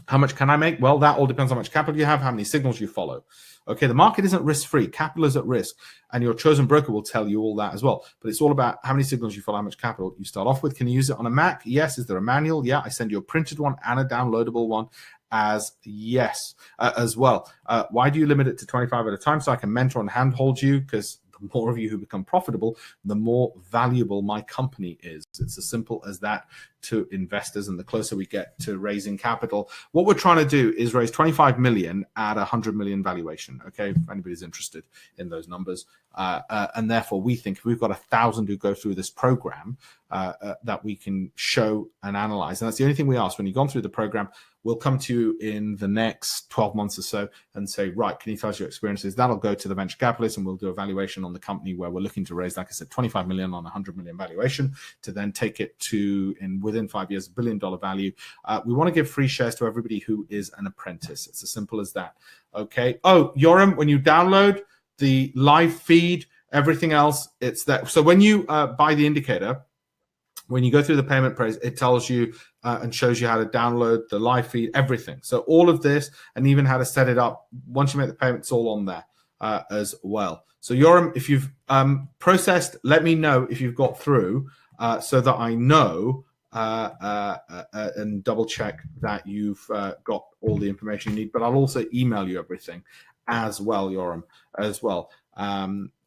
How much can I make? Well, that all depends on how much capital you have, how many signals you follow. Okay, the market isn't risk-free. Capital is at risk, and your chosen broker will tell you all that as well. But it's all about how many signals you follow, how much capital you start off with. Can you use it on a Mac? Yes. Is there a manual? Yeah. I send you a printed one and a downloadable one as well. Why do you limit it to 25 at a time? So I can mentor and handhold you, because the more of you who become profitable, the more valuable my company is. It's as simple as that to investors, and the closer we get to raising capital. What we're trying to do is raise 25 million at 100 million valuation. Okay, if anybody's interested in those numbers. And therefore, we think if we've got 1,000 who go through this program, that we can show and analyze. And that's the only thing we ask. When you've gone through the program, we'll come to you in the next 12 months or so and say, right, can you tell us your experiences? That'll go to the venture capitalists, and we'll do a valuation on the company where we're looking to raise, like I said, 25 million on 100 million valuation to then take it to, within 5 years, $1 billion value. We want to give free shares to everybody who is an apprentice. It's as simple as that. Okay. Oh, Yoram, when you download the live feed, everything else, it's there. So when you buy the indicator, when you go through the payment price, it tells you and shows you how to download the live feed, everything. So all of this, and even how to set it up. Once you make the payment, it's all on there as well. So Yoram, if you've processed, let me know if you've got through so that I know and double check that you've got all the information you need. But I'll also email you everything as well, Yoram, as well.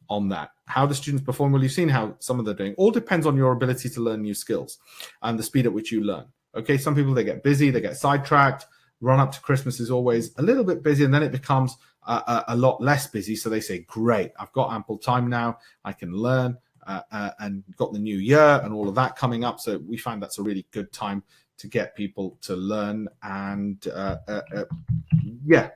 On that. How do students perform? Well, you've seen how some of them are doing. All depends on your ability to learn new skills and the speed at which you learn. Okay, some people, they get busy, they get sidetracked. Run up to Christmas is always a little bit busy, and then it becomes a lot less busy. So they say, great, I've got ample time now, I can learn, and got the new year and all of that coming up. So we find that's a really good time to get people to learn and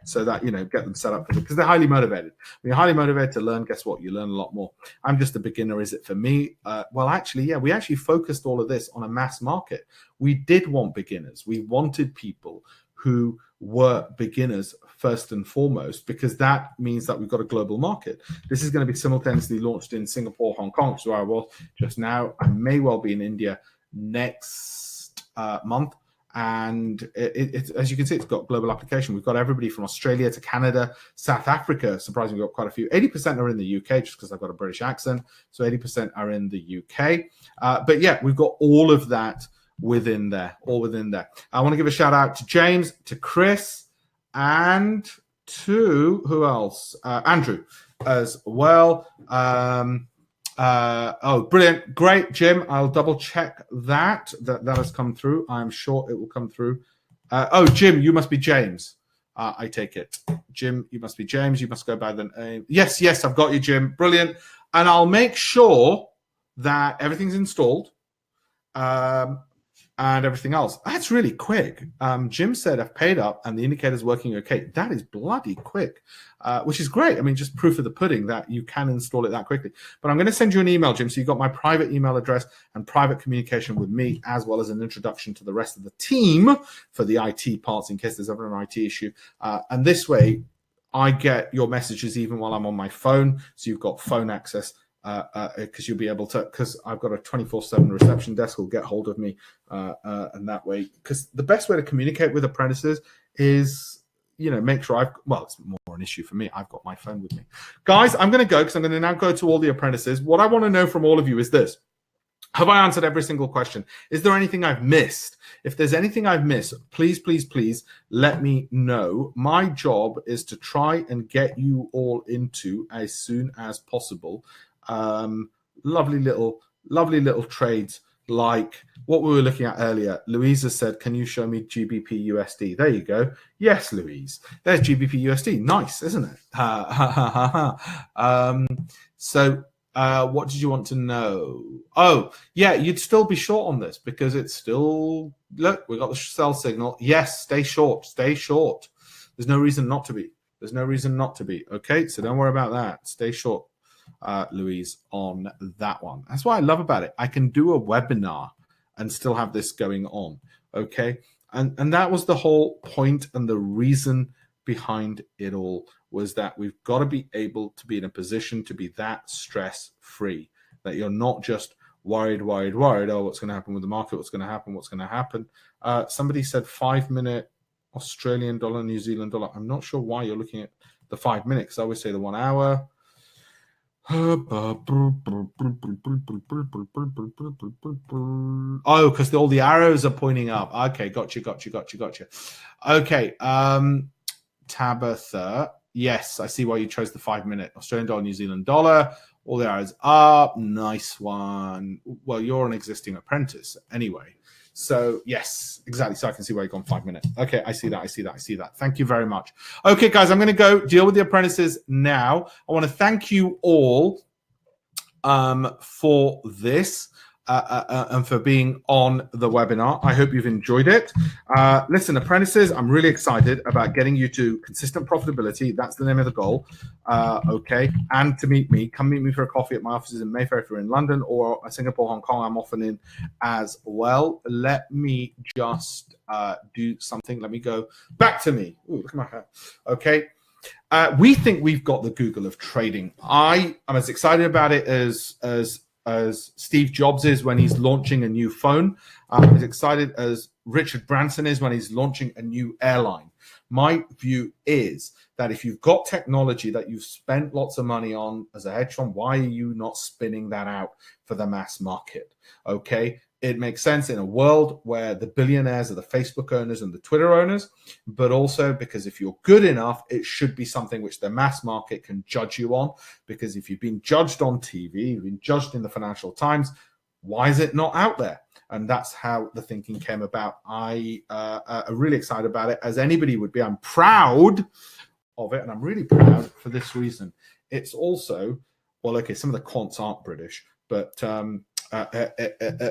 so that, get them set up for it, because they're highly motivated. When you're highly motivated to learn, guess what? You learn a lot more. I'm just a beginner. Is it for me? Well, actually, we actually focused all of this on a mass market. We did want beginners. We wanted people who were beginners first and foremost, because that means that we've got a global market. This is going to be simultaneously launched in Singapore, Hong Kong, which is where I was just now. I may well be in India next month. And as you can see, it's got global application. We've got everybody from Australia to Canada, South Africa. Surprisingly, we've got quite a few. 80% are in the UK, just because I've got a British accent. So 80% are in the UK. But yeah, we've got all of that within there, all within there. I want to give a shout out to James, to Chris, and to who else? Andrew as well. Brilliant. Great, Jim. I'll double check that has come through. I'm sure it will come through. Jim, you must be James. I take it. Jim, you must be James. You must go by the name. Yes, I've got you, Jim. Brilliant. And I'll make sure that everything's installed. and everything else. That's really quick. Jim said I've paid up and the indicator's working okay. That is bloody quick, which is great. I mean, just proof of the pudding that you can install it that quickly. But I'm going to send you an email, Jim, so you've got my private email address and private communication with me, as well as an introduction to the rest of the team for the IT parts in case there's ever an IT issue. And this way, I get your messages even while I'm on my phone, so you've got phone access. Because you'll be able to, because I've got a 24/7 reception desk, will get hold of me, and that way, because the best way to communicate with apprentices is, make sure it's more an issue for me. I've got my phone with me. Guys, I'm going to go because I'm going to now go to all the apprentices. What I want to know from all of you is this. Have I answered every single question? Is there anything I've missed? If there's anything I've missed, please, please, please let me know. My job is to try and get you all into as soon as possible. Lovely little trades like what we were looking at earlier. Louisa said, can you show me GBP USD? There you go. Yes, Louise. There's GBP USD. Nice, isn't it? So what did you want to know? Oh, yeah, you'd still be short on this because it's still, look, we got the sell signal. Yes, stay short, stay short. There's no reason not to be. There's no reason not to be. Okay, so don't worry about that. Stay short. Louise, on that one. That's what I love about it. I can do a webinar and still have this going on. Okay, and that was the whole point and the reason behind it all, was that we've got to be able to be in a position to be that stress free, that you're not just worried. Oh, what's going to happen with the market? What's going to happen? Somebody said 5-minute Australian dollar, New Zealand dollar. I'm not sure why you're looking at the 5 minutes. I always say the 1 hour. Oh, because all the arrows are pointing up. Okay, gotcha. Okay, Tabitha. Yes, I see why you chose the 5-minute Australian dollar, New Zealand dollar. All the arrows up. Nice one. Well, you're an existing apprentice anyway. So yes, exactly. So I can see where you've gone 5 minutes. Okay, I see that. Thank you very much. Okay, guys, I'm going to go deal with the apprentices now. I want to thank you all for this and for being on the webinar. I hope you've enjoyed it. Listen, apprentices, I'm really excited about getting you to consistent profitability. That's the name of the goal. Okay, and to meet me, come meet me for a coffee at my offices in Mayfair if you're in London, or Singapore, Hong Kong. I'm often in as well. Let me just do something. Let me go back to me. Ooh, look at my hair. Okay. We think we've got the Google of trading. I am as excited about it as Steve Jobs is when he's launching a new phone. As excited as Richard Branson is when he's launching a new airline. My view is that if you've got technology that you've spent lots of money on as a hedge fund, why are you not spinning that out for the mass market? Okay, it makes sense in a world where the billionaires are the Facebook owners and the Twitter owners, but also because if you're good enough, it should be something which the mass market can judge you on. Because if you've been judged on TV, you've been judged in the Financial Times, why is it not out there? And that's how the thinking came about. I am really excited about it, as anybody would be. I'm proud of it, and I'm really proud for this reason. It's also, well, okay, some of the quants aren't British, but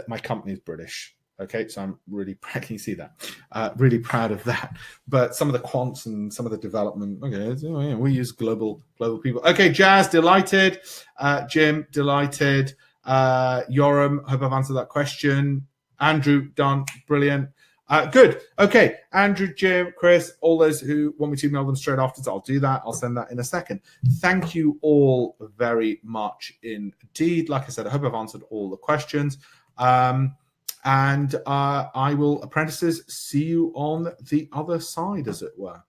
my company's British. Okay, so I'm really proud. Can you see that? Really proud of that. But some of the quants and some of the development, okay, we use global people. Okay, Jazz, delighted. Jim, delighted. Yoram, hope I've answered that question. Andrew, done. Brilliant. Good. Okay. Andrew, Jim, Chris, all those who want me to email them straight afterwards, I'll do that. I'll send that in a second. Thank you all very much indeed. Like I said, I hope I've answered all the questions. And I will, apprentices, see you on the other side, as it were.